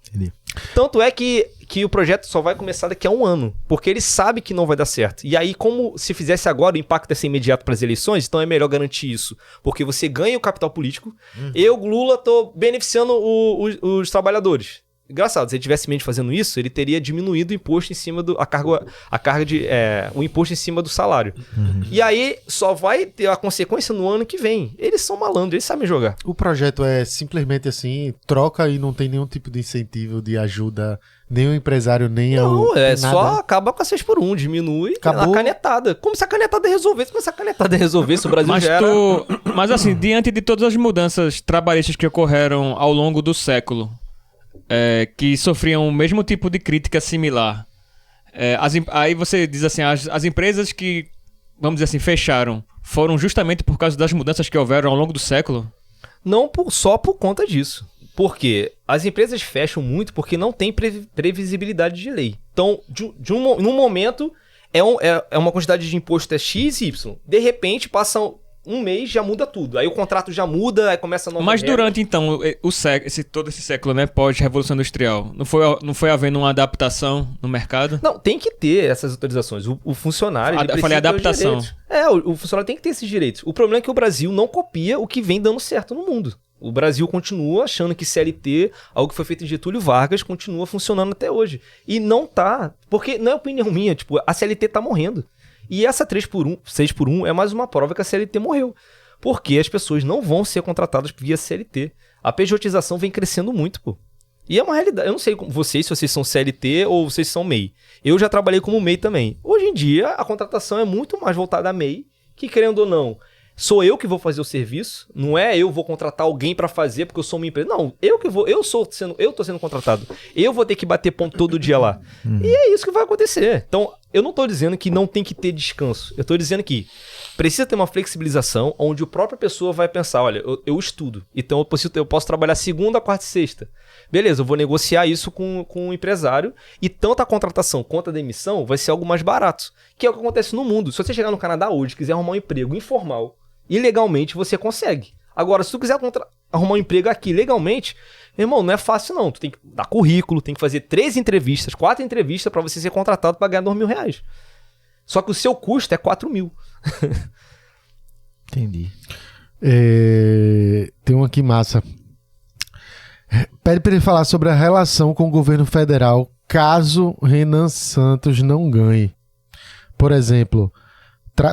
Entendi. Tanto é que o projeto só vai começar daqui a 1 ano, porque ele sabe que não vai dar certo. E aí, como se fizesse agora, o impacto é ser imediato para as eleições, então é melhor garantir isso. Porque você ganha o capital político, eu, Lula, tô beneficiando os trabalhadores. Engraçado, se ele tivesse mente fazendo isso, ele teria diminuído o imposto em cima o imposto em cima do salário. Uhum. E aí só vai ter a consequência no ano que vem. Eles são malandros, eles sabem jogar. O projeto é simplesmente assim, troca e não tem nenhum tipo de incentivo, de ajuda, nem o empresário, nem não, nada. Só acaba com a 6x1, diminui a canetada. Como se a canetada resolvesse, mas se a canetada resolvesse, o Brasil já era... Mas assim, diante de todas as mudanças trabalhistas que ocorreram ao longo do século, que sofriam o mesmo tipo de crítica similar. Aí você diz assim, as empresas que, vamos dizer assim, fecharam, foram justamente por causa das mudanças que houveram ao longo do século? Não só por conta disso. Porque as empresas fecham muito porque não tem previsibilidade de lei. Então, num momento, é uma quantidade de imposto X e Y. De repente, passam... um mês já muda tudo. Aí o contrato já muda, aí começa a nova Mas regra. Durante, então, todo esse século, né, pós-Revolução Industrial, não foi havendo uma adaptação no mercado? Não, tem que ter essas autorizações. O funcionário... Eu falei adaptação. O funcionário tem que ter esses direitos. O problema é que o Brasil não copia o que vem dando certo no mundo. O Brasil continua achando que CLT, algo que foi feito em Getúlio Vargas, continua funcionando até hoje. E não tá. Porque não é opinião minha, tipo, a CLT tá morrendo. E essa 6x1 é mais uma prova que a CLT morreu. Porque as pessoas não vão ser contratadas via CLT. A pejotização vem crescendo muito, pô. E é uma realidade. Eu não sei se vocês são CLT ou vocês são MEI. Eu já trabalhei como MEI também. Hoje em dia, a contratação é muito mais voltada a MEI, que querendo ou não, sou eu que vou fazer o serviço, não é eu vou contratar alguém para fazer porque eu sou uma empresa. Não, eu tô sendo contratado. Eu vou ter que bater ponto todo dia lá. E é isso que vai acontecer. Então, eu não tô dizendo que não tem que ter descanso. Eu tô dizendo que precisa ter uma flexibilização onde a própria pessoa vai pensar, olha, eu estudo, então eu posso trabalhar segunda, quarta e sexta. Beleza, eu vou negociar isso com o empresário e tanto a contratação quanto a demissão vai ser algo mais barato. Que é o que acontece no mundo. Se você chegar no Canadá hoje e quiser arrumar um emprego informal, ilegalmente você consegue. Agora, se tu quiser arrumar um emprego aqui legalmente, meu irmão, não é fácil não. Tu tem que dar currículo, tem que fazer 3 entrevistas, 4 entrevistas para você ser contratado para ganhar R$2.000. Só que o seu custo é 4.000. Entendi. Tem um aqui massa. Pede para ele falar sobre a relação com o governo federal caso Renan Santos não ganhe. Por exemplo,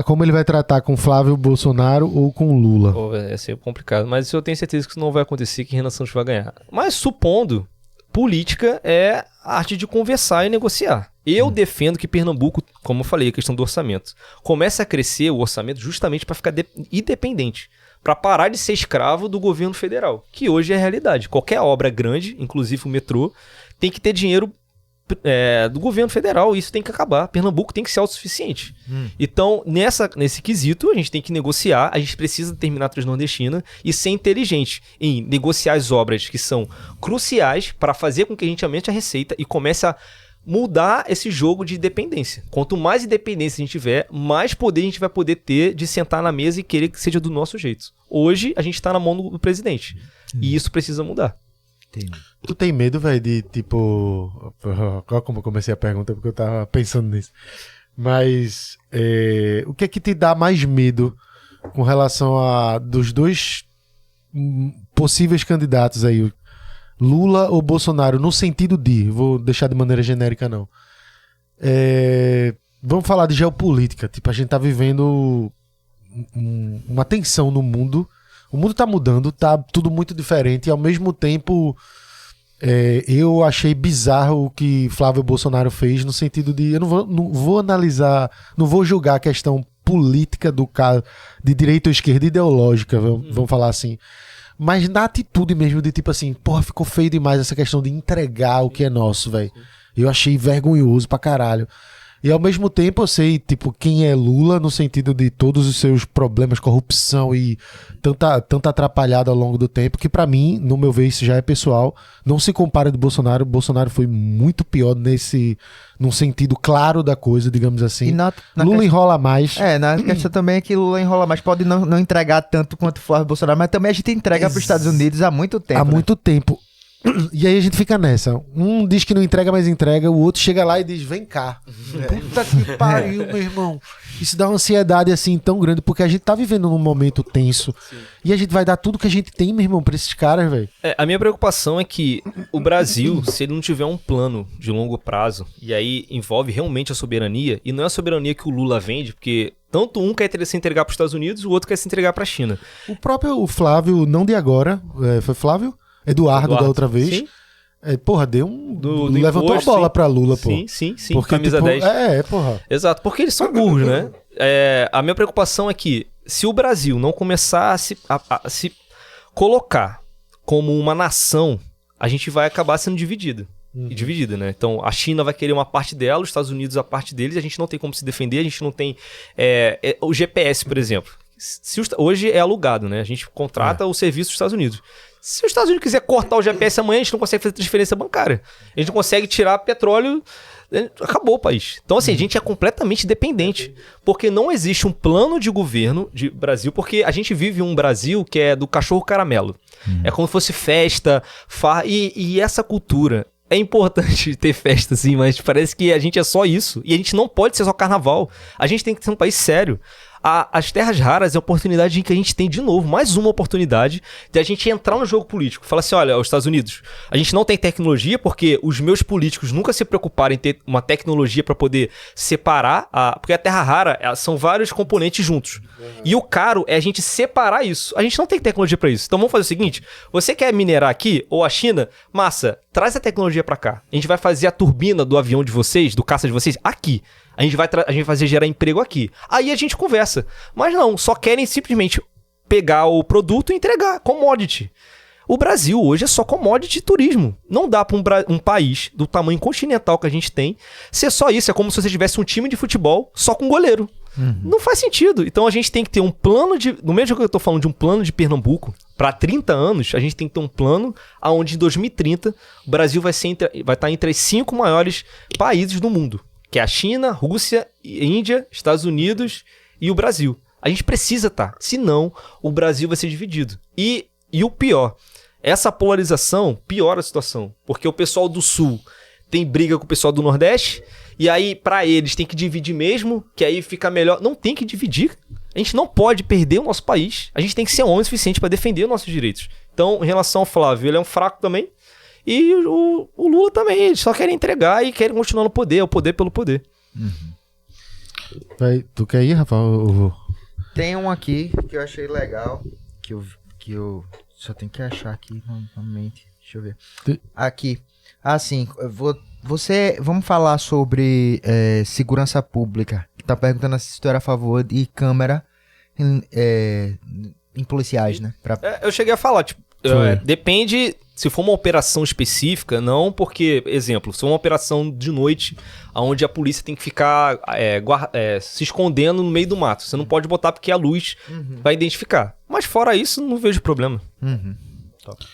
como ele vai tratar com Flávio Bolsonaro ou com Lula. Pô, vai ser complicado. Mas eu tenho certeza que isso não vai acontecer, que Renan Santos vai ganhar. Mas supondo, política é a arte de conversar e negociar. Eu defendo que Pernambuco, como eu falei, a questão do orçamento, comece a crescer o orçamento justamente para ficar independente, para parar de ser escravo do governo federal, que hoje é a realidade. Qualquer obra grande, inclusive o metrô, tem que ter dinheiro do governo federal, isso tem que acabar. Pernambuco tem que ser autossuficiente. Então, nesse quesito, a gente tem que negociar, a gente precisa terminar a Transnordestina e ser inteligente em negociar as obras que são cruciais para fazer com que a gente aumente a receita e comece a mudar esse jogo de independência. Quanto mais independência a gente tiver, mais poder a gente vai poder ter de sentar na mesa e querer que seja do nosso jeito. Hoje, a gente tá na mão do presidente. E isso precisa mudar. Tu tem medo, velho, de tipo... Olha como eu comecei a pergunta, porque eu tava pensando nisso. Mas o que é que te dá mais medo com relação a dos dois possíveis candidatos aí, Lula ou Bolsonaro, no sentido de... Vou deixar de maneira genérica, não. Vamos falar de geopolítica. Tipo, a gente tá vivendo uma tensão no mundo. O mundo tá mudando, tá tudo muito diferente. E ao mesmo tempo, eu achei bizarro o que Flávio Bolsonaro fez, no sentido de... Eu não vou analisar, não vou julgar a questão política do caso de direita ou esquerda, ideológica, vamos falar assim. Mas na atitude mesmo de tipo assim, porra, ficou feio demais essa questão de entregar o que é nosso, velho. Eu achei vergonhoso pra caralho. E ao mesmo tempo eu sei, tipo, quem é Lula no sentido de todos os seus problemas, corrupção e tanta atrapalhada ao longo do tempo, que pra mim, no meu ver, isso já é pessoal, não se compara do Bolsonaro. O Bolsonaro foi muito pior num sentido claro da coisa, digamos assim. Lula enrola mais. Na questão também é que Lula enrola mais, pode não entregar tanto quanto Flávio Bolsonaro, mas também a gente entrega para os Estados Unidos há muito tempo. Há muito tempo. E aí a gente fica nessa. Um diz que não entrega, mas entrega. O outro chega lá e diz, vem cá. Puta que pariu, meu irmão. Isso dá uma ansiedade assim tão grande, porque a gente tá vivendo num momento tenso. Sim. E a gente vai dar tudo que a gente tem, meu irmão, pra esses caras, velho. A minha preocupação é que o Brasil, se ele não tiver um plano de longo prazo, e aí envolve realmente a soberania, e não é a soberania que o Lula vende, porque tanto um quer se entregar pros Estados Unidos, o outro quer se entregar pra China. O Flávio, não de agora, foi Flávio? Eduardo da outra vez. Sim. Porra, levantou imposto, a bola pra Lula, pô. Sim. Porque, camisa tipo, 10. Porra. Exato, porque eles são burros, né? A minha preocupação é que se o Brasil não começar a se colocar como uma nação, a gente vai acabar sendo dividida, né? Então, a China vai querer uma parte dela, os Estados Unidos a parte deles, a gente não tem como se defender, a gente não tem... o GPS, por exemplo. Hoje é alugado, né? A gente contrata o serviço dos Estados Unidos. Se os Estados Unidos quiser cortar o GPS amanhã, a gente não consegue fazer transferência bancária. A gente não consegue tirar petróleo, acabou o país. Então, assim, a gente é completamente dependente. Porque não existe um plano de governo de Brasil, porque a gente vive um Brasil que é do cachorro caramelo. É como se fosse festa, e essa cultura... É importante ter festa, assim, mas parece que a gente é só isso. E a gente não pode ser só carnaval. A gente tem que ser um país sério. As terras raras é a oportunidade que a gente tem de novo, mais uma oportunidade de a gente entrar no jogo político. Fala assim, olha, os Estados Unidos, a gente não tem tecnologia porque os meus políticos nunca se preocuparam em ter uma tecnologia para poder separar, porque a terra rara são vários componentes juntos. E o caro é a gente separar isso. A gente não tem tecnologia para isso. Então vamos fazer o seguinte, você quer minerar aqui, ou a China, massa, traz a tecnologia para cá. A gente vai fazer a turbina do avião de vocês, do caça de vocês, aqui. A gente vai fazer gerar emprego aqui. Aí a gente conversa. Mas não, só querem simplesmente pegar o produto e entregar. Commodity. O Brasil hoje é só commodity e turismo. Não dá para um país do tamanho continental que a gente tem ser só isso. É como se você tivesse um time de futebol só com goleiro. Não faz sesentido. Então a gente tem que ter um plano de... No mesmo que eu tô falando de um plano de Pernambuco, para 30 anos, a gente tem que ter um plano onde em 2030 o Brasil vai estar entre os 5 maiores países do mundo. Que é a China, Rússia, Índia, Estados Unidos e o Brasil. A gente precisa estar, senão o Brasil vai ser dividido. E o pior, essa polarização piora a situação, porque o pessoal do Sul tem briga com o pessoal do Nordeste, e aí para eles tem que dividir mesmo, que aí fica melhor. Não tem que dividir. A gente não pode perder o nosso país. A gente tem que ser homem o suficiente para defender os nossos direitos. Então, em relação ao Flávio, ele é um fraco também. E o Lula também, eles só querem entregar e querem continuar no poder, o poder pelo poder. Tu quer ir, Rafa? Eu vou. Tem um aqui que eu achei legal, que eu só tenho que achar aqui na mente. Deixa eu ver. Aqui. Assim, vamos falar sobre segurança pública. Tá perguntando se tu era a favor de câmera em policiais, né? Eu cheguei a falar, tipo, depende se for uma operação específica, não porque, exemplo, se for uma operação de noite, onde a polícia tem que ficar se escondendo no meio do mato. Você não pode botar porque a luz vai identificar. Mas fora isso, não vejo problema. Top.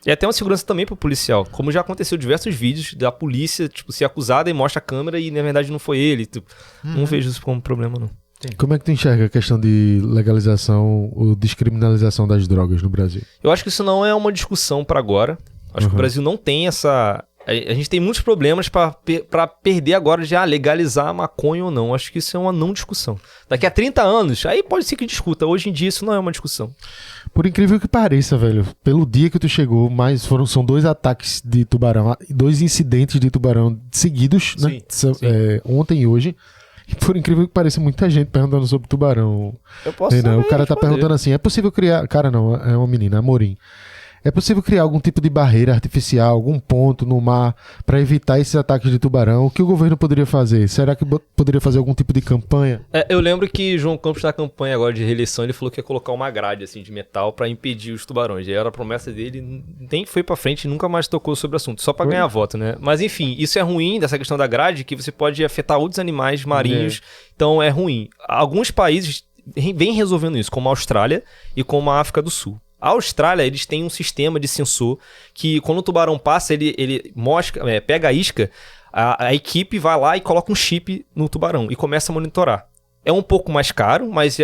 E até uma segurança também pro policial. Como já aconteceu diversos vídeos da polícia, tipo, ser acusada e mostra a câmera e na verdade não foi ele. Tipo, não vejo isso como problema, não. Como é que tu enxerga a questão de legalização ou descriminalização das drogas no Brasil? Eu acho que isso não é uma discussão para agora. Acho que o Brasil não tem essa... A gente tem muitos problemas para perder agora de legalizar a maconha ou não. Acho que isso é uma não discussão. Daqui a 30 anos, aí pode ser que discuta. Hoje em dia isso não é uma discussão. Por incrível que pareça, velho, pelo dia que tu chegou, são 2 ataques de tubarão, 2 incidentes de tubarão seguidos, né? Sim. Ontem e hoje. E por incrível que pareça, muita gente perguntando sobre tubarão. Eu posso O cara tá perguntando assim, é possível criar... Cara, não, é uma menina, Amorim. É possível criar algum tipo de barreira artificial, algum ponto no mar para evitar esses ataques de tubarão? O que o governo poderia fazer? Será que poderia fazer algum tipo de campanha? Eu lembro que João Campos, na campanha agora de reeleição, ele falou que ia colocar uma grade assim, de metal para impedir os tubarões. E era a promessa dele, nem foi para frente, nunca mais tocou sobre o assunto, só para ganhar voto, né? Mas enfim, isso é ruim dessa questão da grade, que você pode afetar outros animais marinhos, então é ruim. Alguns países vêm resolvendo isso, como a Austrália e como a África do Sul. A Austrália, eles têm um sistema de sensor que quando o tubarão passa, ele pega a isca, a equipe vai lá e coloca um chip no tubarão e começa a monitorar. É um pouco mais caro, mas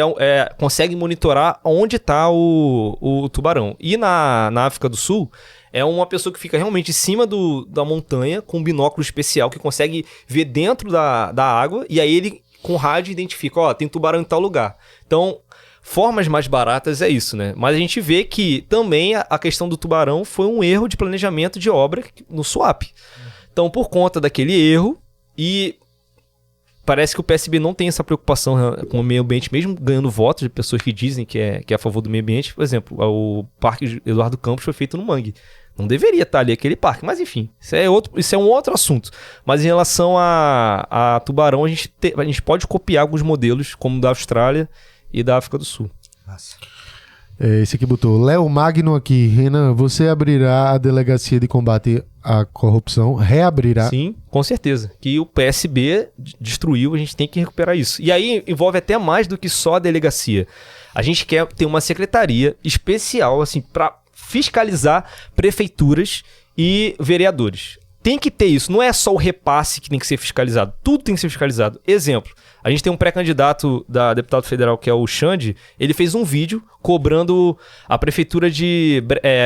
consegue monitorar onde está o tubarão. E na África do Sul, é uma pessoa que fica realmente em cima da montanha com um binóculo especial que consegue ver dentro da água e aí ele com rádio identifica, tem tubarão em tal lugar. Então... Formas mais baratas é isso, né? Mas a gente vê que também a questão do tubarão foi um erro de planejamento de obra no SWAP. Então, por conta daquele erro, e parece que o PSB não tem essa preocupação com o meio ambiente, mesmo ganhando votos de pessoas que dizem que é a favor do meio ambiente. Por exemplo, o Parque Eduardo Campos foi feito no Mangue. Não deveria estar ali aquele parque, mas enfim, isso é um outro assunto. Mas em relação a tubarão, a gente pode copiar alguns modelos, como da Austrália e da África do Sul. Nossa. Esse aqui botou, Léo Magno aqui. Renan, você abrirá a delegacia de combate à corrupção? Reabrirá? Sim, com certeza. Que o PSB destruiu, a gente tem que recuperar isso. E aí envolve até mais do que só a delegacia. A gente quer ter uma secretaria especial assim, para fiscalizar prefeituras e vereadores. Tem que ter isso, não é só o repasse que tem que ser fiscalizado, tudo tem que ser fiscalizado. Exemplo, a gente tem um pré-candidato da deputado federal que é o Xande, ele fez um vídeo cobrando a prefeitura de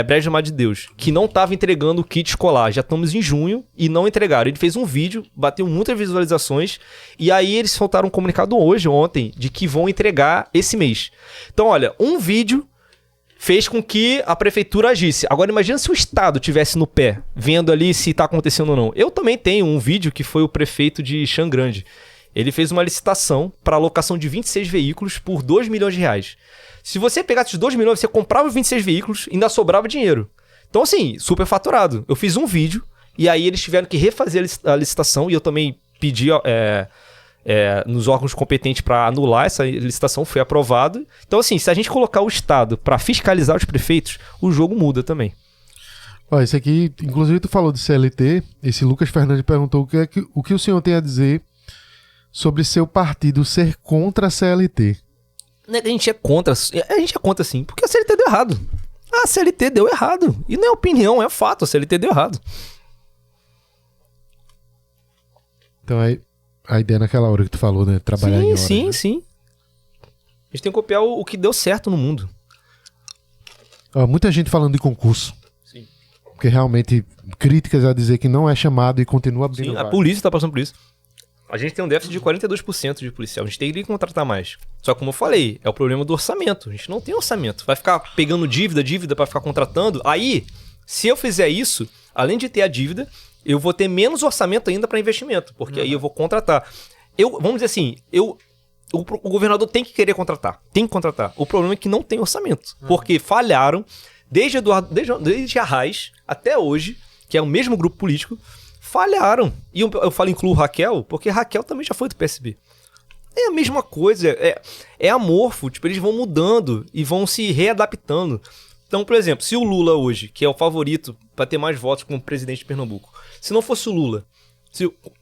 Brejo do Mar de Deus, que não estava entregando o kit escolar, já estamos em junho e não entregaram. Ele fez um vídeo, bateu muitas visualizações e aí eles soltaram um comunicado ontem, de que vão entregar esse mês. Então olha, um vídeo fez com que a prefeitura agisse. Agora imagina se o Estado tivesse no pé, vendo ali se está acontecendo ou não. Eu também tenho um vídeo que foi o prefeito de Xangrande. Ele fez uma licitação para alocação de 26 veículos por 2 milhões de reais. Se você pegasse os 2 milhões, você comprava os 26 veículos e ainda sobrava dinheiro. Então assim, super faturado. Eu fiz um vídeo e aí eles tiveram que refazer a licitação e eu também pedi... nos órgãos competentes para anular essa licitação, foi aprovado. Então assim, se a gente colocar o Estado para fiscalizar os prefeitos, o jogo muda também. Ó, esse aqui, inclusive tu falou de CLT, esse Lucas Fernandes perguntou o que o senhor tem a dizer sobre seu partido ser contra a CLT. A gente é contra sim, porque a CLT deu errado. A CLT deu errado, e não é opinião, é fato, a CLT deu errado. Então aí a ideia naquela hora que tu falou, né? Trabalhar em hora. Sim. Né? Sim. A gente tem que copiar o que deu certo no mundo. Ó, muita gente falando de concurso. Sim. Porque realmente críticas a dizer que não é chamado e continua abrindo. Sim, a vaga. polícia está passando por isso. A gente tem um déficit de 42% de policial. A gente tem que contratar mais. Só que, como eu falei, é o problema do orçamento. A gente não tem orçamento. Vai ficar pegando dívida para ficar contratando. Aí, se eu fizer isso, além de ter a dívida, eu vou ter menos orçamento ainda para investimento, porque aí eu vou contratar. Vamos dizer assim, O governador tem que querer contratar. Tem que contratar. O problema é que não tem orçamento. Porque falharam, desde Arraes até hoje, que é o mesmo grupo político, falharam. E eu incluo Raquel, porque Raquel também já foi do PSB. É a mesma coisa, é amorfo, tipo, eles vão mudando e vão se readaptando. Então, por exemplo, se o Lula hoje, que é o favorito para ter mais votos como presidente de Pernambuco, se não fosse o Lula,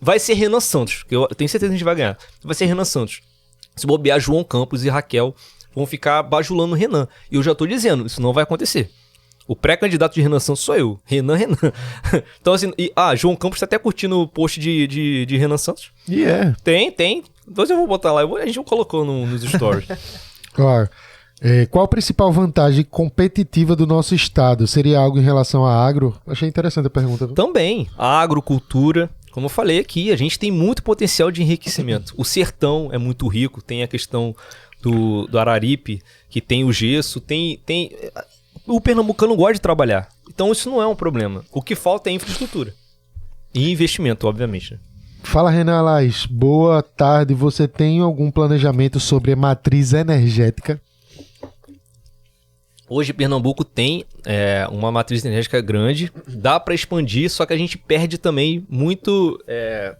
vai ser Renan Santos, que eu tenho certeza que a gente vai ganhar, vai ser Renan Santos. Se bobear, João Campos e Raquel vão ficar bajulando o Renan. E eu já tô dizendo, isso não vai acontecer. O pré-candidato de Renan Santos sou eu, Renan. Então assim, João Campos tá até curtindo o post de Renan Santos. Tem. Depois eu vou botar lá, a gente não colocou nos stories. Claro. Qual a principal vantagem competitiva do nosso estado? Seria algo em relação à agro? Achei interessante a pergunta. Também, a agrocultura, como eu falei aqui, a gente tem muito potencial de enriquecimento. O sertão é muito rico, tem a questão do Araripe, que tem o gesso, tem... O pernambucano gosta de trabalhar, então isso não é um problema. O que falta é infraestrutura e investimento, obviamente. Fala, Renan Alais. Boa tarde. Você tem algum planejamento sobre a matriz energética? Hoje Pernambuco tem uma matriz energética grande, dá para expandir, só que a gente perde também muito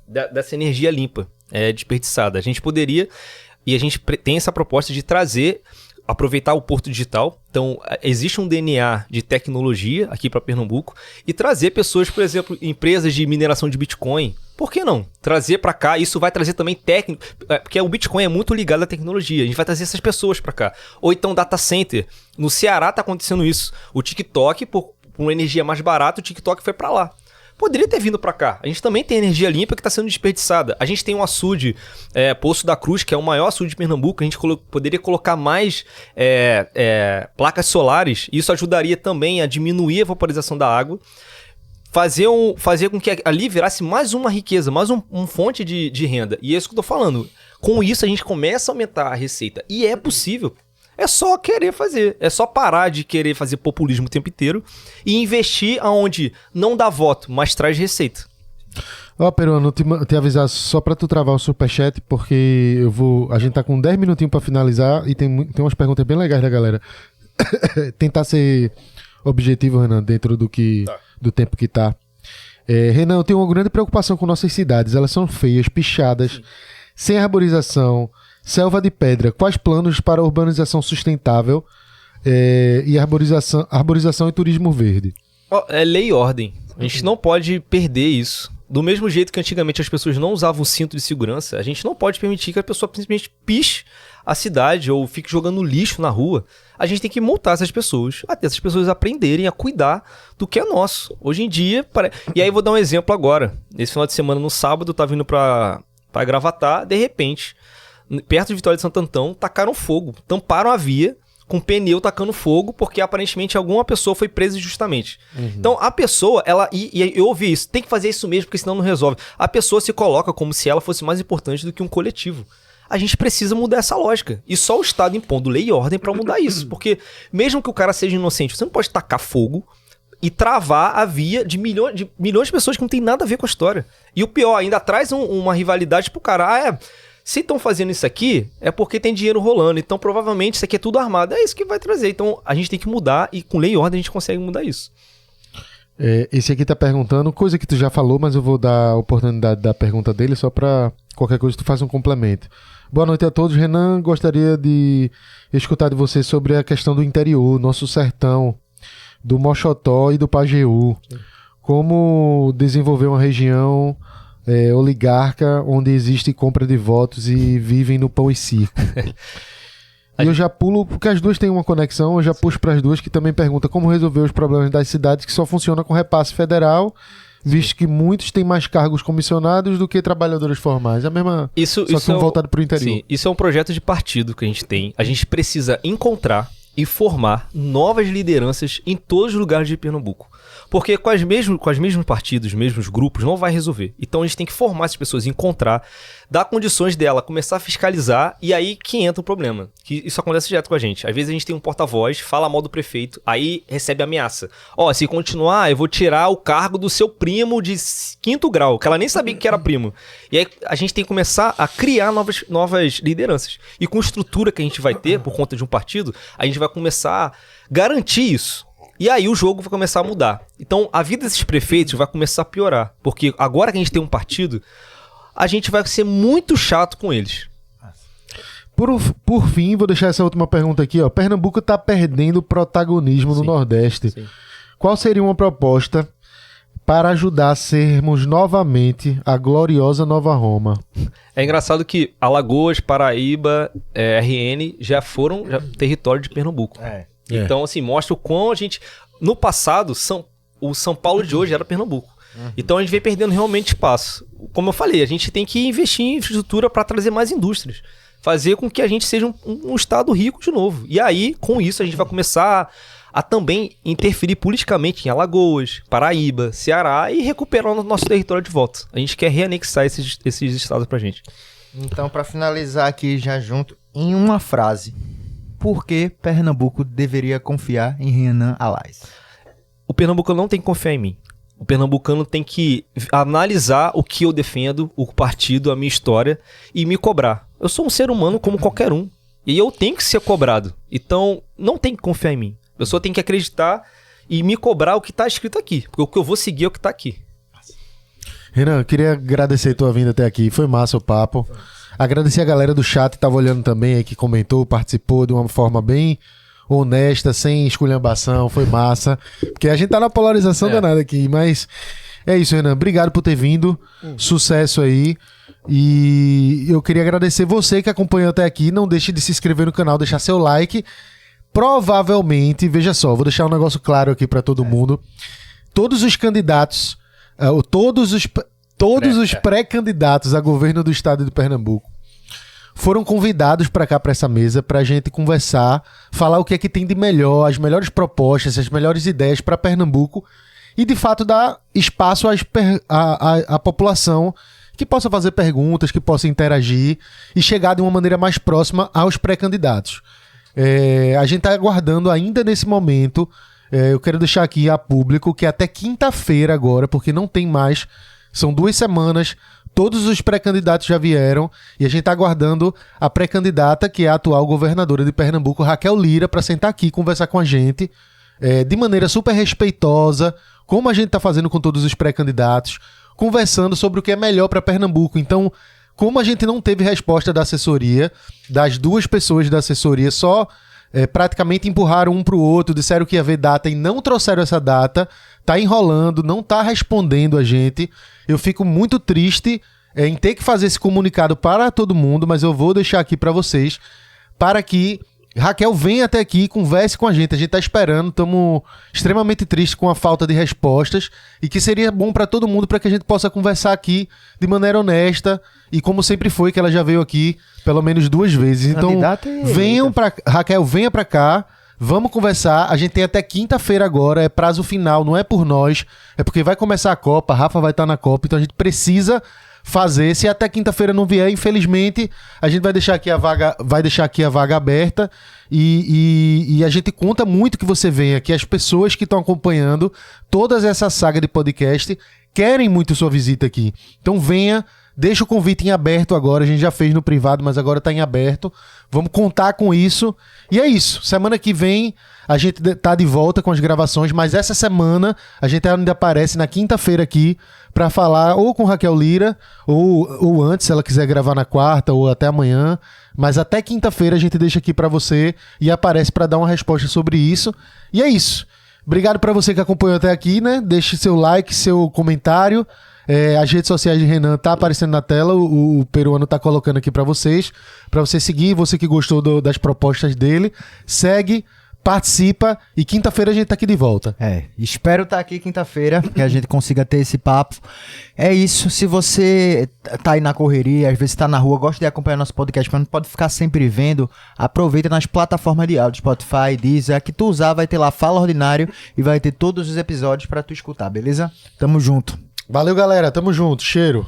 dessa energia limpa, desperdiçada. A gente poderia, e a gente tem essa proposta de aproveitar o Porto Digital. Então, existe um DNA de tecnologia aqui para Pernambuco e trazer pessoas, por exemplo, empresas de mineração de Bitcoin. Por que não? Trazer para cá, isso vai trazer também técnico, porque o Bitcoin é muito ligado à tecnologia. A gente vai trazer essas pessoas para cá. Ou então data center. No Ceará tá acontecendo isso. O TikTok, por uma energia mais barata, o TikTok foi para lá. Poderia ter vindo para cá. A gente também tem energia limpa que está sendo desperdiçada. A gente tem um açude, Poço da Cruz, que é o maior açude de Pernambuco. A gente poderia colocar mais placas solares. Isso ajudaria também a diminuir a vaporização da água. Fazer com que ali virasse mais uma riqueza, mais uma fonte de renda. E é isso que eu estou falando. Com isso, a gente começa a aumentar a receita. E é possível. É só querer fazer. É só parar de querer fazer populismo o tempo inteiro e investir aonde não dá voto, mas traz receita. Peruano, te avisar só pra tu travar o superchat, porque a gente tá com 10 minutinhos pra finalizar e tem umas perguntas bem legais da galera. Tentar ser objetivo, Renan, dentro do tempo que tá. Renan, eu tenho uma grande preocupação com nossas cidades. Elas são feias, pichadas, sem arborização, selva de pedra. Quais planos para a urbanização sustentável e arborização e turismo verde? É lei e ordem. A gente não pode perder isso. Do mesmo jeito que antigamente as pessoas não usavam o cinto de segurança, a gente não pode permitir que a pessoa simplesmente piche a cidade ou fique jogando lixo na rua. A gente tem que multar essas pessoas, até essas pessoas aprenderem a cuidar do que é nosso. Hoje em dia... E aí vou dar um exemplo agora. Esse final de semana, no sábado, eu tava indo pra Gravatá, de repente... perto de Vitória de Santo Antão, tacaram fogo, tamparam a via com pneu tacando fogo, porque aparentemente alguma pessoa foi presa injustamente. Então a pessoa, e eu ouvi isso, tem que fazer isso mesmo, porque senão não resolve. A pessoa se coloca como se ela fosse mais importante do que um coletivo. A gente precisa mudar essa lógica. E só o Estado impondo lei e ordem para mudar isso. Porque mesmo que o cara seja inocente, você não pode tacar fogo e travar a via de milhões de pessoas que não tem nada a ver com a história. E o pior, ainda traz uma rivalidade pro cara. Se estão fazendo isso aqui, é porque tem dinheiro rolando. Então, provavelmente, isso aqui é tudo armado. É isso que vai trazer. Então, a gente tem que mudar e com lei e ordem a gente consegue mudar isso. Esse aqui tá perguntando, coisa que tu já falou, mas eu vou dar a oportunidade da pergunta dele só pra qualquer coisa tu faz um complemento. Boa noite a todos. Renan, gostaria de escutar de você sobre a questão do interior, nosso sertão, do Moxotó e do Pajeú. Como desenvolver uma região... oligarca, onde existe compra de votos e vivem no pão e circo. E eu já pulo, porque as duas têm uma conexão, eu já puxo para as duas que também perguntam como resolver os problemas das cidades que só funcionam com repasse federal, visto que muitos têm mais cargos comissionados do que trabalhadores formais. A mesma, só que voltado para o interior. Sim, isso é um projeto de partido que a gente tem. A gente precisa encontrar e formar novas lideranças em todos os lugares de Pernambuco. Porque com os mesmos partidos, os mesmos grupos, não vai resolver. Então a gente tem que formar essas pessoas, encontrar, dar condições dela, começar a fiscalizar, e aí que entra o problema. Que isso acontece direto com a gente. Às vezes a gente tem um porta-voz, fala mal do prefeito, aí recebe ameaça. Ó, se continuar, eu vou tirar o cargo do seu primo de 5º grau, que ela nem sabia que era primo. E aí a gente tem que começar a criar novas lideranças. E com a estrutura que a gente vai ter, por conta de um partido, a gente vai começar a garantir isso. E aí o jogo vai começar a mudar. Então a vida desses prefeitos vai começar a piorar. Porque agora que a gente tem um partido, a gente vai ser muito chato com eles. Por fim, vou deixar essa última pergunta aqui. Ó. Pernambuco está perdendo protagonismo no Nordeste. Sim. Qual seria uma proposta para ajudar a sermos novamente a gloriosa Nova Roma? É engraçado que Alagoas, Paraíba, RN já foram território de Pernambuco. Então, assim, mostra o quão a gente... No passado, o São Paulo de hoje era Pernambuco. Então a gente vem perdendo realmente espaço. Como eu falei, a gente tem que investir em infraestrutura para trazer mais indústrias. Fazer com que a gente seja um estado rico de novo. E aí, com isso, a gente vai começar a também interferir politicamente em Alagoas, Paraíba, Ceará e recuperar o nosso território de volta. A gente quer reanexar esses estados pra gente. Então, para finalizar aqui já junto, em uma frase, por que Pernambuco deveria confiar em Renan Alais? O pernambucano não tem que confiar em mim. O pernambucano tem que analisar o que eu defendo, o partido, a minha história e me cobrar. Eu sou um ser humano como qualquer um. E eu tenho que ser cobrado. Então, não tem que confiar em mim. A pessoa tem que acreditar e me cobrar o que está escrito aqui. Porque o que eu vou seguir é o que está aqui. Renan, eu queria agradecer a tua vinda até aqui. Foi massa o papo. Agradecer a galera do chat que estava olhando também aí, que comentou, participou de uma forma bem honesta, sem esculhambação. Foi massa. Porque a gente tá na polarização danada aqui. Mas é isso, Renan. Obrigado por ter vindo. Sucesso aí. E eu queria agradecer você que acompanhou até aqui. Não deixe de se inscrever no canal, deixar seu like. Provavelmente, veja só, vou deixar um negócio claro aqui para todo mundo. Todos os candidatos, todos os pré-candidatos a governo do estado de Pernambuco foram convidados para cá, para essa mesa, para a gente conversar, falar o que é que tem de melhor, as melhores propostas, as melhores ideias para Pernambuco e, de fato, dar espaço à população que possa fazer perguntas, que possa interagir e chegar de uma maneira mais próxima aos pré-candidatos. A gente está aguardando ainda nesse momento. Eu quero deixar aqui a público que até quinta-feira agora, porque não tem mais, são 2 semanas, todos os pré-candidatos já vieram e a gente está aguardando a pré-candidata, que é a atual governadora de Pernambuco, Raquel Lira, para sentar aqui e conversar com a gente de maneira super respeitosa, como a gente está fazendo com todos os pré-candidatos, conversando sobre o que é melhor para Pernambuco. Então, como a gente não teve resposta da assessoria, das 2 pessoas da assessoria só praticamente empurraram um para o outro, disseram que ia haver data e não trouxeram essa data, tá enrolando, não tá respondendo a gente. Eu fico muito triste em ter que fazer esse comunicado para todo mundo, mas eu vou deixar aqui para vocês, para que Raquel venha até aqui e converse com a gente. A gente tá esperando, estamos extremamente tristes com a falta de respostas e que seria bom para todo mundo, para que a gente possa conversar aqui de maneira honesta e como sempre foi, que ela já veio aqui pelo menos 2 vezes. Então, Raquel, venha para cá, vamos conversar. A gente tem até quinta-feira agora, é prazo final, não é por nós, é porque vai começar a Copa, a Rafa vai estar na Copa, então a gente precisa fazer. Se até quinta-feira não vier, infelizmente, a gente vai deixar aqui a vaga aberta e a gente conta muito que você venha, que as pessoas que estão acompanhando toda essa saga de podcast querem muito sua visita aqui. Então venha, deixa o convite em aberto agora, a gente já fez no privado, mas agora está em aberto. Vamos contar com isso. E é isso, semana que vem a gente tá de volta com as gravações, mas essa semana a gente ainda aparece na quinta-feira aqui para falar ou com Raquel Lira, ou antes, se ela quiser gravar na quarta, ou até amanhã. Mas até quinta-feira a gente deixa aqui para você e aparece para dar uma resposta sobre isso. E é isso. Obrigado para você que acompanhou até aqui, né? Deixe seu like, seu comentário. As redes sociais de Renan tá aparecendo na tela, o peruano tá colocando aqui para você seguir, você que gostou das propostas dele, segue, participa e quinta-feira a gente tá aqui de volta. Espero estar aqui quinta-feira, que a gente consiga ter esse papo. É isso, se você tá aí na correria, às vezes tá na rua, gosta de acompanhar nosso podcast, mas não pode ficar sempre vendo, aproveita nas plataformas de áudio, Spotify, Deezer, a que tu usar vai ter lá Fala Ordinário e vai ter todos os episódios pra tu escutar, beleza? Tamo junto. Valeu, galera. Tamo junto. Cheiro.